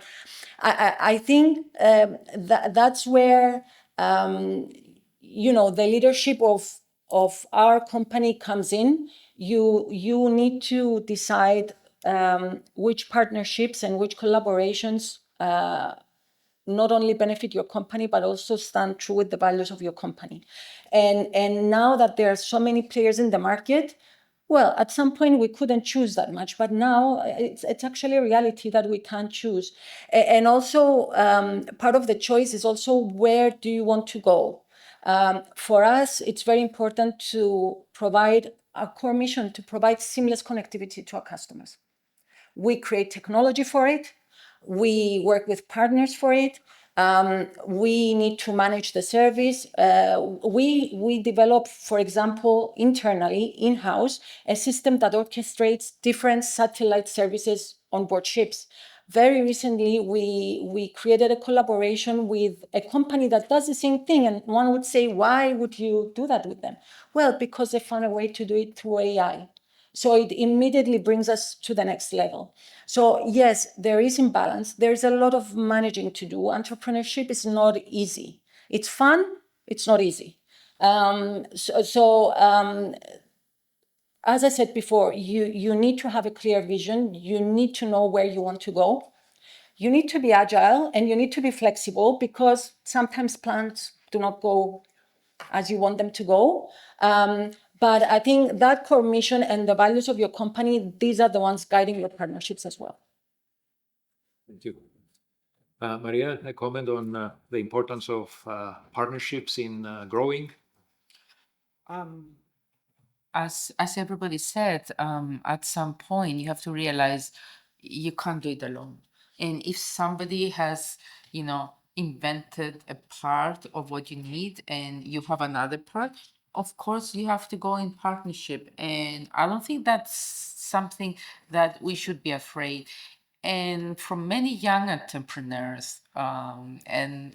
I think that's where, you know, the leadership of our company comes in. You need to decide which partnerships and which collaborations not only benefit your company, but also stand true with the values of your company. And now that there are so many players in the market, well, at some point we couldn't choose that much, but now it's actually a reality that we can choose. And also part of the choice is also, where do you want to go? For us, it's very important to provide a core mission, to provide seamless connectivity to our customers. We create technology for it. We work with partners for it. We need to manage the service. We develop, for example, internally, in-house, a system that orchestrates different satellite services on board ships. Very recently, we created a collaboration with a company that does the same thing. And one would say, why would you do that with them? Well, because they found a way to do it through AI. So it immediately brings us to the next level. So yes, there is imbalance. There's a lot of managing to do. Entrepreneurship is not easy. It's fun. It's not easy. As I said before, you need to have a clear vision. You need to know where you want to go. You need to be agile and you need to be flexible, because sometimes plans do not go as you want them to go. But I think that core mission and the values of your company, these are the ones guiding your partnerships as well. Thank you. Maria, a comment on the importance of partnerships in growing? As everybody said, at some point you have to realize you can't do it alone. And if somebody has, you know, invented a part of what you need and you have another part, of course you have to go in partnership. And I don't think that's something that we should be afraid. And from many young entrepreneurs, and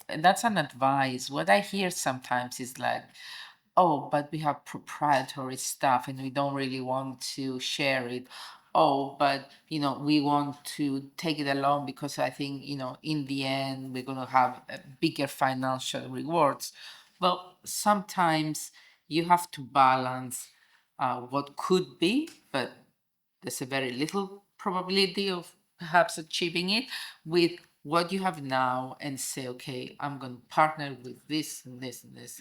that's an advice. What I hear sometimes is like, oh, but we have proprietary stuff and we don't really want to share it. Oh, but, you know, we want to take it along because I think, you know, in the end, we're going to have bigger financial rewards. Well, sometimes you have to balance what could be, but there's a very little probability of perhaps achieving it, with what you have now, and say, okay, I'm going to partner with this and this and this,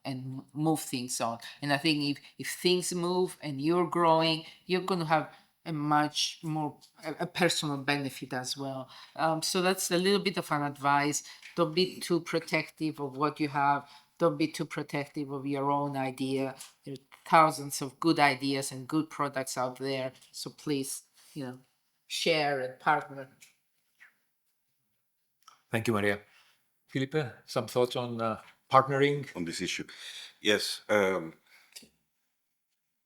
and move things on. And I think if things move and you're growing, you're going to have a much more a personal benefit as well. So that's a little bit of an advice. Don't be too protective of what you have. Don't be too protective of your own idea. There are thousands of good ideas and good products out there. So please, share and partner. Thank you, Maria. Felipe, some thoughts on partnering? On this issue. Yes.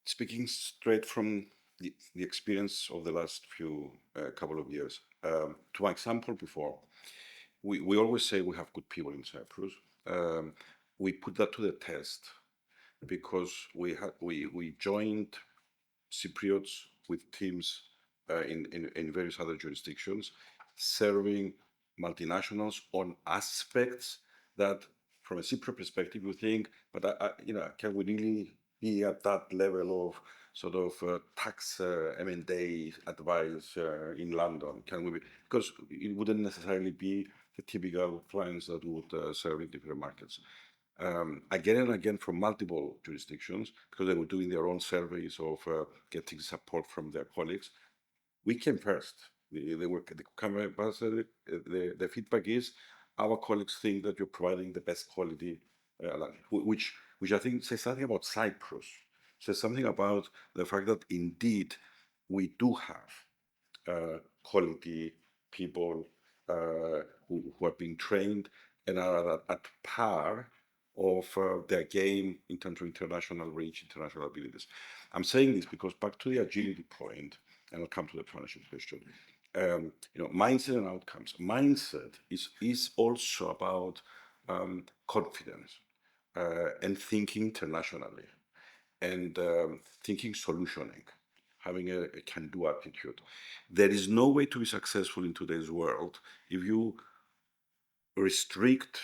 Speaking straight from the experience of the last few couple of years, to my example before, we always say we have good people in Cyprus. We put that to the test because we joined Cypriots with teams in various other jurisdictions, serving multinationals on aspects that, from a Cypriot perspective, you think, but can we really be at that level of sort of tax M&A advice in London? Can we be? Because it wouldn't necessarily be the typical clients that would serve in different markets. Again and again from multiple jurisdictions, because they were doing their own surveys of getting support from their colleagues. We came first. The feedback is our colleagues think that you're providing the best quality, which I think says something about Cyprus, says something about the fact that indeed we do have quality people who are being trained and are at par of their game in terms of international reach, international abilities. I'm saying this because back to the agility point, and I'll come to the partnership question. Mindset and outcomes. Mindset is also about confidence and thinking internationally and thinking solutioning, having a can-do attitude. There is no way to be successful in today's world if you restrict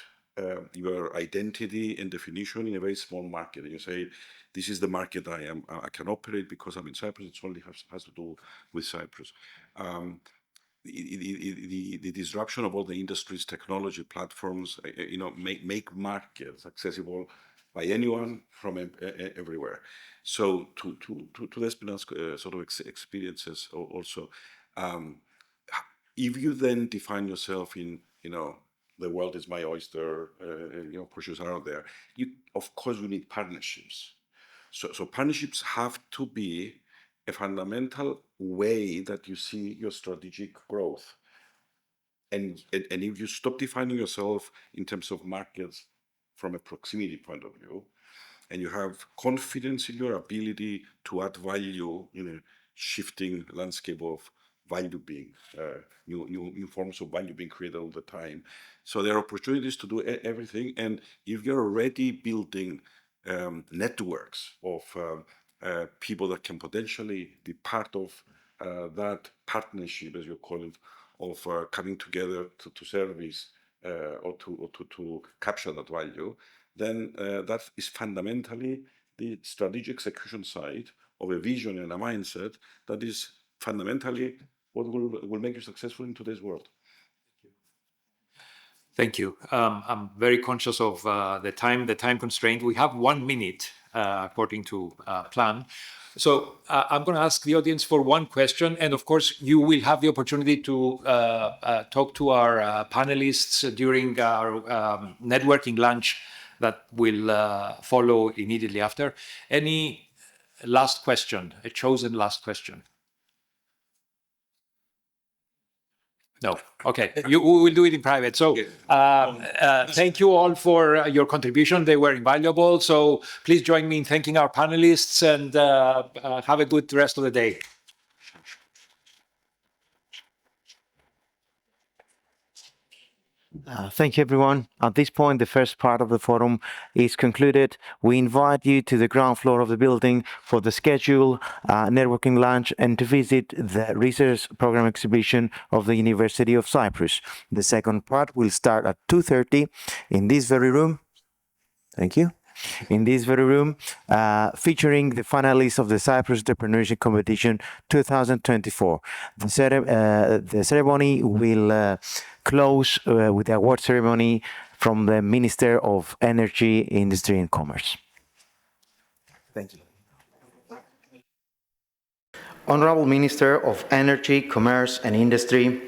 your identity and definition in a very small market. And you say, this is the market I can operate because I'm in Cyprus. It only has to do with Cyprus. The disruption of all the industries, technology platforms, make markets accessible by anyone from everywhere. So to Despina's sort of experiences also, if you then define yourself in, the world is my oyster, pushes are out there, of course we need partnerships. So partnerships have to be a fundamental way that you see your strategic growth. And if you stop defining yourself in terms of markets from a proximity point of view, and you have confidence in your ability to add value in a shifting landscape of value being, new forms of value being created all the time. So there are opportunities to do everything. And if you're already building networks of people that can potentially be part of that partnership, as you call it, of coming together to service or to capture that value, then that is fundamentally the strategic execution side of a vision and a mindset that is fundamentally what will make you successful in today's world. Thank you. I'm very conscious of the time constraint. We have 1 minute according to plan. So I'm going to ask the audience for one question, and of course you will have the opportunity to talk to our panelists during our networking lunch that will follow immediately after. Any last question, a chosen last question? No. Okay. We will do it in private. So thank you all for your contribution. They were invaluable. So please join me in thanking our panelists and have a good rest of the day. Thank you, everyone. At this point, the first part of the forum is concluded. We invite you to the ground floor of the building for the scheduled networking lunch and to visit the research program exhibition of the University of Cyprus. The second part will start at 2:30 in this very room. Thank you. in this very room, featuring the finalists of the Cyprus Entrepreneurship Competition 2024. The ceremony will close with the award ceremony from the Minister of Energy, Industry and Commerce. Thank you. Honorable Minister of Energy, Commerce and Industry,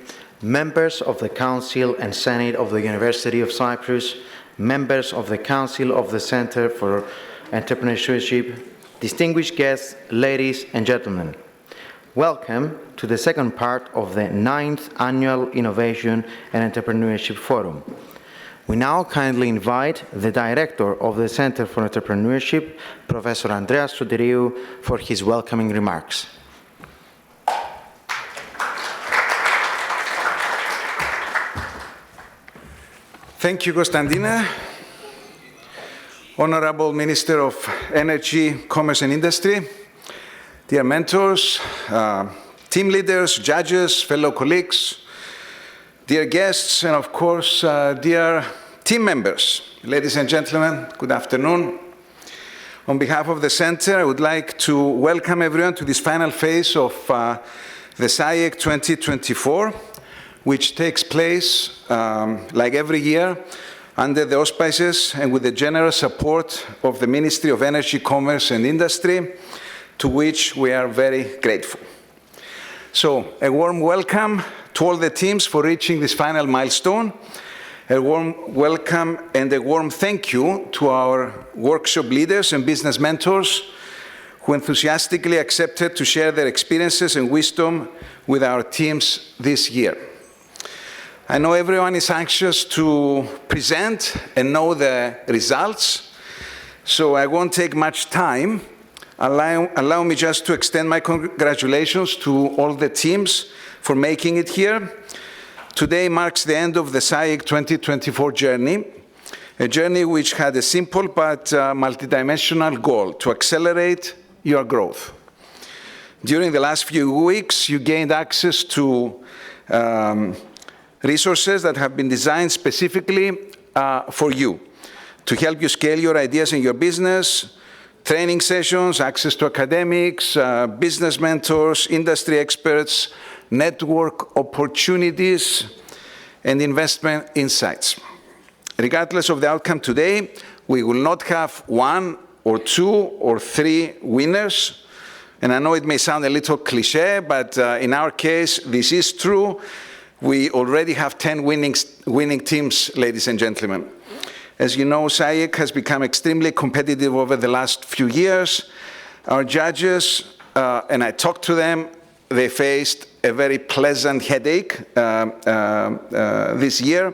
members of the Council and Senate of the University of Cyprus, members of the Council of the Center for Entrepreneurship, distinguished guests, ladies and gentlemen, welcome to the second part of the 9th Annual Innovation and Entrepreneurship Forum. We now kindly invite the Director of the Center for Entrepreneurship, Professor Andreas Soteriou, for his welcoming remarks. Thank you, Konstantina. Honorable Minister of Energy, Commerce and Industry, dear mentors, team leaders, judges, fellow colleagues, dear guests, and of course, dear team members. Ladies and gentlemen, good afternoon. On behalf of the Center, I would like to welcome everyone to this final phase of the SIEC 2024, which takes place, like every year, under the auspices and with the generous support of the Ministry of Energy, Commerce and Industry, to which we are very grateful. So, a warm welcome to all the teams for reaching this final milestone. A warm welcome and a warm thank you to our workshop leaders and business mentors who enthusiastically accepted to share their experiences and wisdom with our teams this year. I know everyone is anxious to present and know the results, so I won't take much time. Allow me just to extend my congratulations to all the teams for making it here. Today marks the end of the SIEC 2024 journey, a journey which had a simple but multidimensional goal: to accelerate your growth. During the last few weeks, you gained access to resources that have been designed specifically for you, to help you scale your ideas in your business, training sessions, access to academics, business mentors, industry experts, network opportunities, and investment insights. Regardless of the outcome today, we will not have one or two or three winners. And I know it may sound a little cliche, but in our case, this is true. We already have 10 winning teams, ladies and gentlemen. As you know, SIEC has become extremely competitive over the last few years. Our judges, and I talked to them, they faced a very pleasant headache this year.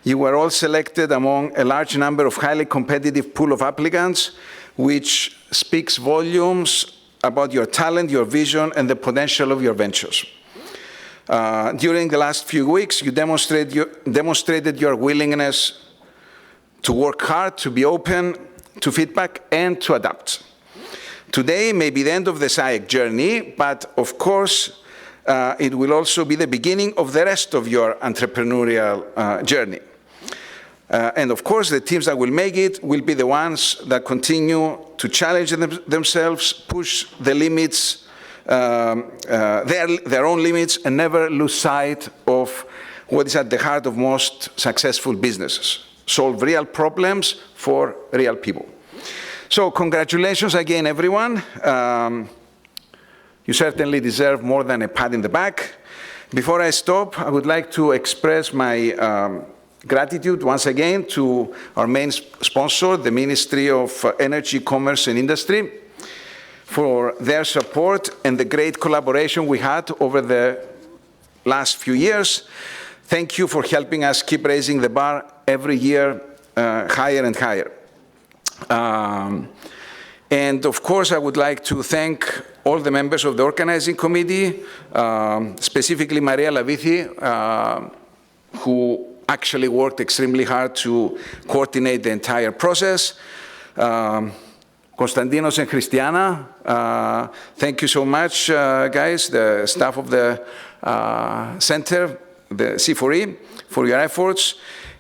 You were all selected among a large number of highly competitive pool of applicants, which speaks volumes about your talent, your vision, and the potential of your ventures. During the last few weeks, you demonstrated your willingness to work hard, to be open to feedback, and to adapt. Today may be the end of the SIEC journey, but of course, it will also be the beginning of the rest of your entrepreneurial journey. And of course, the teams that will make it will be the ones that continue to challenge themselves, push the limits, their own limits, and never lose sight of what is at the heart of most successful businesses: solve real problems for real people. So congratulations again, everyone. You certainly deserve more than a pat in the back. Before I stop, I would like to express my gratitude once again to our main sponsor, the Ministry of Energy, Commerce and Industry, for their support and the great collaboration we had over the last few years. Thank you for helping us keep raising the bar every year higher and higher. And of course, I would like to thank all the members of the organizing committee, specifically Maria Lavithi, who actually worked extremely hard to coordinate the entire process. Konstantinos and Christiana, thank you so much, guys, the staff of the center, the C4E, for your efforts.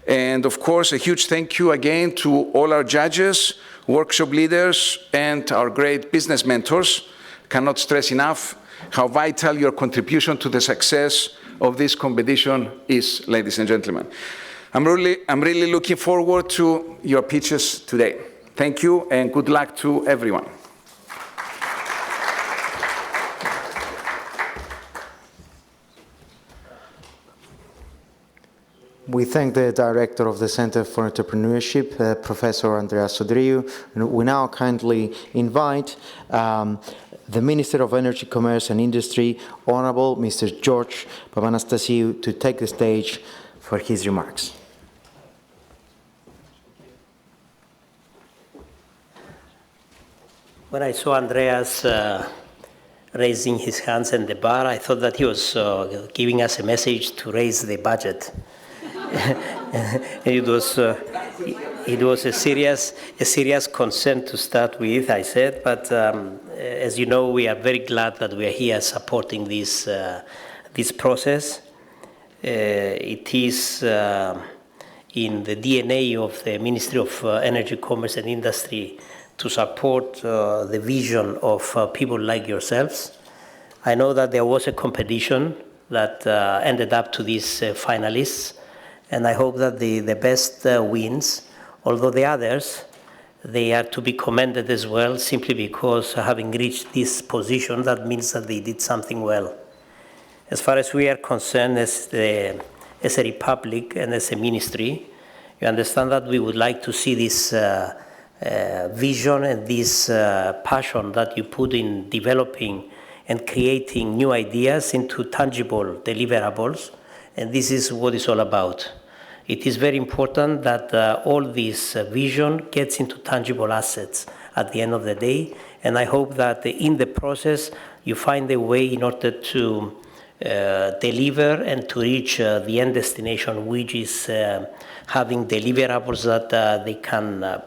And of course, a huge thank you again to all our judges, workshop leaders, and our great business mentors. Cannot stress enough how vital your contribution to the success of this competition is, ladies and gentlemen. I'm really looking forward to your pitches today. Thank you and good luck to everyone. We thank the Director of the Center for Entrepreneurship, Professor Andrea Sodriou. We now kindly invite the Minister of Energy, Commerce and Industry, Honorable Mr. George Papanastasiou, to take the stage for his remarks. When I saw Andreas raising his hands in the bar, I thought that he was giving us a message to raise the budget. It was a serious concern to start with, I said, but as you know, we are very glad that we are here supporting this process. It is in the DNA of the Ministry of Energy, Commerce and Industry to support the vision of people like yourselves. I know that there was a competition that ended up to these finalists, and I hope that the best wins, although the others, they are to be commended as well, simply because having reached this position, that means that they did something well. As far as we are concerned as a republic and as a ministry, you understand that we would like to see this vision and this passion that you put in developing and creating new ideas into tangible deliverables, and this is what it's all about. It is very important that all this vision gets into tangible assets at the end of the day, and I hope that in the process you find a way in order to deliver and to reach the end destination, which is having deliverables that they can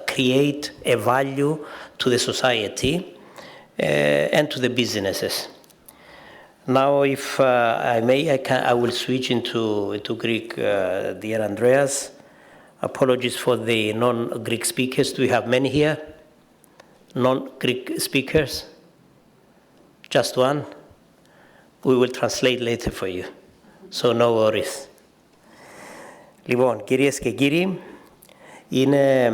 create a value to the society and to the businesses. Now, if I may, I will switch into Greek, dear Andreas. Apologies for the non-Greek speakers. Do we have many here? Non-Greek speakers? Just one? We will translate later for you, so no worries. Λοιπόν, κυρίες και κύριοι, είναι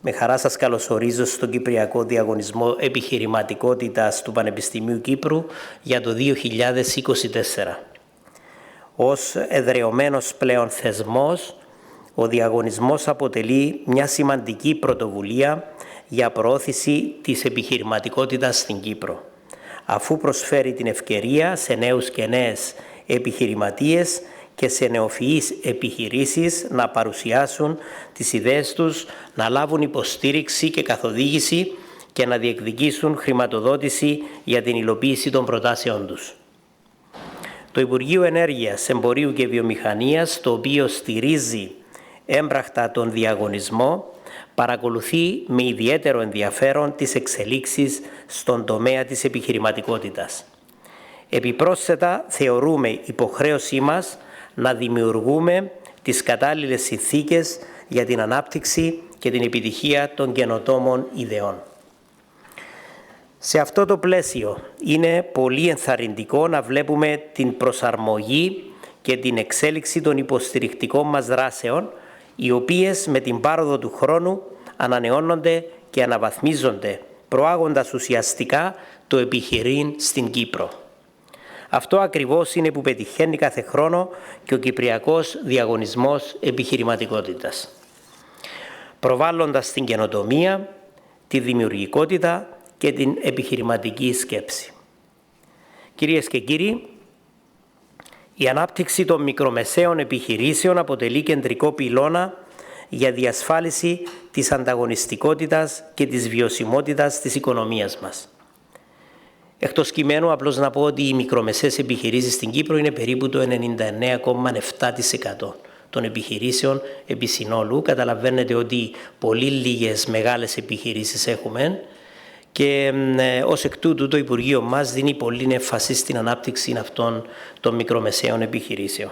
με χαρά σας καλωσορίζω στον Κυπριακό Διαγωνισμό Επιχειρηματικότητας του Πανεπιστημίου Κύπρου για το 2024. Ως εδραιωμένος πλέον θεσμός, ο διαγωνισμός αποτελεί μια σημαντική πρωτοβουλία για προώθηση της επιχειρηματικότητας στην Κύπρο, αφού προσφέρει την ευκαιρία σε νέους και νέες επιχειρηματίες και σε νεοφυείς επιχειρήσεις να παρουσιάσουν τις ιδέες τους, να λάβουν υποστήριξη και καθοδήγηση και να διεκδικήσουν χρηματοδότηση για την υλοποίηση των προτάσεων τους. Το Υπουργείο Ενέργειας, Εμπορίου και Βιομηχανίας, το οποίο στηρίζει έμπρακτα τον διαγωνισμό, παρακολουθεί με ιδιαίτερο ενδιαφέρον τις εξελίξεις στον τομέα της επιχειρηματικότητας. Επιπρόσθετα, θεωρούμε υποχρέωσή μας να δημιουργούμε τις κατάλληλες συνθήκες για την ανάπτυξη και την επιτυχία των καινοτόμων ιδεών. Σε αυτό το πλαίσιο είναι πολύ ενθαρρυντικό να βλέπουμε την προσαρμογή και την εξέλιξη των υποστηρικτικών μας δράσεων, οι οποίες με την πάροδο του χρόνου ανανεώνονται και αναβαθμίζονται, προάγοντας ουσιαστικά το επιχειρήν στην Κύπρο. Αυτό ακριβώς είναι που πετυχαίνει κάθε χρόνο και ο Κυπριακός Διαγωνισμός Επιχειρηματικότητας, προβάλλοντας την καινοτομία, τη δημιουργικότητα και την επιχειρηματική σκέψη. Κυρίες και κύριοι, η ανάπτυξη των μικρομεσαίων επιχειρήσεων αποτελεί κεντρικό πυλώνα για διασφάλιση της ανταγωνιστικότητας και της βιωσιμότητας της οικονομίας μας. Εκτός κειμένου, απλώς να πω ότι οι μικρομεσαίες επιχειρήσεις στην Κύπρο είναι περίπου το 99,7% των επιχειρήσεων επί συνόλου. Καταλαβαίνετε ότι πολύ λίγες μεγάλες επιχειρήσεις έχουμε και ως εκ τούτου το Υπουργείο μας δίνει πολύ έμφαση στην ανάπτυξη αυτών των μικρομεσαίων επιχειρήσεων.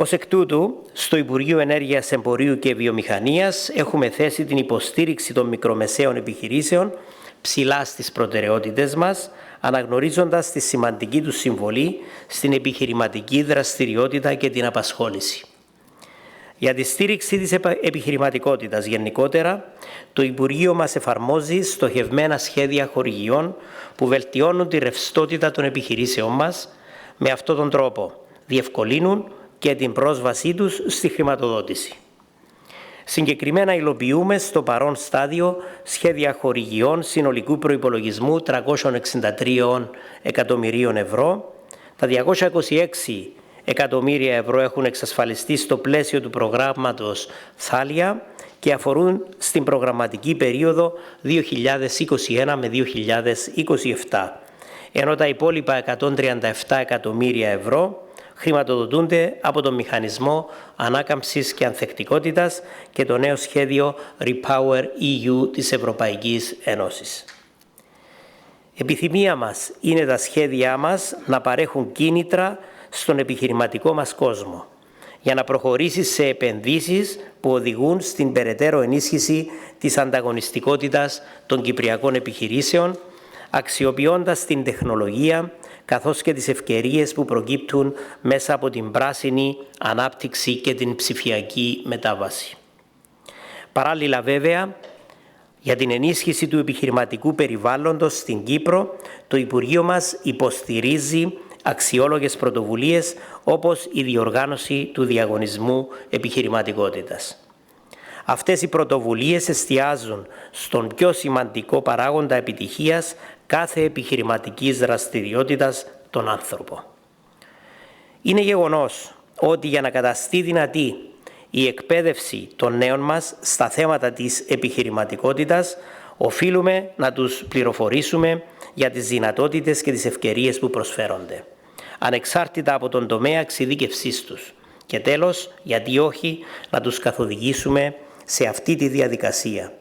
Ως εκ τούτου, στο Υπουργείο Ενέργειας, Εμπορίου και Βιομηχανίας έχουμε θέσει την υποστήριξη των μικρομεσαίων επιχειρήσεων ψηλά στις προτεραιότητες μας, αναγνωρίζοντας τη σημαντική τους συμβολή στην επιχειρηματική δραστηριότητα και την απασχόληση. Για τη στήριξη της επιχειρηματικότητας γενικότερα, το Υπουργείο μας εφαρμόζει στοχευμένα σχέδια χορηγιών που βελτιώνουν τη ρευστότητα των επιχειρήσεων μας. Με αυτόν τον τρόπο διευκολύνουν και την πρόσβασή τους στη χρηματοδότηση. Συγκεκριμένα υλοποιούμε στο παρόν στάδιο σχέδια χορηγιών συνολικού προϋπολογισμού 363 εκατομμυρίων ευρώ. Τα 226 εκατομμύρια ευρώ έχουν εξασφαλιστεί στο πλαίσιο του προγράμματος Θάλια και αφορούν στην προγραμματική περίοδο 2021 με 2027, ενώ τα υπόλοιπα 137 εκατομμύρια ευρώ χρηματοδοτούνται από τον Μηχανισμό Ανάκαμψης και Ανθεκτικότητας και το νέο σχέδιο Repower EU της Ευρωπαϊκής Ένωσης. Επιθυμία μας είναι τα σχέδιά μας να παρέχουν κίνητρα στον επιχειρηματικό μας κόσμο για να προχωρήσει σε επενδύσεις που οδηγούν στην περαιτέρω ενίσχυση της ανταγωνιστικότητας των κυπριακών επιχειρήσεων, αξιοποιώντας την τεχνολογία καθώς και τις ευκαιρίες που προκύπτουν μέσα από την πράσινη ανάπτυξη και την ψηφιακή μετάβαση. Παράλληλα βέβαια, για την ενίσχυση του επιχειρηματικού περιβάλλοντος στην Κύπρο, το Υπουργείο μας υποστηρίζει αξιόλογες πρωτοβουλίες όπως η διοργάνωση του διαγωνισμού επιχειρηματικότητας. Αυτές οι πρωτοβουλίες εστιάζουν στον πιο σημαντικό παράγοντα επιτυχίας κάθε επιχειρηματικής δραστηριότητας, τον άνθρωπο. Είναι γεγονός ότι για να καταστεί δυνατή η εκπαίδευση των νέων μας στα θέματα της επιχειρηματικότητας, οφείλουμε να τους πληροφορήσουμε για τις δυνατότητες και τις ευκαιρίες που προσφέρονται, ανεξάρτητα από τον τομέα εξειδίκευσής τους. Και τέλος, γιατί όχι, να τους καθοδηγήσουμε σε αυτή τη διαδικασία.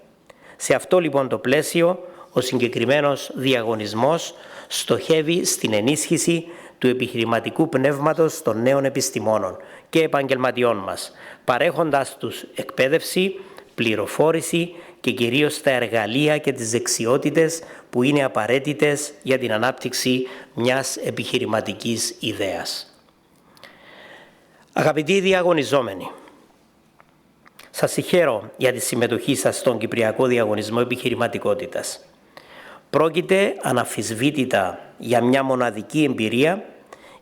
Σε αυτό λοιπόν το πλαίσιο, ο συγκεκριμένος διαγωνισμός στοχεύει στην ενίσχυση του επιχειρηματικού πνεύματος των νέων επιστημόνων και επαγγελματιών μας, παρέχοντας τους εκπαίδευση, πληροφόρηση και κυρίως τα εργαλεία και τις δεξιότητες που είναι απαραίτητες για την ανάπτυξη μιας επιχειρηματικής ιδέας. Αγαπητοί διαγωνιζόμενοι, σας συγχαίρω για τη συμμετοχή σας στον Κυπριακό Διαγωνισμό Επιχειρηματικότητας. Πρόκειται αναμφισβήτητα για μια μοναδική εμπειρία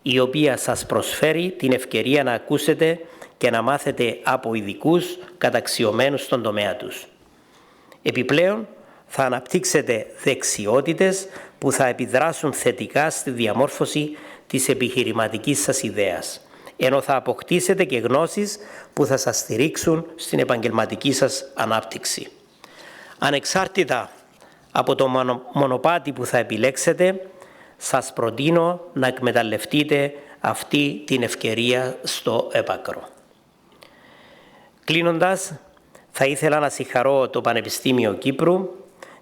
η οποία σας προσφέρει την ευκαιρία να ακούσετε και να μάθετε από ειδικούς καταξιωμένους στον τομέα τους. Επιπλέον, θα αναπτύξετε δεξιότητες που θα επιδράσουν θετικά στη διαμόρφωση της επιχειρηματικής σας ιδέας, ενώ θα αποκτήσετε και γνώσεις που θα σας στηρίξουν στην επαγγελματική σας ανάπτυξη. Ανεξάρτητα από το μονοπάτι που θα επιλέξετε, σας προτείνω να εκμεταλλευτείτε αυτή την ευκαιρία στο έπακρο. Κλείνοντας, θα ήθελα να συγχαρώ το Πανεπιστήμιο Κύπρου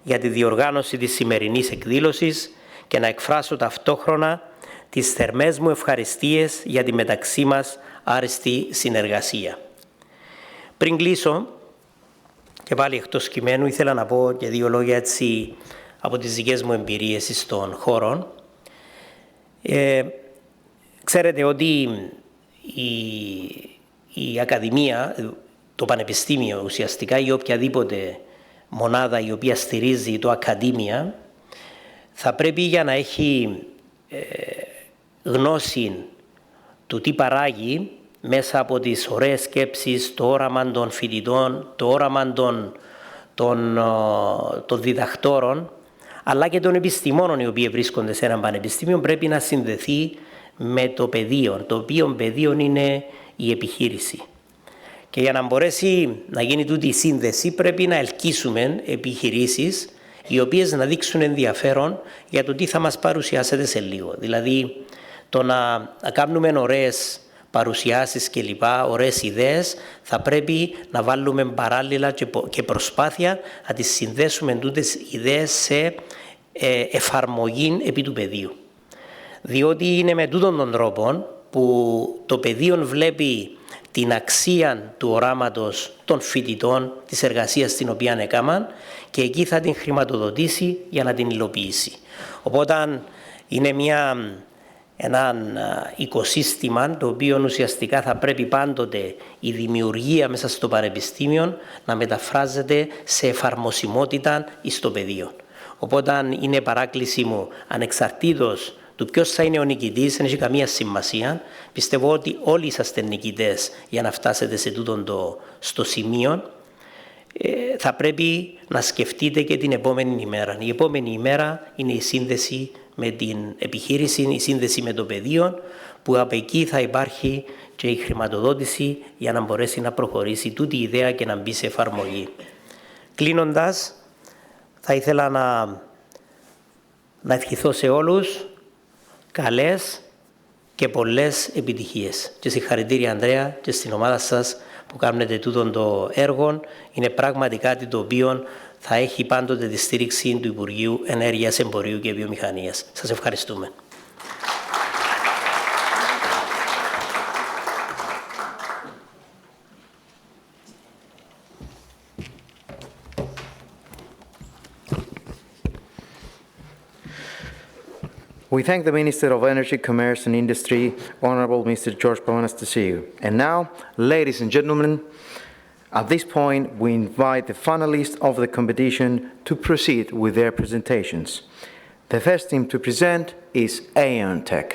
για τη διοργάνωση της σημερινής εκδήλωσης και να εκφράσω ταυτόχρονα τις θερμές μου ευχαριστίες για τη μεταξύ μας άριστη συνεργασία. Πριν κλείσω, και πάλι εκτός κειμένου, ήθελα να πω και δύο λόγια έτσι από τις δικές μου εμπειρίες στον χώρο. Ξέρετε ότι η Ακαδημία, το Πανεπιστήμιο ουσιαστικά ή οποιαδήποτε μονάδα η οποία στηρίζει το Ακαδήμια, θα πρέπει για να έχει γνώση του τι παράγει μέσα από τις ωραίες σκέψεις, το όραμα των φοιτητών, το όραμα των διδακτόρων, αλλά και των επιστημόνων οι οποίοι βρίσκονται σε ένα πανεπιστήμιο, πρέπει να συνδεθεί με το πεδίο, το οποίο πεδίο είναι η επιχείρηση. Και για να μπορέσει να γίνει τούτη η σύνδεση πρέπει να ελκύσουμε επιχειρήσεις οι οποίες να δείξουν ενδιαφέρον για το τι θα μας παρουσιάσετε σε λίγο. Δηλαδή το να κάνουμε ωραίες παρουσιάσεις και λοιπά, ωραίες ιδέες, θα πρέπει να βάλουμε παράλληλα και προσπάθεια να τις συνδέσουμε τούτες ιδέες σε εφαρμογή επί του πεδίου. Διότι είναι με τούτον τον τρόπο που το πεδίο βλέπει την αξία του οράματος των φοιτητών, της εργασίας την οποία έκαναν και εκεί θα την χρηματοδοτήσει για να την υλοποιήσει. Οπότε είναι ένα οικοσύστημα το οποίο ουσιαστικά θα πρέπει πάντοτε η δημιουργία μέσα στο πανεπιστήμιο να μεταφράζεται σε εφαρμοσιμότητα στο πεδίο. Οπότε είναι παράκληση μου, ανεξαρτήτως του ποιος θα είναι ο νικητής, δεν έχει καμία σημασία. Πιστεύω ότι όλοι είσαστε νικητές για να φτάσετε σε τούτο στο σημείο. Θα πρέπει να σκεφτείτε και την επόμενη ημέρα. Η επόμενη ημέρα είναι η σύνδεση με την επιχείρηση, η σύνδεση με το πεδίο, που από εκεί θα υπάρχει και η χρηματοδότηση για να μπορέσει να προχωρήσει τούτη η ιδέα και να μπει σε εφαρμογή. Κλείνοντας, θα ήθελα να ευχηθώ σε όλους καλές και πολλές επιτυχίες. Και συγχαρητήρια, Ανδρέα, και στην ομάδα σας που κάνετε τούτο το έργο. Είναι πράγματι κάτι το οποίο θα έχει πάντοτε τη στήριξη του Υπουργείου Ενέργειας, Εμπορίου και Βιομηχανίας. Σας ευχαριστούμε. We thank the Minister of Energy, Commerce and Industry, Honorable Mr. George Pavanastasiou. And now, ladies and gentlemen, at this point, we invite the finalists of the competition to proceed with their presentations. The first team to present is Aeon Tech.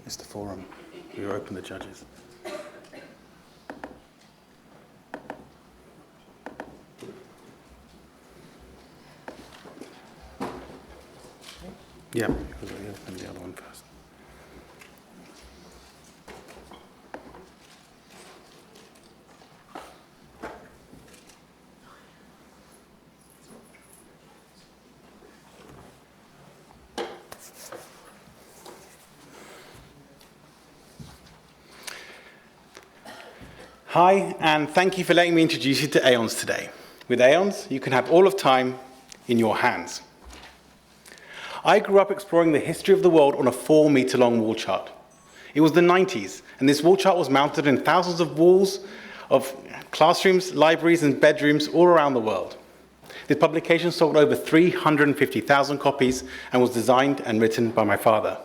It's the forum. We open the judges. Yeah, we open the other one first. Hi, and thank you for letting me introduce you to Aeons today. With Aeons, you can have all of time in your hands. I grew up exploring the history of the world on a 4-meter-long wall chart. It was the 90s, and this wall chart was mounted in thousands of walls of classrooms, libraries, and bedrooms all around the world. This publication sold over 350,000 copies and was designed and written by my father.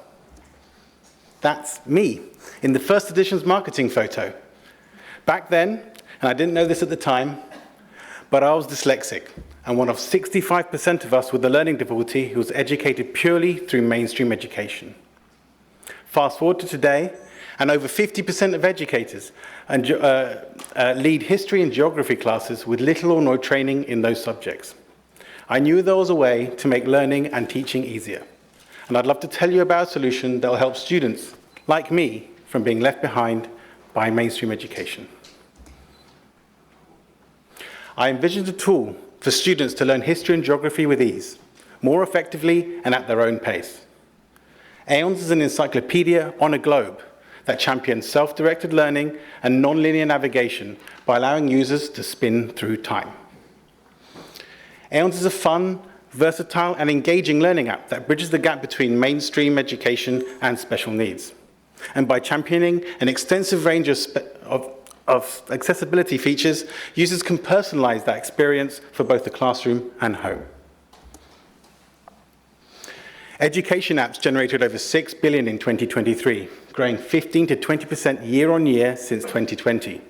That's me in the first edition's marketing photo. Back then, and I didn't know this at the time, but I was dyslexic, and one of 65% of us with a learning difficulty who was educated purely through mainstream education. Fast forward to today, and over 50% of educators lead history and geography classes with little or no training in those subjects. I knew there was a way to make learning and teaching easier, and I'd love to tell you about a solution that will help students, like me, from being left behind by mainstream education. I envisioned a tool for students to learn history and geography with ease, more effectively and at their own pace. Aeons is an encyclopedia on a globe that champions self-directed learning and non-linear navigation by allowing users to spin through time. Aeons is a fun, versatile and engaging learning app that bridges the gap between mainstream education and special needs. And by championing an extensive range of accessibility features, users can personalize that experience for both the classroom and home. Education apps generated over 6 billion in 2023, growing 15 to 20% year on year since 2020.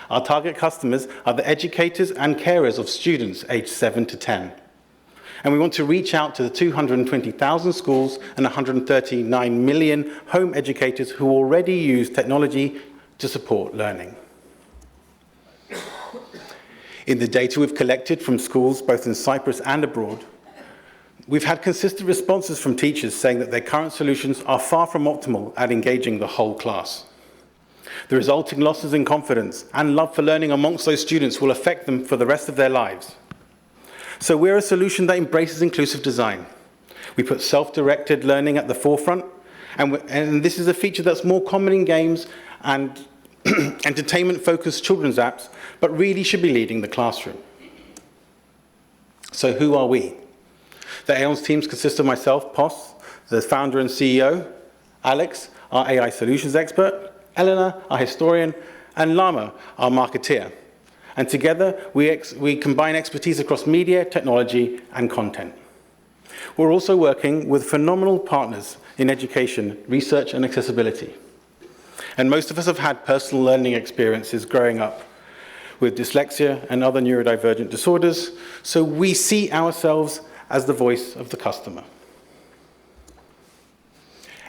Our target customers are the educators and carers of students aged 7 to 10. And we want to reach out to the 220,000 schools and 139 million home educators who already use technology to support learning. In the data we've collected from schools both in Cyprus and abroad, We've had consistent responses from teachers saying that their current solutions are far from optimal at engaging the whole class. The resulting losses in confidence and love for learning amongst those students will affect them for the rest of their lives. So we're a solution that embraces inclusive design. We put self-directed learning at the forefront, and this is a feature that's more common in games and entertainment-focused children's apps, but really should be leading the classroom. So who are we? The Aeons teams consist of myself, Pos, the founder and CEO, Alex, our AI solutions expert, Eleanor, our historian, and Lama, our marketeer. And together, we combine expertise across media, technology, and content. We're also working with phenomenal partners in education, research, and accessibility. And most of us have had personal learning experiences growing up with dyslexia and other neurodivergent disorders, so we see ourselves as the voice of the customer.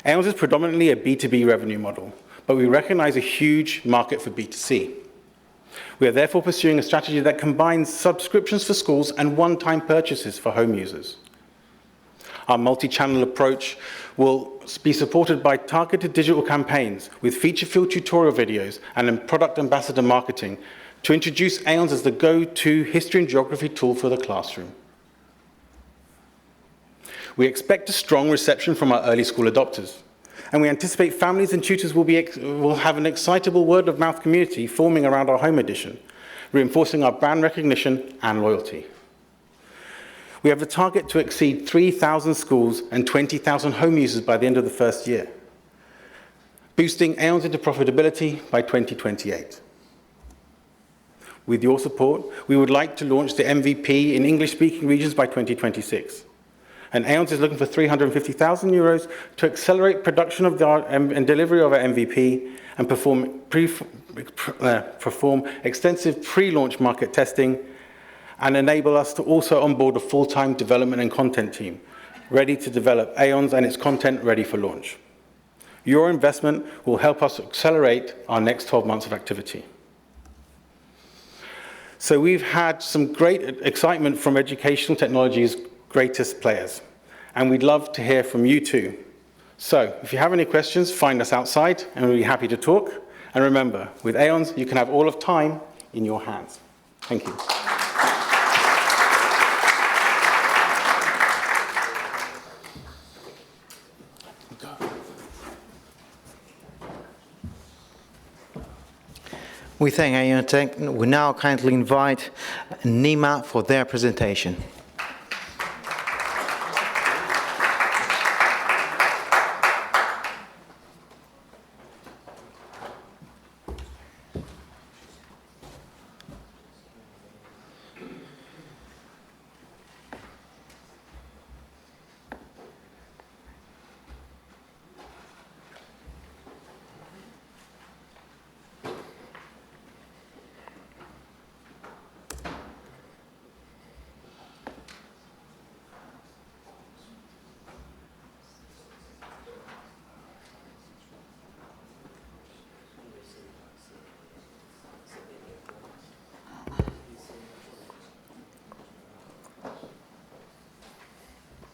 Aeons is predominantly a B2B revenue model, but we recognize a huge market for B2C. We are therefore pursuing a strategy that combines subscriptions for schools and one-time purchases for home users. Our multi-channel approach will be supported by targeted digital campaigns with feature-filled tutorial videos and product ambassador marketing to introduce Aeons as the go-to history and geography tool for the classroom. We expect a strong reception from our early school adopters, and we anticipate families and tutors will have an excitable word-of-mouth community forming around our home edition, reinforcing our brand recognition and loyalty. We have a target to exceed 3,000 schools and 20,000 home users by the end of the first year, boosting Aeons into profitability by 2028. With your support, we would like to launch the MVP in English-speaking regions by 2026. And Aeons is looking for €350,000 to accelerate production of and delivery of our MVP and perform extensive pre-launch market testing and enable us to also onboard a full-time development and content team ready to develop Aeons and its content ready for launch. Your investment will help us accelerate our next 12 months of activity. So we've had some great excitement from educational technology's greatest players, and we'd love to hear from you too. So if you have any questions, find us outside and we'll be happy to talk. And remember, with Aeons, you can have all of time in your hands. Thank you. We thank Aeon Tech. We now kindly invite Nima for their presentation.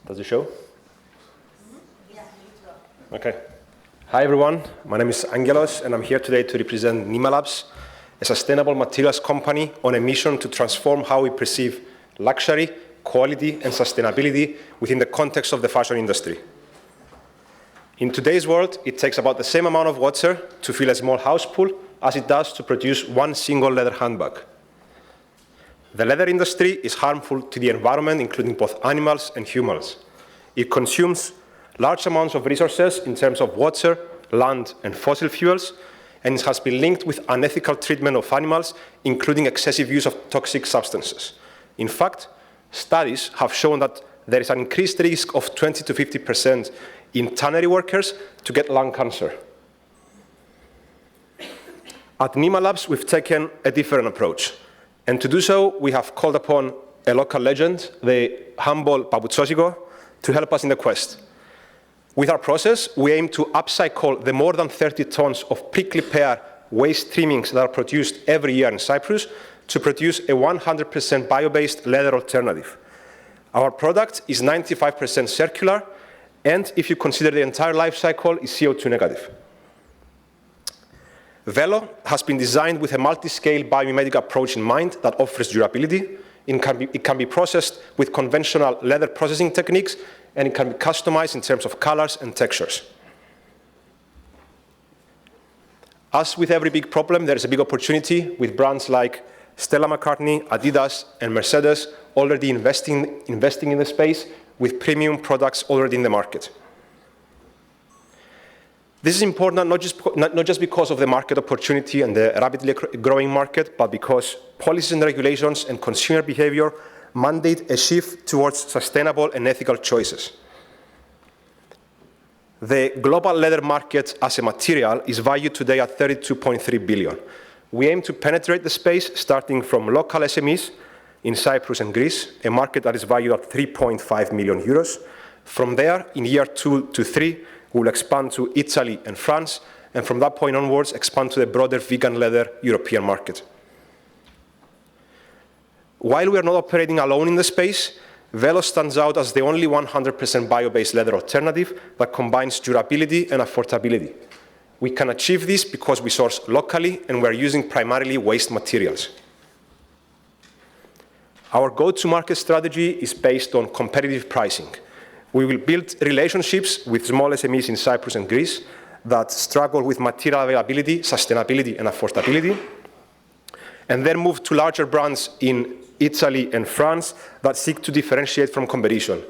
Does it show? Okay. Hi everyone, my name is Angelos and I'm here today to represent Nima Labs, a sustainable materials company on a mission to transform how we perceive luxury, quality and sustainability within the context of the fashion industry. In today's world, it takes about the same amount of water to fill a small house pool as it does to produce one single leather handbag. The leather industry is harmful to the environment, including both animals and humans. It consumes large amounts of resources in terms of water, land, and fossil fuels, and it has been linked with unethical treatment of animals, including excessive use of toxic substances. In fact, studies have shown that there is an increased risk of 20 to 50% in tannery workers to get lung cancer. At Nima Labs, we've taken a different approach. And to do so, we have called upon a local legend, the humble Paputsosiko, to help us in the quest. With our process, we aim to upcycle the more than 30 tons of prickly pear waste trimmings that are produced every year in Cyprus to produce a 100% bio-based leather alternative. Our product is 95% circular, and if you consider the entire life cycle, is CO2 negative. Velo has been designed with a multi-scale biomimetic approach in mind that offers durability. It can be processed with conventional leather processing techniques, and it can be customized in terms of colors and textures. As with every big problem, there is a big opportunity with brands like Stella McCartney, Adidas, and Mercedes already investing in the space with premium products already in the market. This is important not just because of the market opportunity and the rapidly growing market, but because policies and regulations and consumer behavior mandate a shift towards sustainable and ethical choices. The global leather market as a material is valued today at 32.3 billion. We aim to penetrate the space starting from local SMEs in Cyprus and Greece, a market that is valued at 3.5 million euros. From there, in year 2 to 3, we will expand to Italy and France, and from that point onwards, expand to the broader vegan leather European market. While we are not operating alone in the space, Velo stands out as the only 100% bio-based leather alternative that combines durability and affordability. We can achieve this because we source locally and we are using primarily waste materials. Our go-to-market strategy is based on competitive pricing. We will build relationships with small SMEs in Cyprus and Greece that struggle with material availability, sustainability, and affordability, and then move to larger brands in Italy and France that seek to differentiate from competition.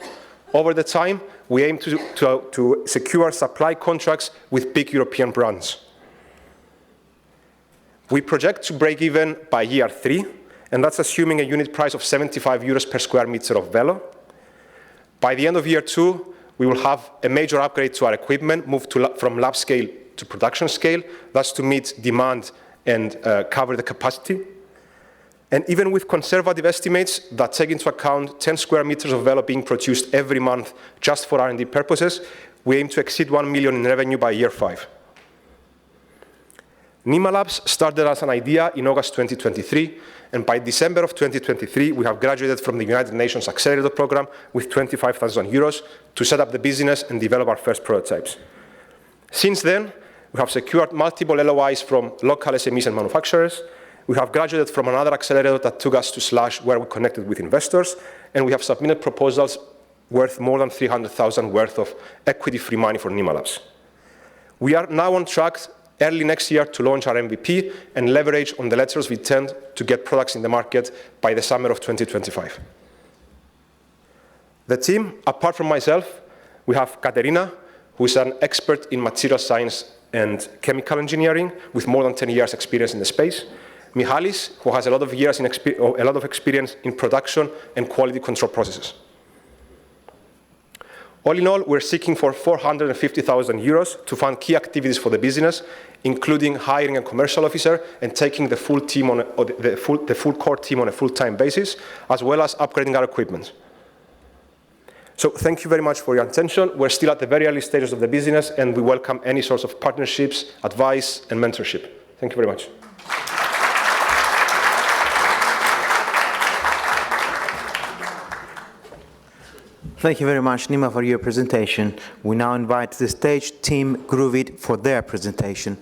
Over the time, we aim to secure supply contracts with big European brands. We project to break even by year 3, and that's assuming a unit price of 75 euros per square meter of Velo. By the end of year 2, we will have a major upgrade to our equipment, move from lab scale to production scale. That's to meet demand and cover the capacity. And even with conservative estimates that take into account 10 square meters of Velo being produced every month just for R&D purposes, we aim to exceed 1 million in revenue by year 5. Nima Labs started as an idea in August 2023, and by December of 2023, we have graduated from the United Nations Accelerator Program with 25,000 euros to set up the business and develop our first prototypes. Since then, we have secured multiple LOIs from local SMEs and manufacturers. We have graduated from another accelerator that took us to Slash, where we connected with investors, and we have submitted proposals worth more than 300,000 worth of equity-free money for Nima Labs. We are now on track early next year to launch our MVP and leverage on the letters of intent to get products in the market by the summer of 2025. The team, apart from myself, we have Katerina, who is an expert in material science and chemical engineering with more than 10 years experience in the space. Michalis, who has a lot of experience in production and quality control processes. All in all, we're seeking for 450,000 euros to fund key activities for the business, including hiring a commercial officer and taking the full team on the full core team on a full-time basis, as well as upgrading our equipment. So thank you very much for your attention. We're still at the very early stages of the business, and we welcome any sorts of partnerships, advice, and mentorship. Thank you very much. Thank you very much, Nima, for your presentation. We now invite the stage Team Groovit for their presentation.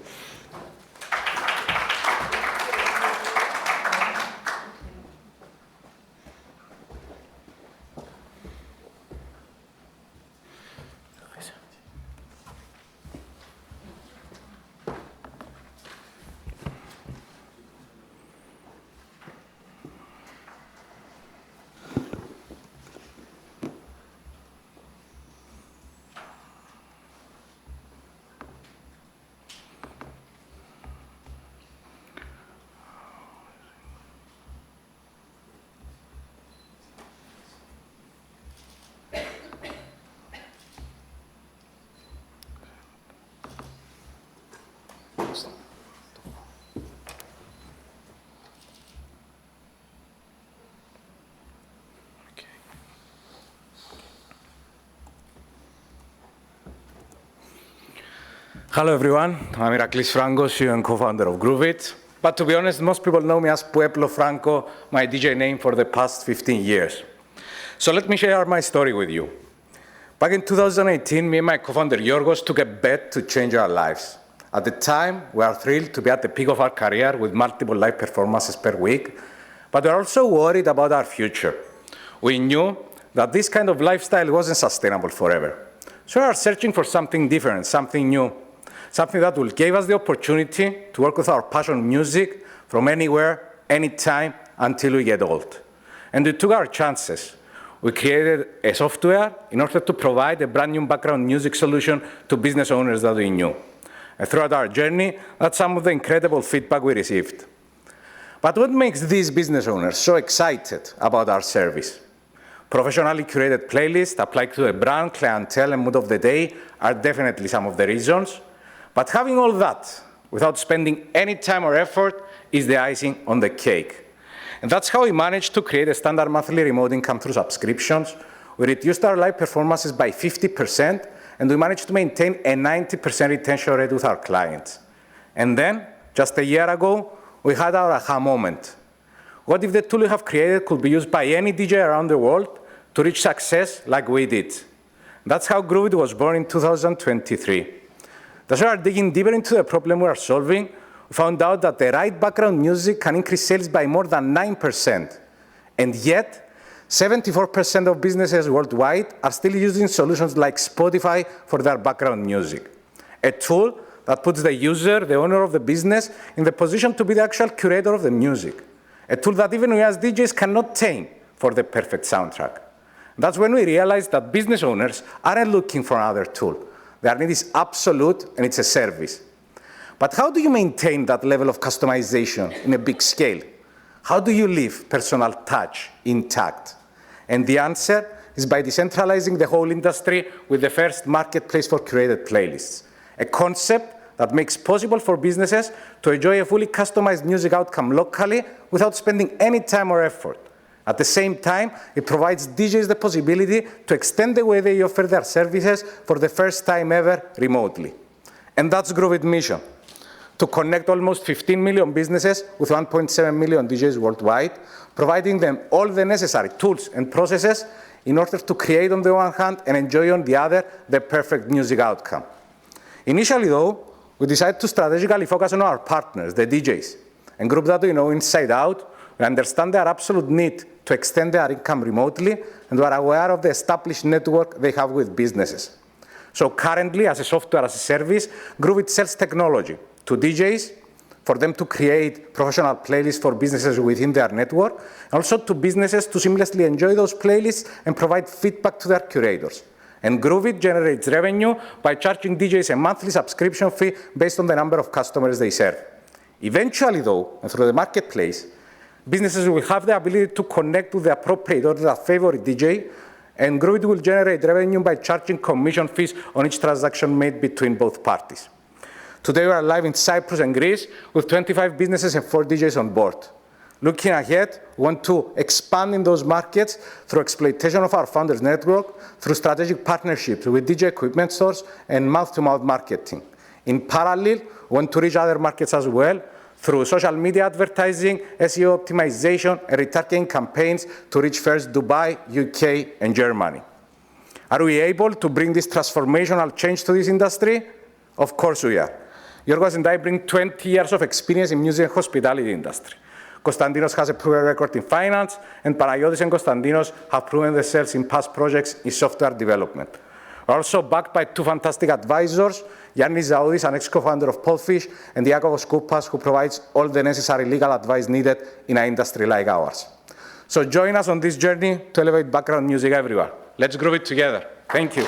Hello everyone, I'm Iraklis Frankos, CEO and co-founder of Groovit. But to be honest, most people know me as Pueblo Franco, my DJ name for the past 15 years. So let me share my story with you. Back in 2018, me and my co-founder Yorgos took a bet to change our lives. At the time, we are thrilled to be at the peak of our career with multiple live performances per week, but we're also worried about our future. We knew that this kind of lifestyle wasn't sustainable forever. So we are searching for something different, something new, something that will give us the opportunity to work with our passion music from anywhere, anytime, until we get old. And we took our chances. We created a software in order to provide a brand new background music solution to business owners that we knew. And throughout our journey, that's some of the incredible feedback we received. But what makes these business owners so excited about our service? Professionally curated playlists applied to a brand, clientele, and mood of the day are definitely some of the reasons. But having all that without spending any time or effort is the icing on the cake. And that's how we managed to create a standard monthly remote income through subscriptions. We reduced our live performances by 50%, and we managed to maintain a 90% retention rate with our clients. And then, just a year ago, we had our aha moment. What if the tool we have created could be used by any DJ around the world to reach success like we did? That's how Groovit was born in 2023. As we are digging deeper into the problem we are solving, we found out that the right background music can increase sales by more than 9%. And yet, 74% of businesses worldwide are still using solutions like Spotify for their background music. A tool that puts the user, the owner of the business, in the position to be the actual curator of the music. A tool that even we as DJs cannot tame for the perfect soundtrack. That's when we realized that business owners aren't looking for another tool. Their need is absolute, and it's a service. But how do you maintain that level of customization in a big scale? How do you leave personal touch intact? And the answer is by decentralizing the whole industry with the first marketplace for curated playlists, a concept that makes it possible for businesses to enjoy a fully customized music outcome locally without spending any time or effort. At the same time, it provides DJs the possibility to extend the way they offer their services for the first time ever remotely. And that's Groovit's mission, to connect almost 15 million businesses with 1.7 million DJs worldwide, providing them all the necessary tools and processes in order to create on the one hand and enjoy on the other the perfect music outcome. Initially though, we decided to strategically focus on our partners, the DJs, and group that we know inside out. We understand their absolute need to extend their income remotely, and we are aware of the established network they have with businesses. So currently, as a software as a service, Groovit sells technology to DJs for them to create professional playlists for businesses within their network, and also to businesses to seamlessly enjoy those playlists and provide feedback to their curators. And Groovit generates revenue by charging DJs a monthly subscription fee based on the number of customers they serve. Eventually, though, and through the marketplace, businesses will have the ability to connect with the appropriate or their favorite DJ, and Groovit will generate revenue by charging commission fees on each transaction made between both parties. Today we are live in Cyprus and Greece with 25 businesses and 4 DJs on board. Looking ahead, we want to expand in those markets through exploitation of our founders' network, through strategic partnerships with DJ equipment stores and mouth-to-mouth marketing. In parallel, we want to reach other markets as well through social media advertising, SEO optimization, and retargeting campaigns to reach first Dubai, UK, and Germany. Are we able to bring this transformational change to this industry? Of course we are. Yorgos and I bring 20 years of experience in music and hospitality industry. Konstantinos has a proven record in finance, and Panagiotis and Konstantinos have proven themselves in past projects in software development. We're also backed by 2 fantastic advisors, Yannis Zaoudis, an ex-co-founder of Podfish, and Diakovos Koupas, who provides all the necessary legal advice needed in an industry like ours. So join us on this journey to elevate background music everywhere. Let's groove it together. Thank you.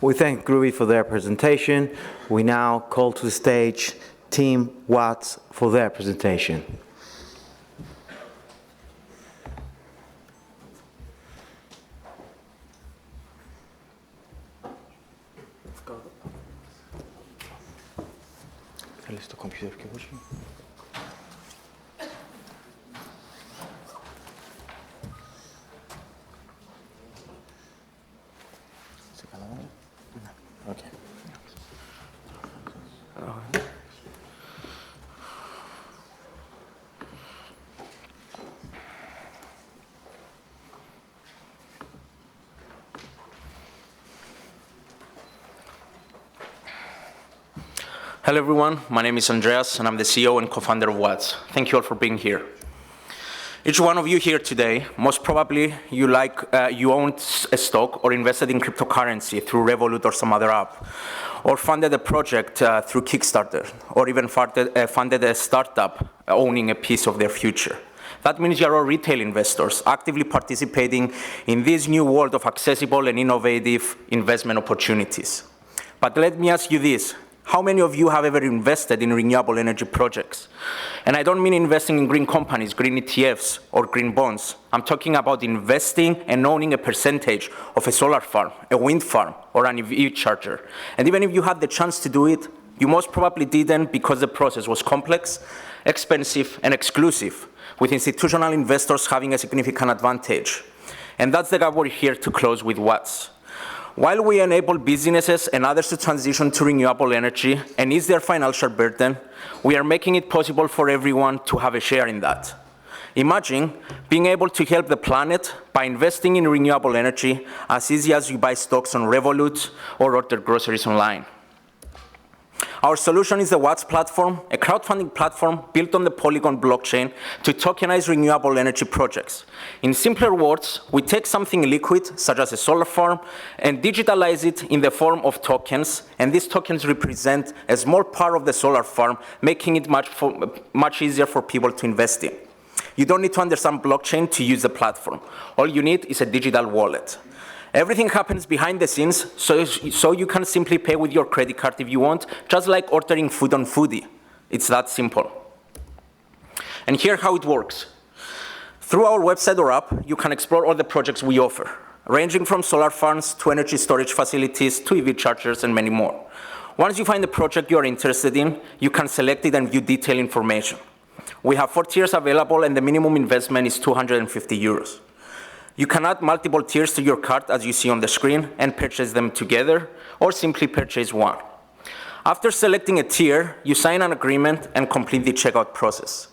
We thank Groovit for their presentation. We now call to the stage Team Watts for their presentation. Okay. Hello everyone, my name is Andreas and I'm the CEO and co-founder of Watts. Thank you all for being here. Each one of you here today, most probably you owned a stock or invested in cryptocurrency through Revolut or some other app, or funded a project through Kickstarter, or even funded a startup owning a piece of their future. That means you're all retail investors actively participating in this new world of accessible and innovative investment opportunities. But let me ask you this. How many of you have ever invested in renewable energy projects? And I don't mean investing in green companies, green ETFs, or green bonds. I'm talking about investing and owning a percentage of a solar farm, a wind farm, or an EV charger. And even if you had the chance to do it, you most probably didn't because the process was complex, expensive, and exclusive, with institutional investors having a significant advantage. And that's the gap we're here to close with Watts. While we enable businesses and others to transition to renewable energy and ease their financial burden, we are making it possible for everyone to have a share in that. Imagine being able to help the planet by investing in renewable energy as easy as you buy stocks on Revolut or order groceries online. Our solution is the Watts platform, a crowdfunding platform built on the Polygon blockchain to tokenize renewable energy projects. In simpler words, we take something liquid, such as a solar farm, and digitalize it in the form of tokens, and these tokens represent a small part of the solar farm, making it much easier for people to invest in. You don't need to understand blockchain to use the platform. All you need is a digital wallet. Everything happens behind the scenes, so you can simply pay with your credit card if you want, just like ordering food on Foodie. It's that simple. And here's how it works. Through our website or app, you can explore all the projects we offer, ranging from solar farms to energy storage facilities to EV chargers and many more. Once you find the project you are interested in, you can select it and view detailed information. We have 4 tiers available, and the minimum investment is 250 euros. You can add multiple tiers to your cart, as you see on the screen, and purchase them together, or simply purchase one. After selecting a tier, you sign an agreement and complete the checkout process.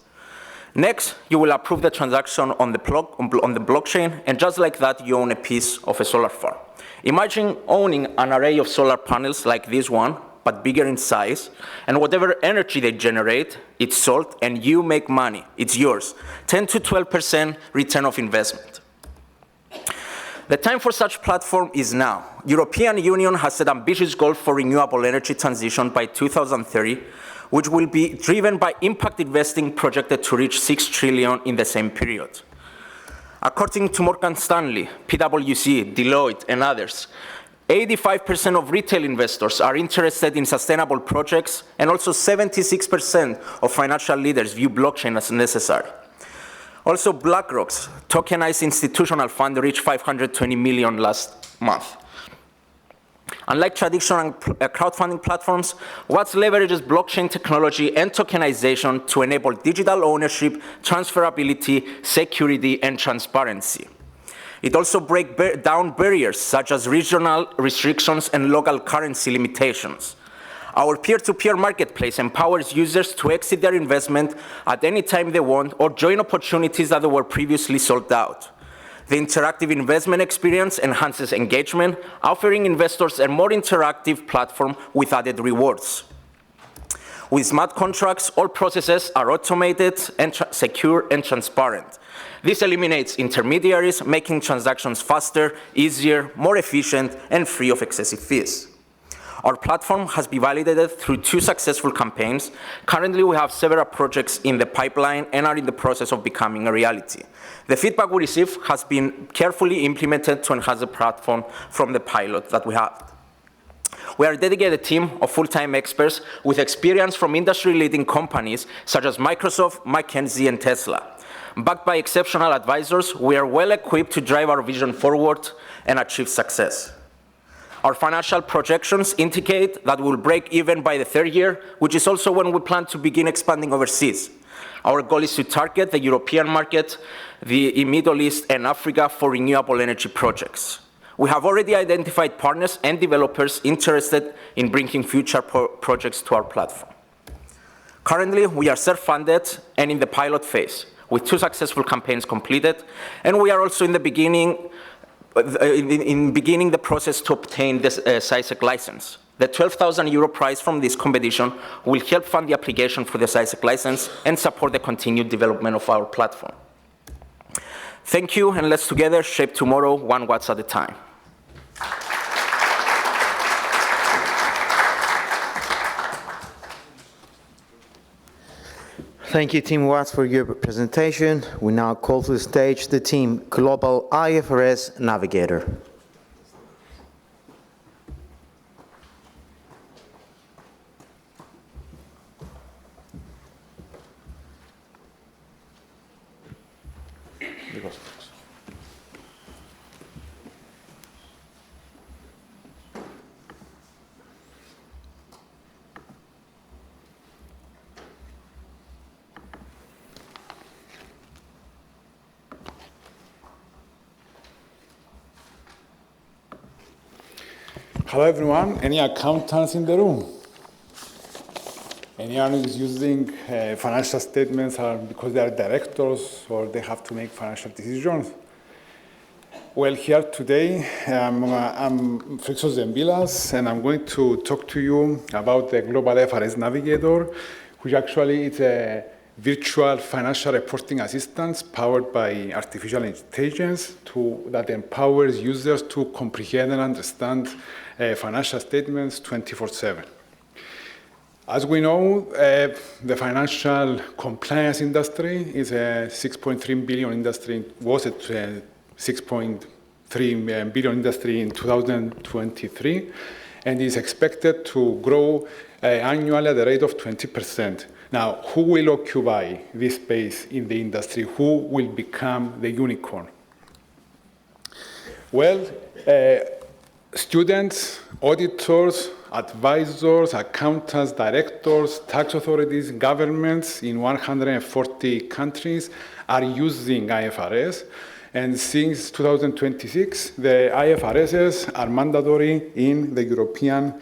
Next, you will approve the transaction on the blockchain, and just like that, you own a piece of a solar farm. Imagine owning an array of solar panels like this one, but bigger in size, and whatever energy they generate, it's sold, and you make money. It's yours. 10 to 12% return of investment. The time for such platform is now. European Union has set ambitious goals for renewable energy transition by 2030, which will be driven by impact investing projected to reach 6 trillion in the same period. According to Morgan Stanley, PwC, Deloitte, and others, 85% of retail investors are interested in sustainable projects, and also 76% of financial leaders view blockchain as necessary. Also, BlackRock's tokenized institutional fund reached 520 million last month. Unlike traditional crowdfunding platforms, Watts leverages blockchain technology and tokenization to enable digital ownership, transferability, security, and transparency. It also breaks down barriers such as regional restrictions and local currency limitations. Our peer-to-peer marketplace empowers users to exit their investment at any time they want or join opportunities that were previously sold out. The interactive investment experience enhances engagement, offering investors a more interactive platform with added rewards. With smart contracts, all processes are automated and secure and transparent. This eliminates intermediaries, making transactions faster, easier, more efficient, and free of excessive fees. Our platform has been validated through 2 successful campaigns. Currently, we have several projects in the pipeline and are in the process of becoming a reality. The feedback we receive has been carefully implemented to enhance the platform from the pilot that we have. We are a dedicated team of full-time experts with experience from industry-leading companies such as Microsoft, McKinsey, and Tesla. Backed by exceptional advisors, we are well equipped to drive our vision forward and achieve success. Our financial projections indicate that we'll break even by the 3rd year, which is also when we plan to begin expanding overseas. Our goal is to target the European market, the Middle East, and Africa for renewable energy projects. We have already identified partners and developers interested in bringing future projects to our platform. Currently, we are self-funded and in the pilot phase, with 2 successful campaigns completed, and we are also in beginning the process to obtain this SciSec license. The €12,000 prize from this competition will help fund the application for the SciSec license and support the continued development of our platform. Thank you, and let's together shape tomorrow 1 Watts at a time. Thank you, Team Watts, for your presentation. We now call to the stage the team Global IFRS Navigator. Hello everyone, any accountants in the room? Anyone who is using financial statements because they are directors or they have to make financial decisions? Well, here today, I'm Frixos Zembilas, and I'm going to talk to you about the Global IFRS Navigator, which actually is a virtual financial reporting assistant powered by artificial intelligence that empowers users to comprehend and understand financial statements 24/7. As we know, the financial compliance industry is a 6.3 billion industry, was a 6.3 billion industry in 2023, and is expected to grow annually at the rate of 20%. Now, who will occupy this space in the industry? Who will become the unicorn? Well, students, auditors, advisors, accountants, directors, tax authorities, governments in 140 countries are using IFRS. And since 2026, the IFRSs are mandatory in the European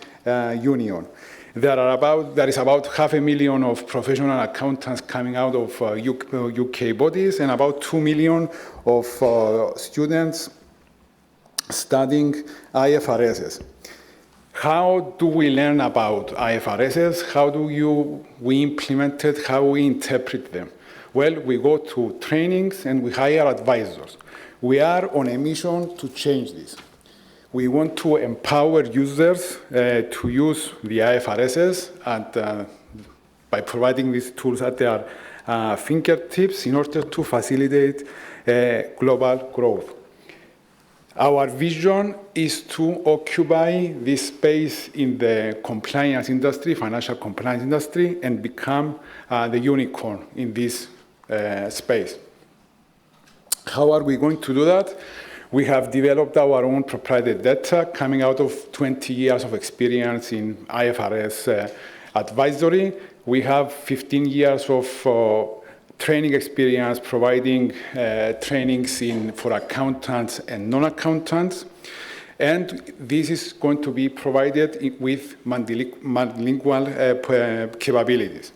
Union. There is about 500,000 of professional accountants coming out of UK bodies and about 2 million of students studying IFRSs. How do we learn about IFRSs? How do we implement it? How we interpret them? Well, we go to trainings and we hire advisors. We are on a mission to change this. We want to empower users to use the IFRSs and by providing these tools at their fingertips in order to facilitate global growth. Our vision is to occupy this space in the compliance industry, financial compliance industry, and become the unicorn in this space. How are we going to do that? We have developed our own proprietary data coming out of 20 years of experience in IFRS advisory. We have 15 years of training experience providing trainings for accountants and non-accountants. And this is going to be provided with multilingual capabilities.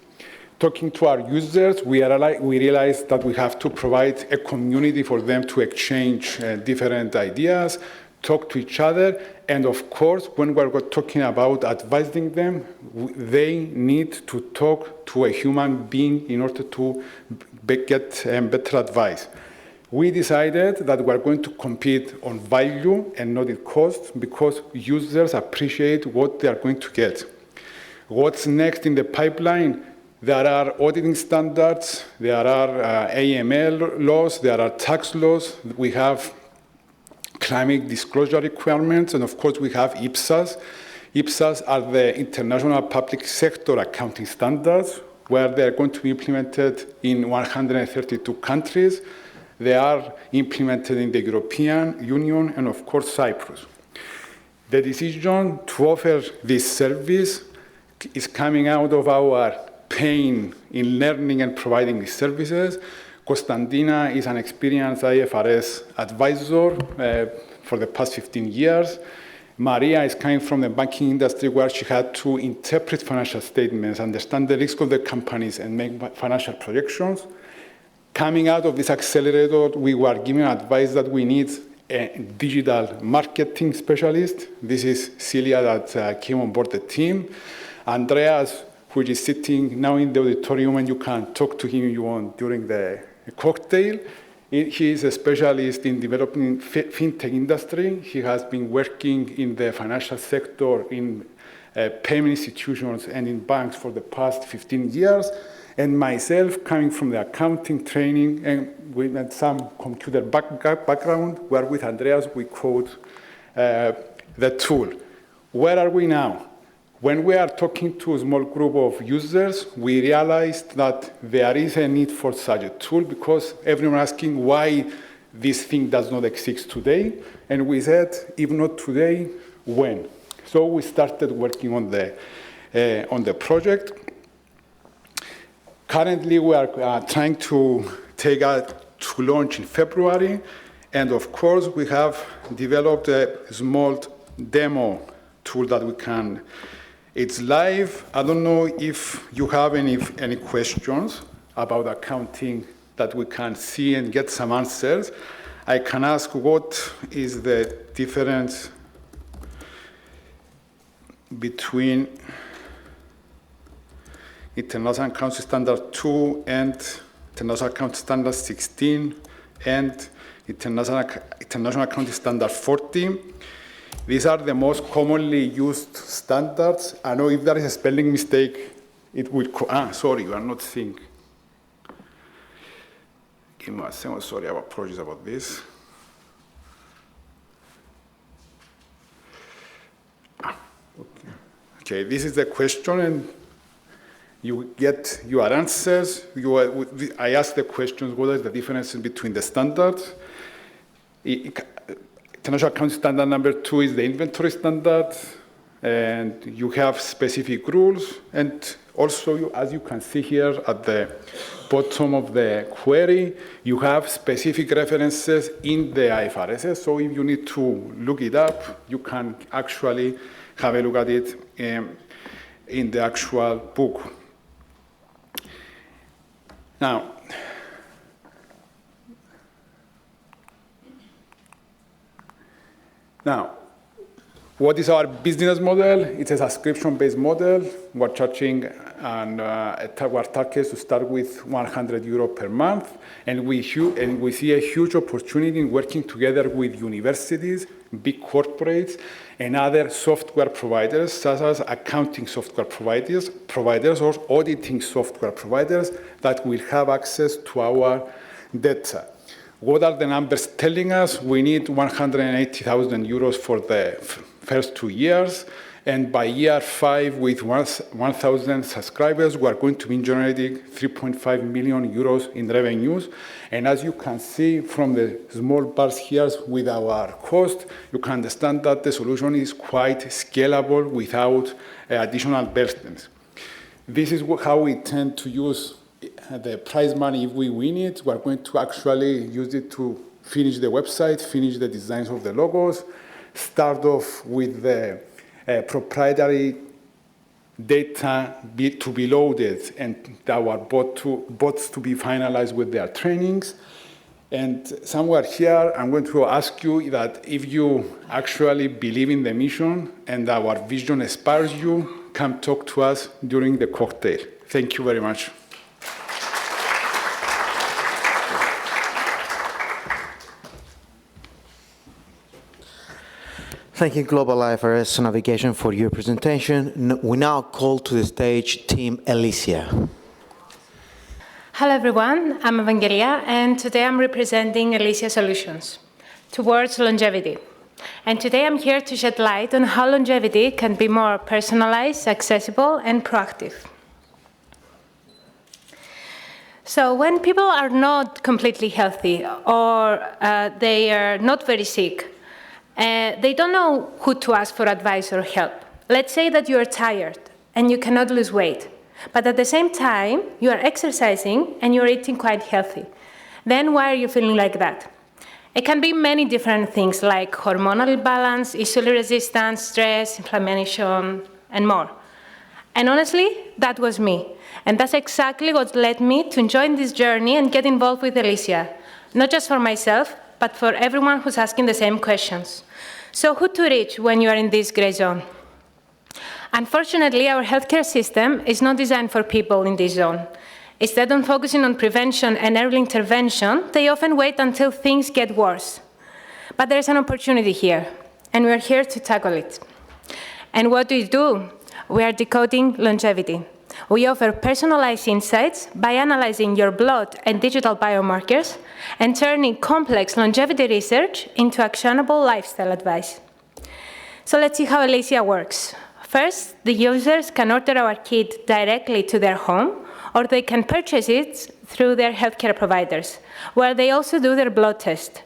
Talking to our users, we realized that we have to provide a community for them to exchange different ideas, talk to each other, and of course, when we're talking about advising them, they need to talk to a human being in order to get better advice. We decided that we're going to compete on value and not in cost because users appreciate what they are going to get. What's next in the pipeline? There are auditing standards, there are AML laws, there are tax laws, we have climate disclosure requirements, and of course we have IPSAS. IPSAS are the International Public Sector Accounting Standards, where they're going to be implemented in 132 countries. They are implemented in the European Union and of course Cyprus. The decision to offer this service is coming out of our pain in learning and providing these services. Constantina is an experienced IFRS advisor for the past 15 years. Maria is coming from the banking industry where she had to interpret financial statements, understand the risk of the companies, and make financial projections. Coming out of this accelerator, we were given advice that we need a digital marketing specialist. This is Celia that came on board the team. Andreas, who is sitting now in the auditorium, and you can talk to him if you want during the cocktail. He is a specialist in developing fintech industry. He has been working in the financial sector, in payment institutions and in banks for the past 15 years. And myself, coming from the accounting training and with some computer background, where with Andreas we code the tool. Where are we now? When we are talking to a small group of users, we realized that there is a need for such a tool because everyone asking why this thing does not exist today. And we said, if not today, when? So we started working on the project. Currently, we are trying to take out to launch in February. And of course, we have developed a small demo tool that we can. It's live. I don't know if you have any questions about accounting that we can see and get some answers. I can ask what is the difference between International Accounting Standard 2 and International Accounting Standard 16 and International Accounting Standard 40. These are the most commonly used standards. I know if there is a spelling mistake, it will, sorry, you are not seeing. Give me a second, sorry, I have apologies about this. Okay, this is the question, and you get your answers. I ask the questions, what is the difference between the standards? International Accounting Standard number 2 is the inventory standard, and you have specific rules. And also, as you can see here at the bottom of the query, you have specific references in the IFRS. So if you need to look it up, you can actually have a look at it in the actual book. Now, what is our business model? It's a subscription-based model. We're charging our targets to start with 100 euro per month, and we see a huge opportunity in working together with universities, big corporates, and other software providers, such as accounting software providers or auditing software providers that will have access to our data. What are the numbers telling us? We need 180,000 euros for the first 2 years. And by year 5, with 1,000 subscribers, we are going to be generating 3.5 million euros in revenues. And as you can see from the small bars here with our cost, you can understand that the solution is quite scalable without additional burdens. This is how we tend to use the prize money. If we win it, we're going to actually use it to finish the website, finish the designs of the logos, start off with the proprietary data to be loaded and our bots to be finalized with their trainings. And somewhere here, I'm going to ask you that if you actually believe in the mission and our vision inspires you, come talk to us during the cocktail. Thank you very much. Thank you, Global IFRS Navigation, for your presentation. We now call to the stage Team Alicia. Hello, everyone. I'm Evangelia, and today I'm representing Alicia Solutions towards longevity. And today I'm here to shed light on how longevity can be more personalized, accessible, and proactive. So when people are not completely healthy or they are not very sick, they don't know who to ask for advice or help. Let's say that you are tired and you cannot lose weight, but at the same time, you are exercising and you're eating quite healthy. Then why are you feeling like that? It can be many different things like hormonal imbalance, insulin resistance, stress, inflammation, and more. And honestly, that was me. And that's exactly what led me to join this journey and get involved with Alicia, not just for myself, but for everyone who's asking the same questions. So who to reach when you are in this gray zone? Unfortunately, our healthcare system is not designed for people in this zone. Instead of focusing on prevention and early intervention, they often wait until things get worse. But there is an opportunity here, and we are here to tackle it. And what do? We are decoding longevity. We offer personalized insights by analyzing your blood and digital biomarkers and turning complex longevity research into actionable lifestyle advice. So let's see how Alicia works. First, the users can order our kit directly to their home, or they can purchase it through their healthcare providers, where they also do their blood test.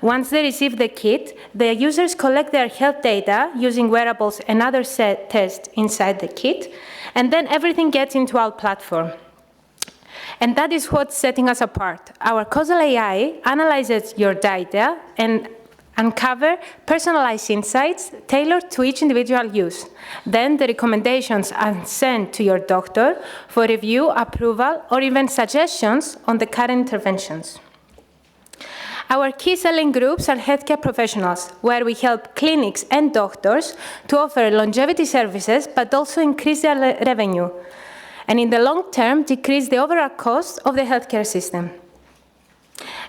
Once they receive the kit, the users collect their health data using wearables and other tests inside the kit, and then everything gets into our platform. And that is what's setting us apart. Our causal AI analyzes your data and uncover personalized insights tailored to each individual use. Then the recommendations are sent to your doctor for review, approval, or even suggestions on the current interventions. Our key selling groups are healthcare professionals, where we help clinics and doctors to offer longevity services, but also increase their revenue, and in the long term, decrease the overall cost of the healthcare system.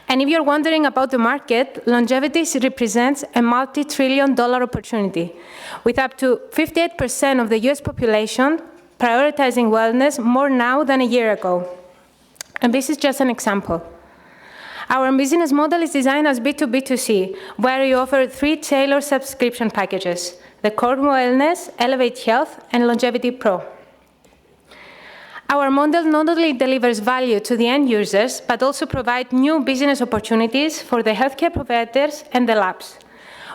And if you're wondering about the market, longevity represents a multi-trillion-dollar opportunity, with up to 58% of the US population prioritizing wellness more now than a year ago. And this is just an example. Our business model is designed as B2B2C, where we offer 3 tailored subscription packages: the Core Wellness, Elevate Health, and Longevity Pro. Our model not only delivers value to the end users, but also provides new business opportunities for the healthcare providers and the labs.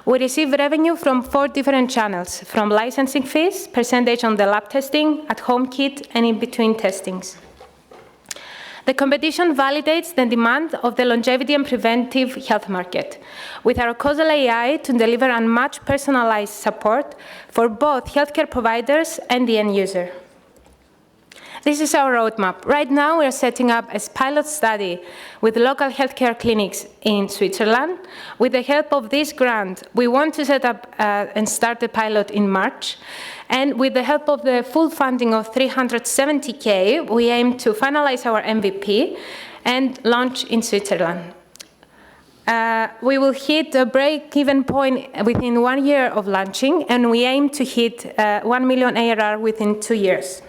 We receive revenue from 4 different channels, from licensing fees, percentage on the lab testing, at-home kit, and in-between testings. The competition validates the demand of the longevity and preventive health market, with our causal AI to deliver unmatched personalized support for both healthcare providers and the end user. This is our roadmap. Right now, we are setting up a pilot study with local healthcare clinics in Switzerland. With the help of this grant, we want to set up and start the pilot in March. And with the help of the full funding of 370K, we aim to finalize our MVP and launch in Switzerland. We will hit a break-even point within 1 year of launching, and we aim to hit 1 million ARR within 2 years.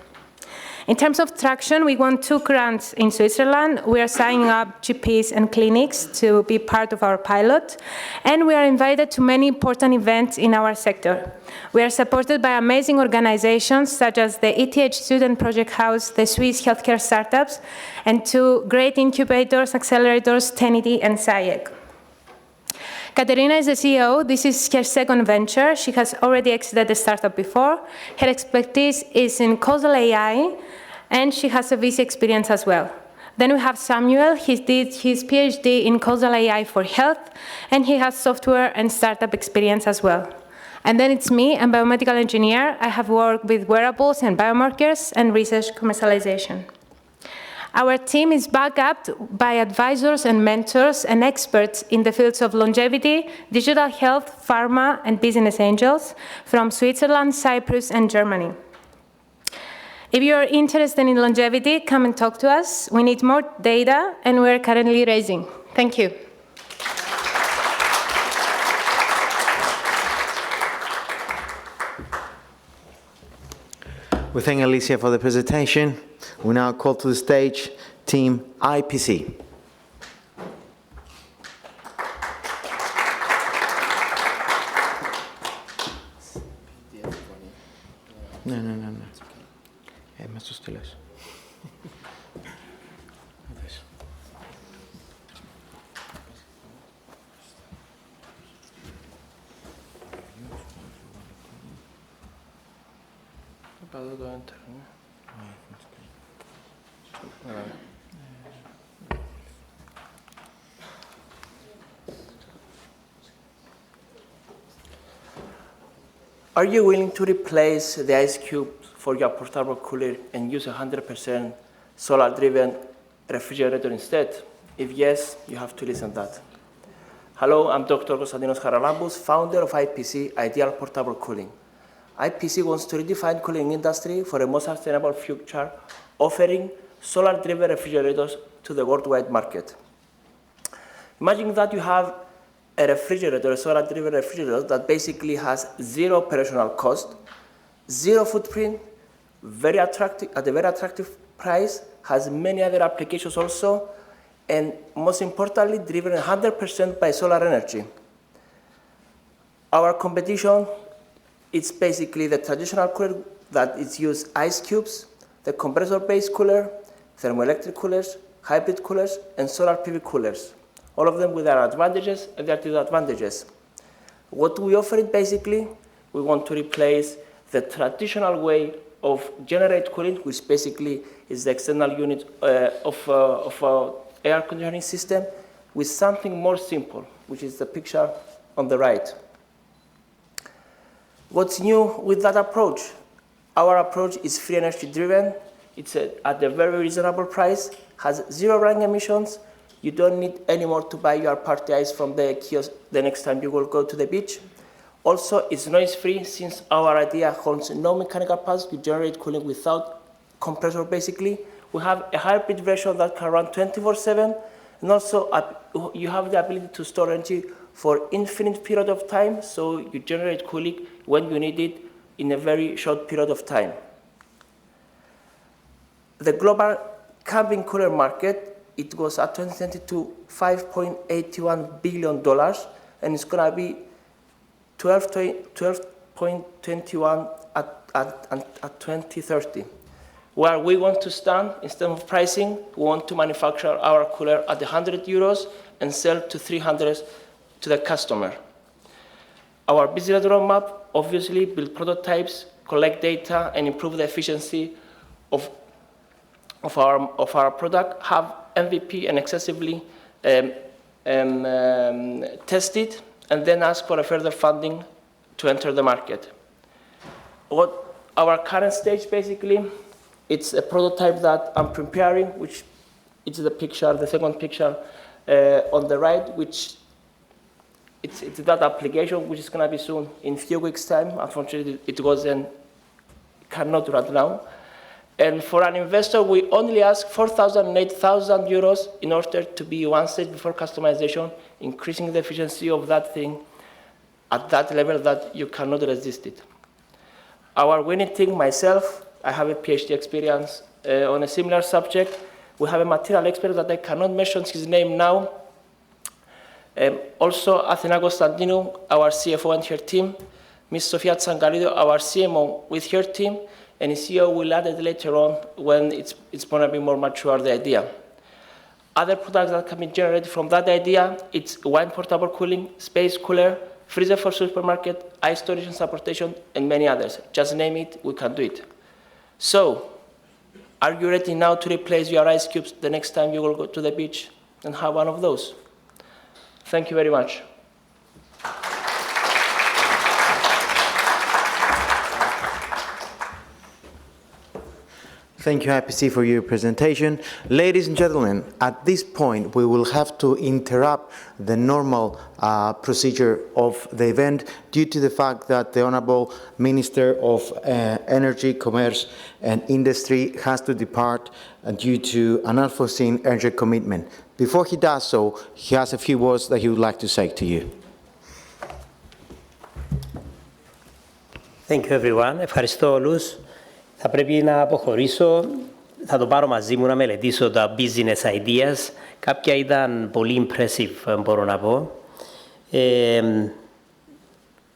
In terms of traction, we won 2 grants in Switzerland. We are signing up GPs and clinics to be part of our pilot, and we are invited to many important events in our sector. We are supported by amazing organizations such as the ETH Student Project House, the Swiss Healthcare Startups, and 2 great incubators, accelerators, Tenity and SciEG. Katerina is the CEO. This is her second venture. She has already exited the startup before. Her expertise is in causal AI, and she has a VC experience as well. Then we have Samuel. He did his PhD in causal AI for health, and he has software and startup experience as well. And then it's me, I'm a biomedical engineer. I have worked with wearables and biomarkers and research commercialization. Our team is backed up by advisors and mentors and experts in the fields of longevity, digital health, pharma, and business angels from Switzerland, Cyprus, and Germany. If you're interested in longevity, come and talk to us. We need more data, and we're currently raising. Thank you. We thank Alicia for the presentation. We now call to the stage Team IPC. No. Μας το στείλες. Padlo to enter, ne? Are you willing to replace the ice cube for your portable cooler and use 100% solar-driven refrigerator instead? If yes, you have to listen to that. Hello, I'm Dr. Konstantinos Haralambous, founder of IPC, Ideal Portable Cooling. IPC wants to redefine cooling industry for a more sustainable future, offering solar-driven refrigerators to the worldwide market. Imagine that you have a refrigerator, a solar-driven refrigerator that basically has zero operational cost, zero footprint, very attractive, at a very attractive price, has many other applications also, and most importantly, driven 100% by solar energy. Our competition, it's basically the traditional cooler that is used ice cubes, the compressor-based cooler, thermoelectric coolers, hybrid coolers, and solar PV coolers. All of them with their advantages and their disadvantages. What we offer it basically, we want to replace the traditional way of generate cooling, which basically is the external unit of air conditioning system, with something more simple, which is the picture on the right. What's new with that approach? Our approach is free energy driven. It's at a very reasonable price, has zero running emissions. You don't need anymore to buy your party ice from the kiosk the next time you will go to the beach. Also, it's noise free since our idea holds no mechanical parts. You generate cooling without compressor basically. We have a hybrid version that can run 24/7, and also you have the ability to store energy for infinite period of time, so you generate cooling when you need it in a very short period of time. The global camping cooler market, it was at 2020 to $5.81 billion, and it's going to be 12.21 at 2030. Where we want to stand, instead of pricing, we want to manufacture our cooler at 100 euros and sell to 300 to the customer. Our business roadmap, obviously, build prototypes, collect data, and improve the efficiency of our product, have MVP and excessively tested, and then ask for a further funding to enter the market. What our current stage, basically, it's a prototype that I'm preparing, which is the picture, the second picture on the right, which it's that application, which is going to be soon in a few weeks' time. Unfortunately, it cannot run now. And for an investor, we only ask 4,000 and 8,000 euros in order to be one stage before customization, increasing the efficiency of that thing at that level that you cannot resist it. Our winning team, myself, I have a PhD experience on a similar subject. We have a material expert that I cannot mention his name now. Also, Athena Constantinou, our CFO and her team. Ms. Sofia Tsangalidou, our CMO with her team. And the CEO will add it later on when it's going to be more mature, the idea. Other products that can be generated from that idea, it's wine portable cooling, space cooler, freezer for supermarket, ice storage and transportation, and many others. Just name it, we can do it. So, are you ready now to replace your ice cubes the next time you will go to the beach and have one of those? Thank you very much. Thank you, IPC, for your presentation. Ladies and gentlemen, at this point, we will have to interrupt the normal procedure of the event due to the fact that the Honorable Minister of Energy, Commerce and Industry has to depart due to an unforeseen urgent commitment. Before he does so, he has a few words that he would like to say to you. Thank you, everyone. Ευχαριστώ όλους. Θα πρέπει να αποχωρήσω, θα το πάρω μαζί μου να μελετήσω τα business ideas. Κάποια ήταν πολύ impressive, μπορώ να πω.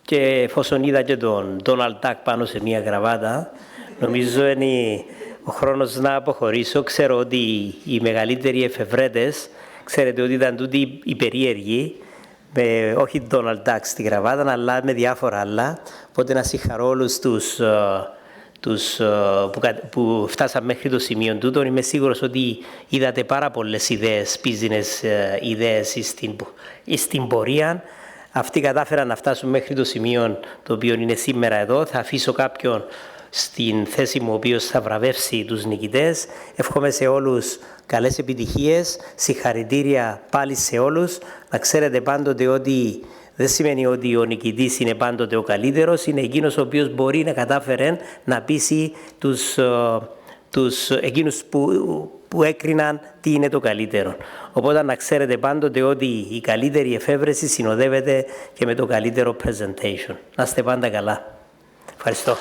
Και εφόσον είδα και τον Donald Duck πάνω σε μια γραβάτα, νομίζω είναι ο χρόνος να αποχωρήσω. Ξέρω ότι οι μεγαλύτεροι εφευρέτες, ξέρετε ότι ήταν τούτοι οι περίεργοι, με, όχι Donald Duck στη γραβάτα, αλλά με διάφορα άλλα. Οπότε να συγχαρώ όλους που φτάσαν μέχρι το σημείο τούτο. Είμαι σίγουρος ότι είδατε πάρα πολλές ιδέες, business ιδέες στην πορεία. Αυτοί κατάφεραν να φτάσουν μέχρι το σημείο το οποίο είναι σήμερα εδώ. Θα αφήσω κάποιον στην θέση μου ο οποίος θα βραβεύσει τους νικητές. Εύχομαι σε όλους Καλές επιτυχίες, συγχαρητήρια πάλι σε όλους. Να ξέρετε πάντοτε ότι δεν σημαίνει ότι ο νικητής είναι πάντοτε ο καλύτερος, είναι εκείνος ο οποίος μπορεί να κατάφερε να πείσει εκείνους που έκριναν τι είναι το καλύτερο. Οπότε να ξέρετε πάντοτε ότι η καλύτερη εφεύρεση συνοδεύεται και με το καλύτερο presentation. Να είστε πάντα καλά. Ευχαριστώ.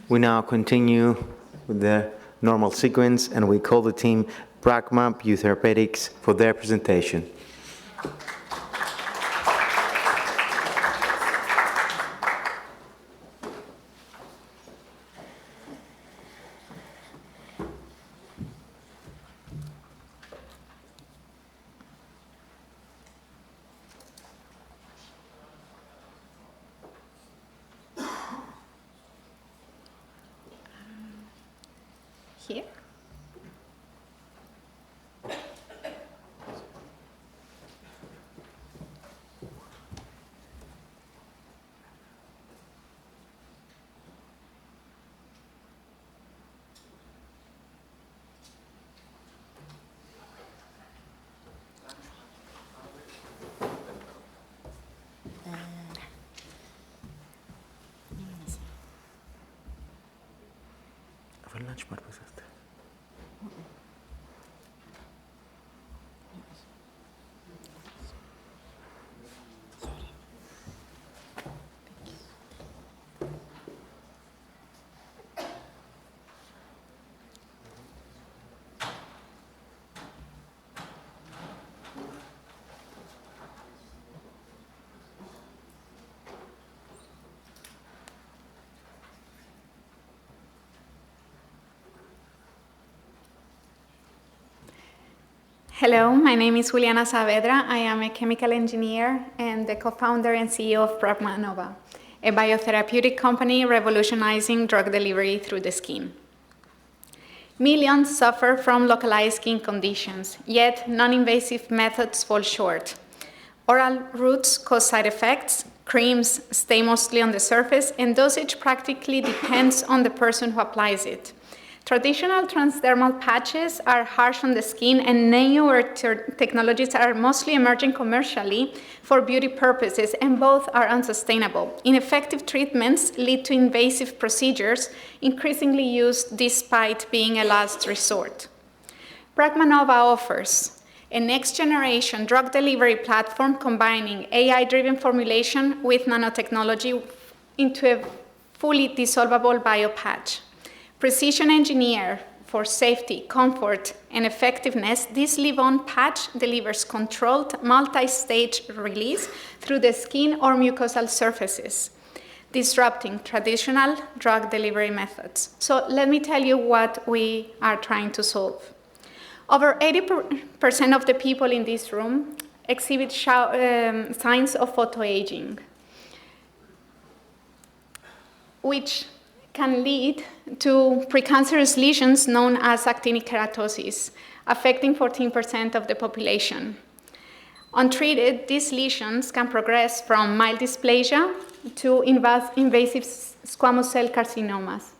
We now continue with the normal sequence, and we call the team Pragma Biotherapeutics for their presentation. Here. Hello, my name is Juliana Saavedra. I am a chemical engineer and the co-founder and CEO of Pragma Nova, a biotherapeutic company revolutionizing drug delivery through the skin. Millions suffer from localized skin conditions, yet non-invasive methods fall short. Oral routes cause side effects, creams stay mostly on the surface, and dosage practically depends on the person who applies it. Traditional transdermal patches are harsh on the skin, and newer technologies are mostly emerging commercially for beauty purposes, and both are unsustainable. Ineffective treatments lead to invasive procedures, increasingly used despite being a last resort. Pragma Nova offers a next-generation drug delivery platform combining AI-driven formulation with nanotechnology into a fully dissolvable biopatch. Precision engineered for safety, comfort, and effectiveness, this leave-on patch delivers controlled multi-stage release through the skin or mucosal surfaces, disrupting traditional drug delivery methods. So let me tell you what we are trying to solve. Over 80% of the people in this room exhibit signs of photoaging, which can lead to precancerous lesions known as actinic keratosis, affecting 14% of the population. Untreated, these lesions can progress from mild dysplasia to invasive squamous cell carcinomas.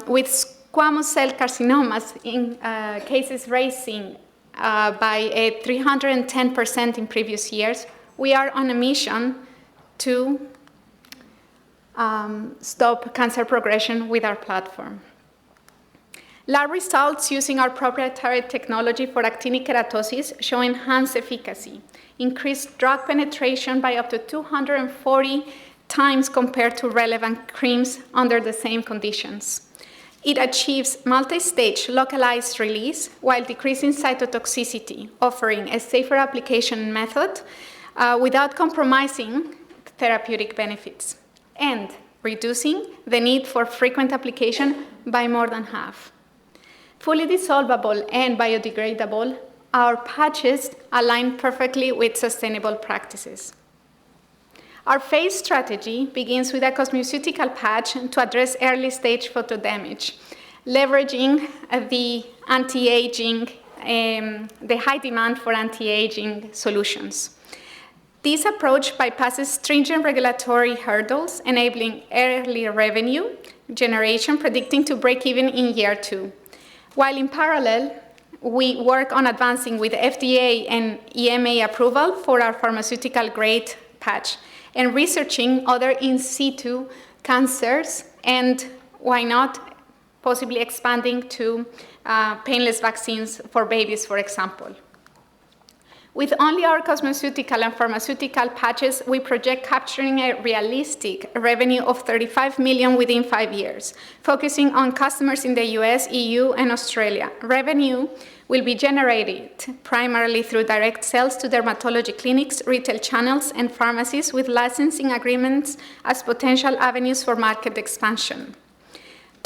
With squamous cell carcinomas in cases rising by a 310% in previous years, we are on a mission to stop cancer progression with our platform. Lab results using our proprietary technology for actinic keratosis show enhanced efficacy, increased drug penetration by up to 240 times compared to relevant creams under the same conditions. It achieves multi-stage localized release while decreasing cytotoxicity, offering a safer application method without compromising therapeutic benefits, and reducing the need for frequent application by more than half. Fully dissolvable and biodegradable, our patches align perfectly with sustainable practices. Our phase strategy begins with a cosmeceutical patch to address early-stage photodamage, leveraging the anti-aging, the high demand for anti-aging solutions. This approach bypasses stringent regulatory hurdles, enabling early revenue generation, predicting to break even in year 2. While in parallel, we work on advancing with FDA and EMA approval for our pharmaceutical-grade patch and researching other in situ cancers and, why not, possibly expanding to painless vaccines for babies, for example. With only our cosmeceutical and pharmaceutical patches, we project capturing a realistic revenue of 35 million within 5 years, focusing on customers in the US, EU, and Australia. Revenue will be generated primarily through direct sales to dermatology clinics, retail channels, and pharmacies with licensing agreements as potential avenues for market expansion.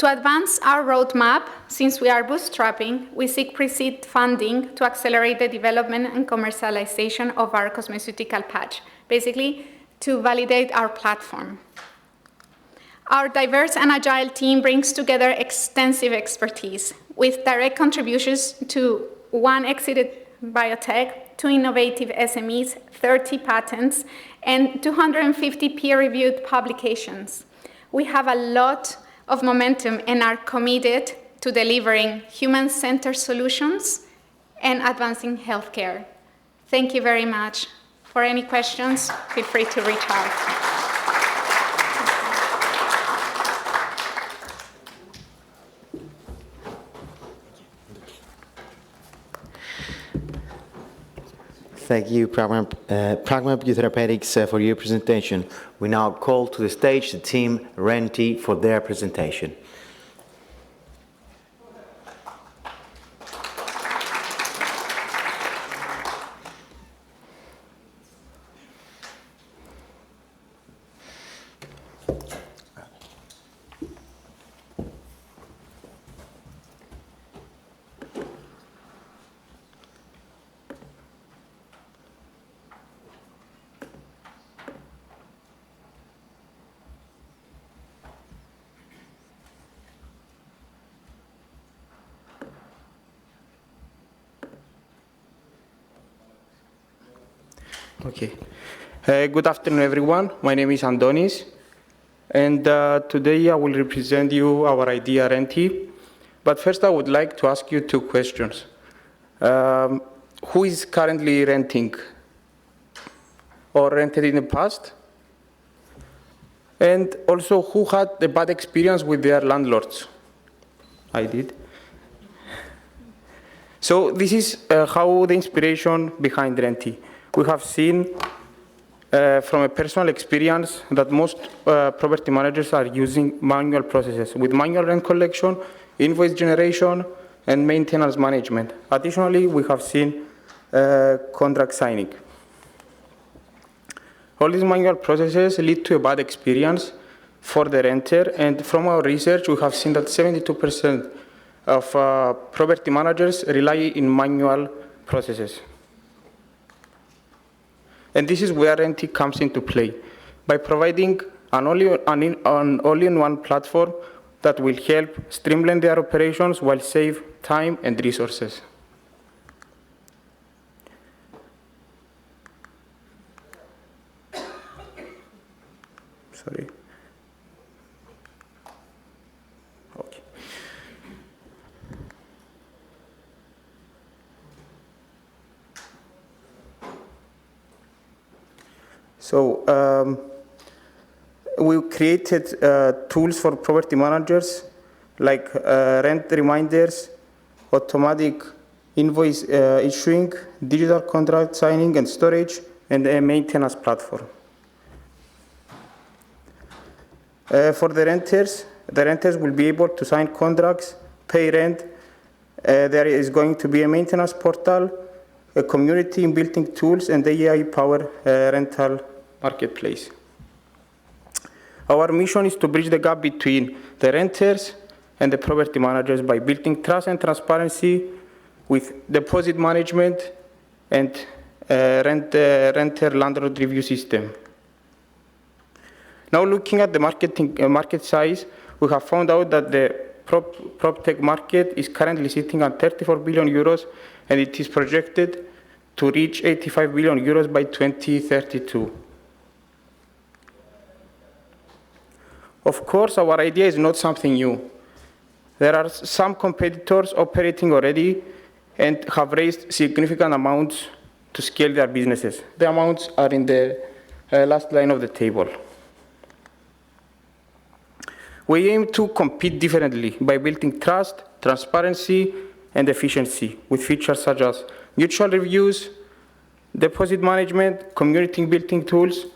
To advance our roadmap, since we are bootstrapping, we seek pre-seed funding to accelerate the development and commercialization of our cosmeceutical patch, basically to validate our platform. Our diverse and agile team brings together extensive expertise with direct contributions to 1 exited biotech, 2 innovative SMEs, 30 patents, and 250 peer-reviewed publications. We have a lot of momentum and are committed to delivering human-centered solutions and advancing healthcare. Thank you very much. For any questions, feel free to reach out. Thank you, Pragma Biotherapeutics, for your presentation. We now call to the stage the team Renti for their presentation. Okay. Good afternoon, everyone. My name is Andonis, and today I will represent you our idea Renti. But first, I would like to ask you 2 questions. Who is currently renting or rented in the past? And also, who had a bad experience with their landlords? I did. So this is how the inspiration behind Renti. We have seen from a personal experience that most property managers are using manual processes with manual rent collection, invoice generation, and maintenance management. Additionally, we have seen contract signing. All these manual processes lead to a bad experience for the renter, and from our research, we have seen that 72% of property managers rely in manual processes. And this is where Renti comes into play, by providing an all-in-one platform that will help streamline their operations while save time and resources. Sorry. Okay. So we created tools for property managers like rent reminders, automatic invoice issuing, digital contract signing and storage, and a maintenance platform. For the renters will be able to sign contracts, pay rent. There is going to be a maintenance portal, a community building tools, and the AI-powered rental marketplace. Our mission is to bridge the gap between the renters and the property managers by building trust and transparency with deposit management and renter landlord review system. Now, looking at the market size, we have found out that the prop tech market is currently sitting at 34 billion euros, and it is projected to reach 85 billion euros by 2032. Of course, our idea is not something new. There are some competitors operating already and have raised significant amounts to scale their businesses. The amounts are in the last line of the table. We aim to compete differently by building trust, transparency, and efficiency with features such as mutual reviews, deposit management, community building tools,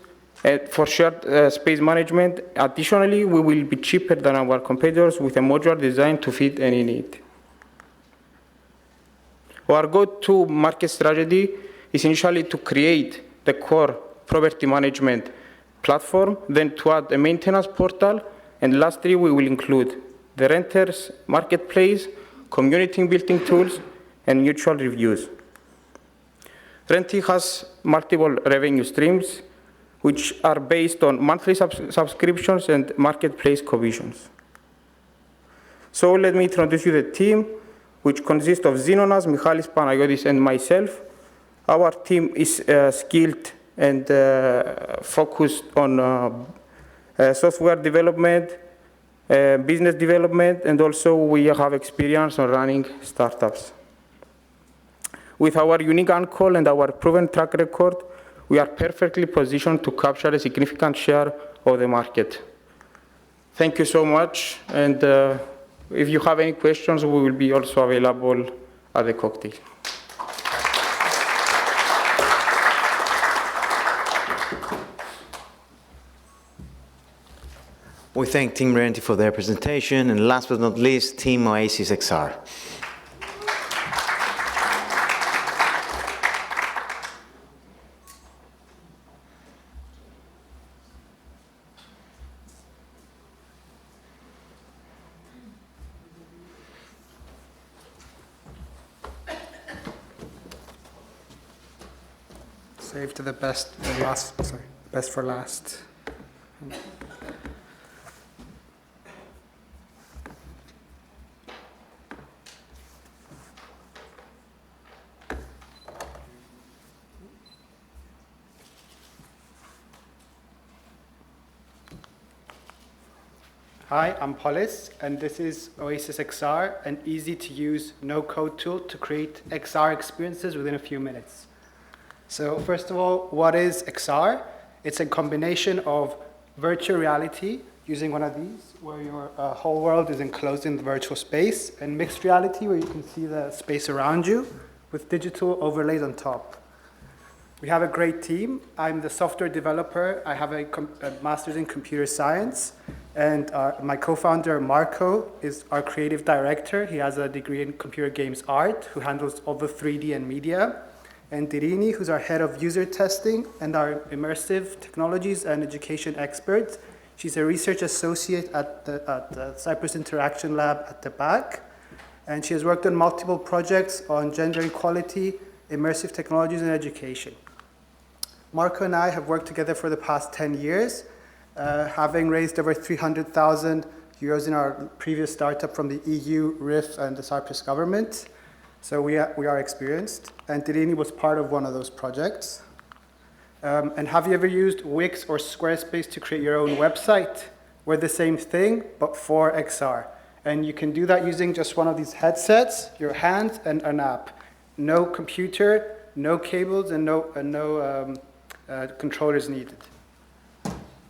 and for shared space management. Additionally, we will be cheaper than our competitors with a modular design to fit any need. Our go-to-market strategy is initially to create the core property management platform, then to add a maintenance portal, and lastly, we will include the renters marketplace, community building tools, and mutual reviews. Renty has multiple revenue streams, which are based on monthly subscriptions and marketplace commissions. So let me introduce you the team, which consists of Zenonas, Michalis Panagiotis, and myself. Our team is skilled and focused on software development, business development, and also we have experience on running startups. With our unique angle and our proven track record, we are perfectly positioned to capture a significant share of the market. Thank you so much, and if you have any questions, we will be also available at the cocktail. We thank Team Renty for their presentation, and last but not least, Team Oasis XR. Save to the best for last. Hi, I'm Polis, and this is Oasis XR, an easy-to-use, no-code tool to create XR experiences within a few minutes. So first of all, what is XR? It's a combination of virtual reality, using one of these, where your whole world is enclosed in the virtual space, and mixed reality, where you can see the space around you, with digital overlays on top. We have a great team. I'm the software developer. I have a master's in computer science, and my co-founder, Marco, is our creative director. He has a degree in computer games art, who handles all the 3D and media. And Irini, who's our head of user testing and our immersive technologies and education expert. She's a research associate at the Cyprus Interaction Lab at the back. And she has worked on multiple projects on gender equality, immersive technologies, and education. Marco and I have worked together for the past 10 years, having raised over 300,000 euros in our previous startup from the EU, RIF, and the Cyprus government. So we are experienced, and Irini was part of one of those projects. And have you ever used Wix or Squarespace to create your own website? We're the same thing, but for XR. And you can do that using just one of these headsets, your hands, and an app. No computer, no cables, and no controllers needed.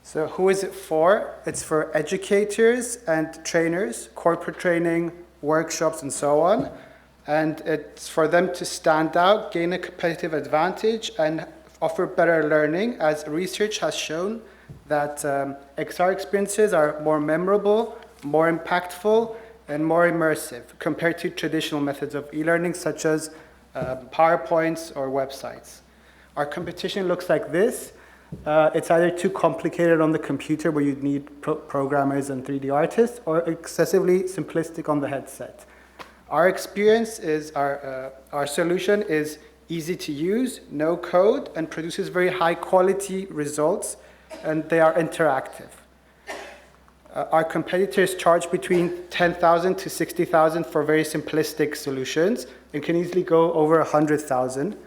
So who is it for? It's for educators and trainers, corporate training, workshops, and so on. And it's for them to stand out, gain a competitive advantage, and offer better learning, as research has shown that XR experiences are more memorable, more impactful, and more immersive compared to traditional methods of e-learning, such as PowerPoints or websites. Our competition looks like this. It's either too complicated on the computer, where you'd need programmers and 3D artists, or excessively simplistic on the headset. Our experience is, our solution is easy to use, no code, and produces very high quality results, and they are interactive. Our competitors charge between 10,000 to 60,000 for very simplistic solutions and can easily go over 100,000.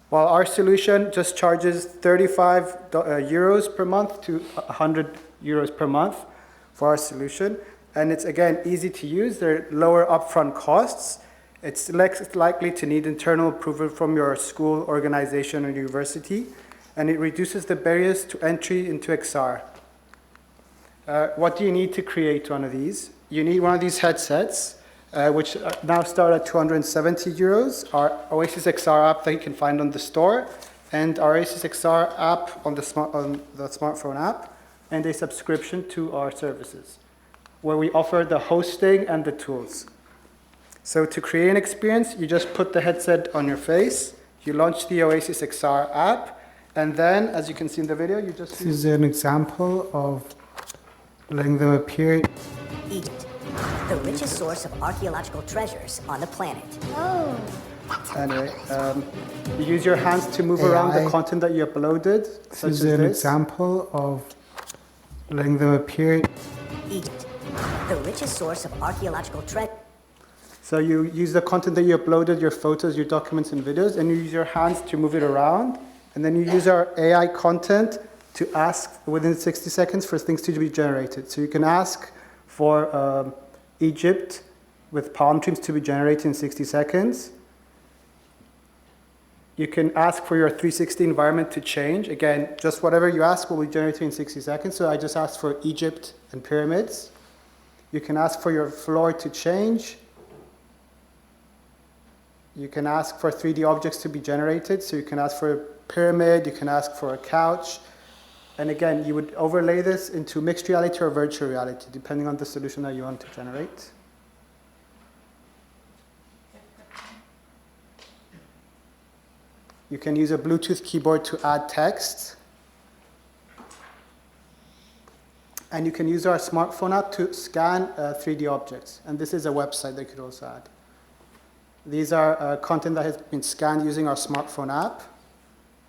While our solution just charges 35 euros per month to 100 euros per month for our solution. And it's, again, easy to use. There are lower upfront costs. It's less likely to need internal approval from your school, organization, or university. And it reduces the barriers to entry into XR. What do you need to create one of these? You need one of these headsets, which now start at 270 euros. Our Oasis XR app that you can find on the store, and our Oasis XR app on the smartphone app, and a subscription to our services, where we offer the hosting and the tools. So to create an experience, you just put the headset on your face, you launch the Oasis XR app, and then, as you can see in the video, you just... This is an example of letting them appear. Egypt, the richest source of archaeological treasures on the planet. Oh. Anyway, you use your hands to move around the content that you uploaded. This is an example of letting them appear. Egypt, the richest source of archaeological treasure. So you use the content that you uploaded, your photos, your documents, and videos, and you use your hands to move it around. And then you use our AI content to ask within 60 seconds for things to be generated. So you can ask for Egypt with palm trees to be generated in 60 seconds. You can ask for your 360 environment to change. Again, just whatever you ask will be generated in 60 seconds. So I just asked for Egypt and pyramids. You can ask for your floor to change. You can ask for 3D objects to be generated. So you can ask for a pyramid, you can ask for a couch. And again, you would overlay this into mixed reality or virtual reality, depending on the solution that you want to generate. You can use a Bluetooth keyboard to add text. And you can use our smartphone app to scan 3D objects. And this is a website that you could also add. These are content that has been scanned using our smartphone app.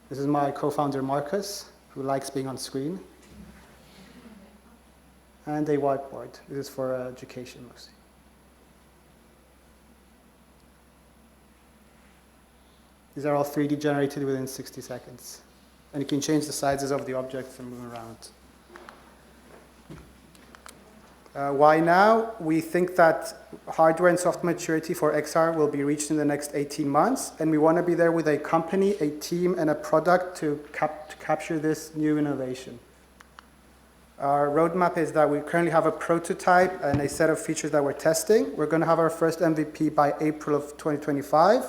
This is my co-founder, Marcus, who likes being on screen. And a whiteboard. This is for education mostly. These are all 3D generated within 60 seconds. And you can change the sizes of the objects and move around. Why now? We think that hardware and software maturity for XR will be reached in the next 18 months, and we want to be there with a company, a team, and a product to capture this new innovation. Our roadmap is that we currently have a prototype and a set of features that we're testing. We're going to have our first MVP by April of 2025,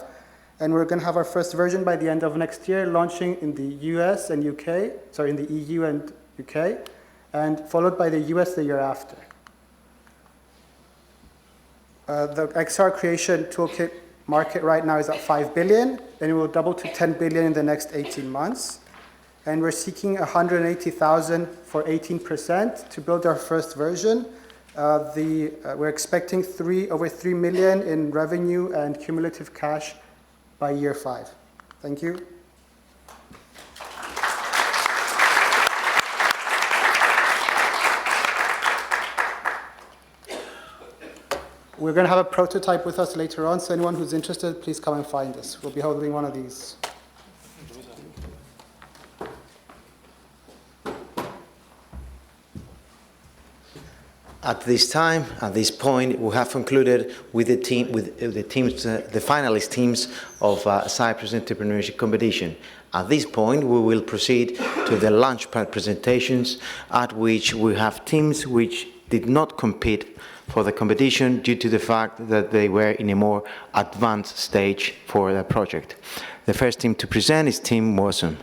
and we're going to have our first version by the end of next year, launching in the US and UK, sorry, in the EU and UK, and followed by the US the year after. The XR creation toolkit market right now is at 5 billion, and it will double to 10 billion in the next 18 months. And we're seeking 180,000 for 18% to build our first version. We're expecting over 3 million in revenue and cumulative cash by year 5. Thank you. We're going to have a prototype with us later on, so anyone who's interested, please come and find us. We'll be holding one of these. At this time, at this point, we have concluded with the finalist teams of Cyprus Entrepreneurship Competition. At this point, we will proceed to the launchpad presentations, at which we have teams which did not compete for the competition due to the fact that they were in a more advanced stage for the project. The first team to present is Team Watson.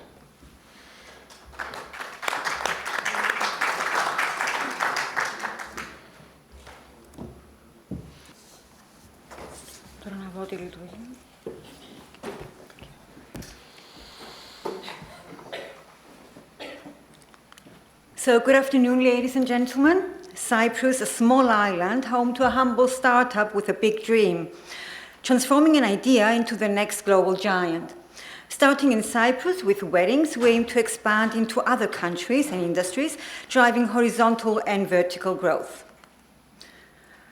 So good afternoon, ladies and gentlemen. Cyprus, a small island, home to a humble startup with a big dream, transforming an idea into the next global giant. Starting in Cyprus with weddings, we aim to expand into other countries and industries, driving horizontal and vertical growth.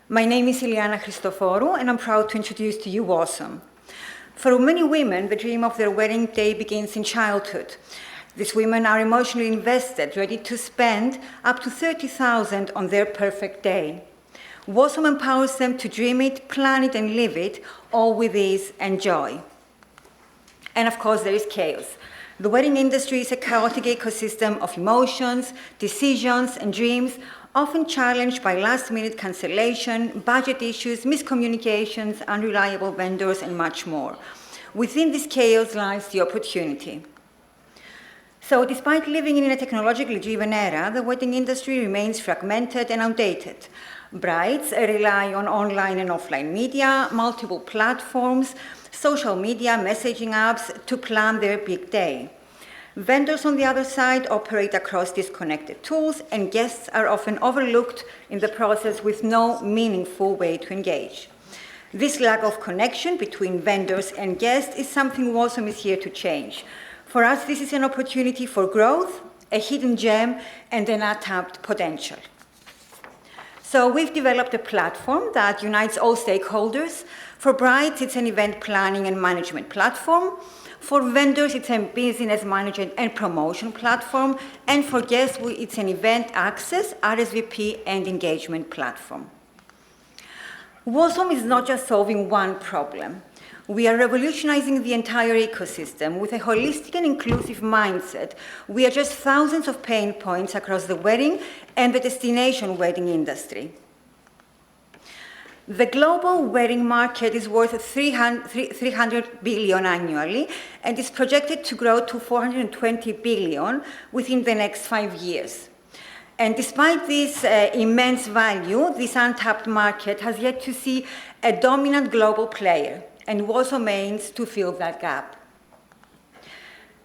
My name is Iliana Christoforou, and I'm proud to introduce to you WASOM. For many women, the dream of their wedding day begins in childhood. These women are emotionally invested, ready to spend up to $30,000 on their perfect day. WASOM empowers them to dream it, plan it, and live it, all with ease and joy. And of course, there is chaos. The wedding industry is a chaotic ecosystem of emotions, decisions, and dreams, often challenged by last-minute cancellation, budget issues, miscommunications, unreliable vendors, and much more. Within this chaos lies the opportunity. So despite living in a technologically driven era, the wedding industry remains fragmented and outdated. Brides rely on online and offline media, multiple platforms, social media, messaging apps to plan their big day. Vendors, on the other side, operate across disconnected tools, and guests are often overlooked in the process with no meaningful way to engage. This lack of connection between vendors and guests is something WASOM is here to change. For us, this is an opportunity for growth, a hidden gem, and an untapped potential. So we've developed a platform that unites all stakeholders. For brides, it's an event planning and management platform. For vendors, it's a business management and promotion platform. And for guests, it's an event access, RSVP, and engagement platform. WASOM is not just solving one problem. We are revolutionizing the entire ecosystem with a holistic and inclusive mindset. We address thousands of pain points across the wedding and the destination wedding industry. The global wedding market is worth 300 billion annually and is projected to grow to 420 billion within the next 5 years. And despite this immense value, this untapped market has yet to see a dominant global player, and WASOM aims to fill that gap.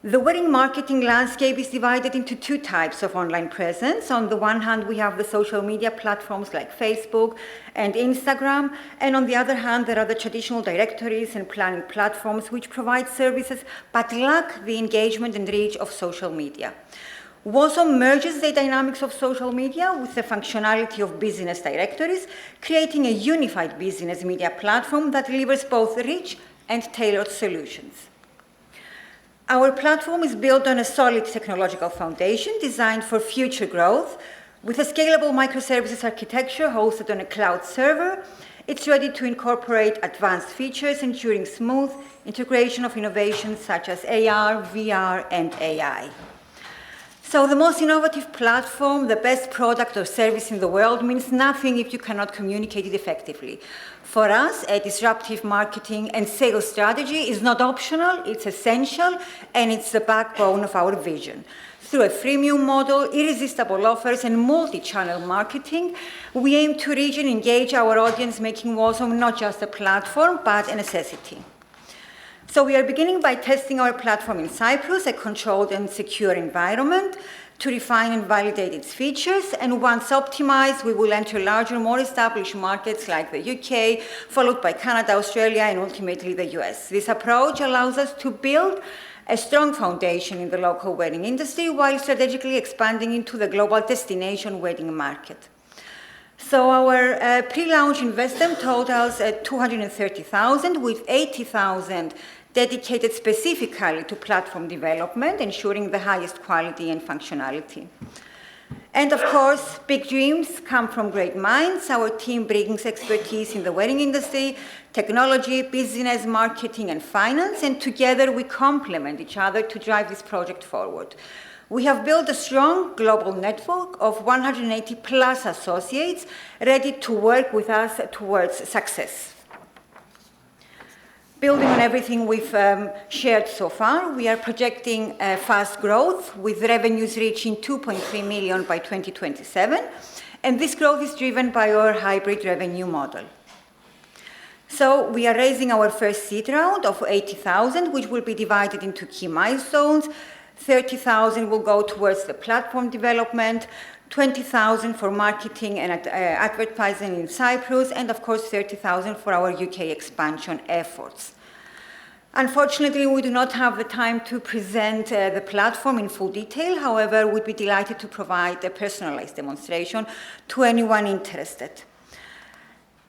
The wedding marketing landscape is divided into two types of online presence. On the one hand, we have the social media platforms like Facebook and Instagram, and on the other hand, there are the traditional directories and planning platforms which provide services but lack the engagement and reach of social media. WASOM merges the dynamics of social media with the functionality of business directories, creating a unified business media platform that delivers both rich and tailored solutions. Our platform is built on a solid technological foundation designed for future growth. With a scalable microservices architecture hosted on a cloud server, it's ready to incorporate advanced features, ensuring smooth integration of innovations such as AR, VR, and AI. So the most innovative platform, the best product or service in the world means nothing if you cannot communicate it effectively. For us, a disruptive marketing and sales strategy is not optional, it's essential, and it's the backbone of our vision. Through a freemium model, irresistible offers, and multi-channel marketing, we aim to reach and engage our audience, making WASOM not just a platform, but a necessity. So we are beginning by testing our platform in Cyprus, a controlled and secure environment, to refine and validate its features. And once optimized, we will enter larger, more established markets like the UK, followed by Canada, Australia, and ultimately the US. This approach allows us to build a strong foundation in the local wedding industry while strategically expanding into the global destination wedding market. So our pre-launch investment totals at $230,000, with $80,000 dedicated specifically to platform development, ensuring the highest quality and functionality. And of course, big dreams come from great minds. Our team brings expertise in the wedding industry, technology, business, marketing, and finance, and together we complement each other to drive this project forward. We have built a strong global network of 180 plus associates ready to work with us towards success. Building on everything we've shared so far, we are projecting fast growth with revenues reaching 2.3 million by 2027, and this growth is driven by our hybrid revenue model. So we are raising our first seed round of 80,000, which will be divided into key milestones. 30,000 will go towards the platform development, 20,000 for marketing and advertising in Cyprus, and of course 30,000 for our UK expansion efforts. Unfortunately, we do not have the time to present the platform in full detail. However, we'd be delighted to provide a personalized demonstration to anyone interested.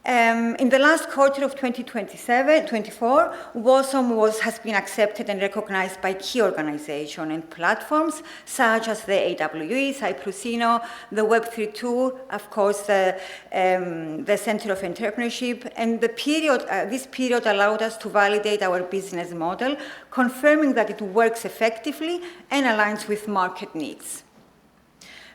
In the last quarter of 2024, WASM has been accepted and recognized by key organizations and platforms such as the AWE, Cyprusino, the Web3 Tour, of course, the Center of Entrepreneurship. And this period allowed us to validate our business model, confirming that it works effectively and aligns with market needs.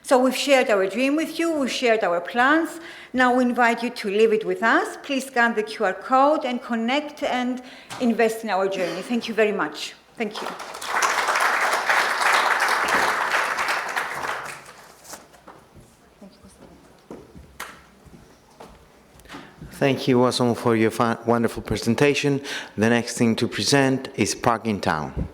So we've shared our dream with you, we've shared our plans. Now we invite you to live it with us. Please scan the QR code and connect and invest in our journey. Thank you very much. Thank you. Thank you, Wasm, for your wonderful presentation. The next thing to present is Park in Town.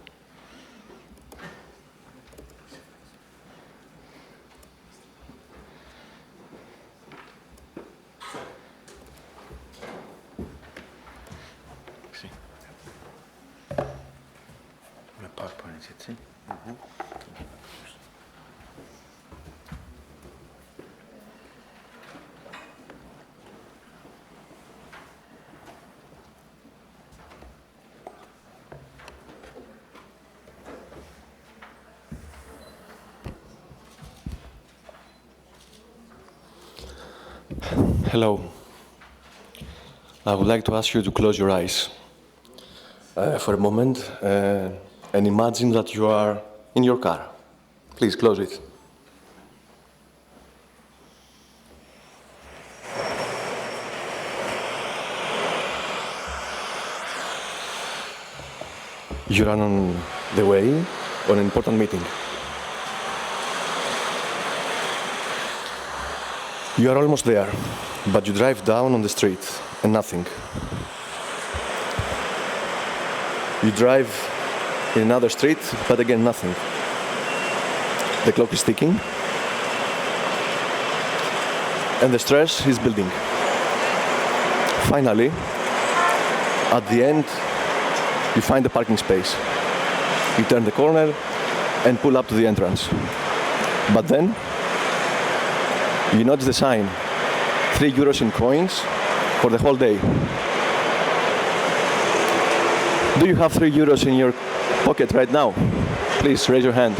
Hello. I would like to ask you to close your eyes for a moment and imagine that you are in your car. Please close it. You are on the way on an important meeting. You are almost there, but you drive down on the street and nothing. You drive in another street, but again nothing. The clock is ticking, and the stress is building. Finally, at the end, you find a parking space. You turn the corner and pull up to the entrance. But then, you notice the sign, €3 in coins for the whole day. Do you have €3 in your pocket right now? Please raise your hand.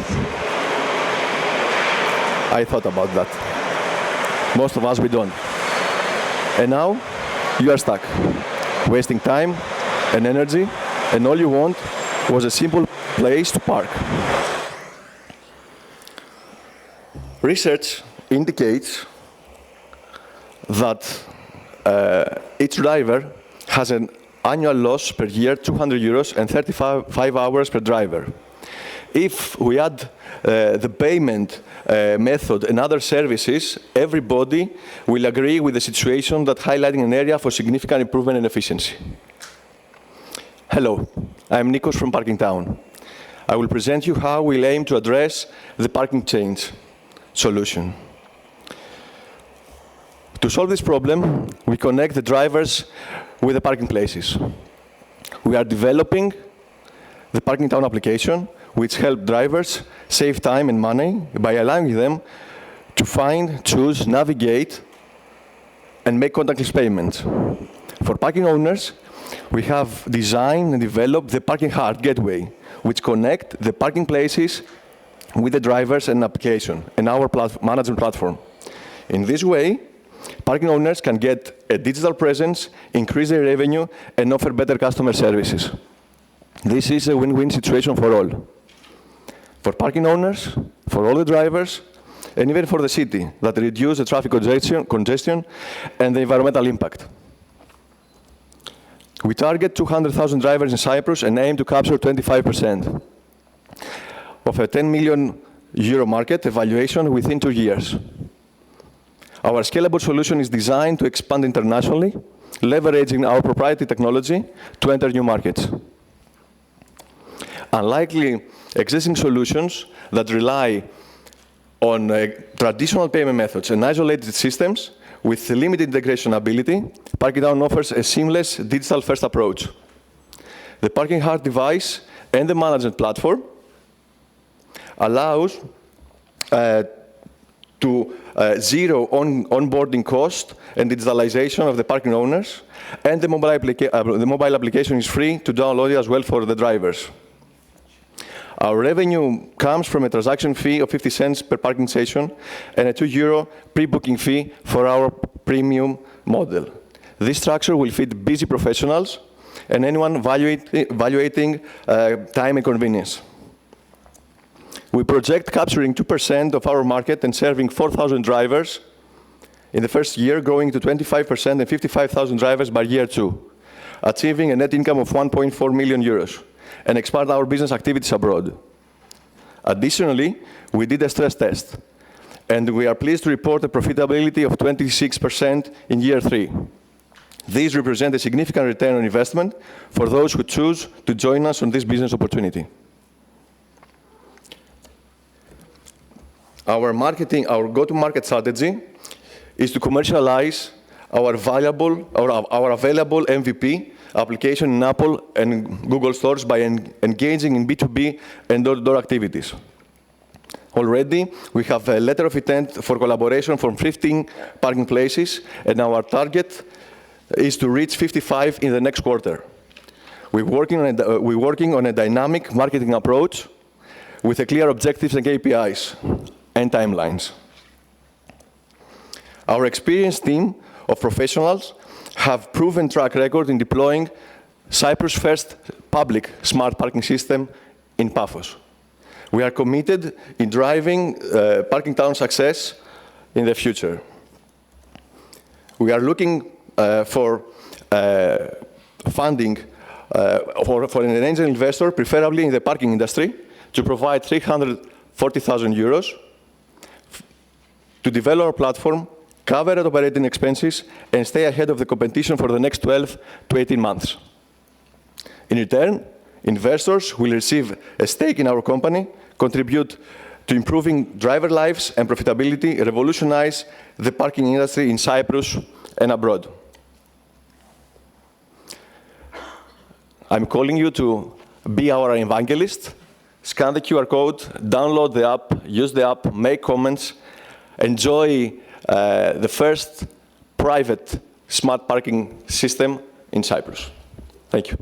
I thought about that. Most of us, we don't. And now, you are stuck, wasting time and energy, and all you want was a simple place to park. Research indicates that each driver has an annual loss per year, €200 and 35 hours per driver. If we add the payment method and other services, everybody will agree with the situation that highlighting an area for significant improvement in efficiency. Hello, I'm Nikos from Parking Town. I will present you how we'll aim to address the parking change solution. To solve this problem, we connect the drivers with the parking places. We are developing the Parking Town application, which helps drivers save time and money by allowing them to find, choose, navigate, and make contactless payments. For parking owners, we have designed and developed the Parking Heart Gateway, which connect the parking places with the drivers and application and our management platform. In this way, parking owners can get a digital presence, increase their revenue, and offer better customer services. This is a win-win situation for all. For parking owners, for all the drivers, and even for the city, that reduce the traffic congestion and the environmental impact. We target 200,000 drivers in Cyprus and aim to capture 25% of a €10 million market evaluation within 2 years. Our scalable solution is designed to expand internationally, leveraging our proprietary technology to enter new markets. Unlike existing solutions that rely on traditional payment methods and isolated systems with limited integration ability, Parking Town offers a seamless digital-first approach. The parking hard device and the management platform allows to zero onboarding cost and digitalization of the parking owners, and the mobile application is free to download as well for the drivers. Our revenue comes from a transaction fee of 50 cents per parking station and a €2 pre-booking fee for our premium model. This structure will fit busy professionals and anyone evaluating time and convenience. We project capturing 2% of our market and serving 4,000 drivers in the first year, growing to 25% and 55,000 drivers by year 2, achieving a net income of €1.4 million, and expand our business activities abroad. Additionally, we did a stress test, and we are pleased to report a profitability of 26% in year 3. These represent a significant return on investment for those who choose to join us on this business opportunity. Our go-to-market strategy is to commercialize our available MVP application in Apple and Google stores by engaging in B2B and door-to-door activities. Already, we have a letter of intent for collaboration from 15 parking places, and our target is to reach 55 in the next quarter. We're working on a dynamic marketing approach with a clear objectives and KPIs and timelines. Our experienced team of professionals have proven track record in deploying Cyprus' first public smart parking system in Paphos. We are committed in driving Parking Town success in the future. We are looking for funding for an angel investor, preferably in the parking industry, to provide €340,000 to develop our platform, cover our operating expenses, and stay ahead of the competition for the next 12 to 18 months. In return, investors will receive a stake in our company, contribute to improving driver lives and profitability, revolutionize the parking industry in Cyprus and abroad. I'm calling you to be our evangelist. Scan the QR code, download the app, use the app, make comments, enjoy the first private smart parking system in Cyprus. Thank you.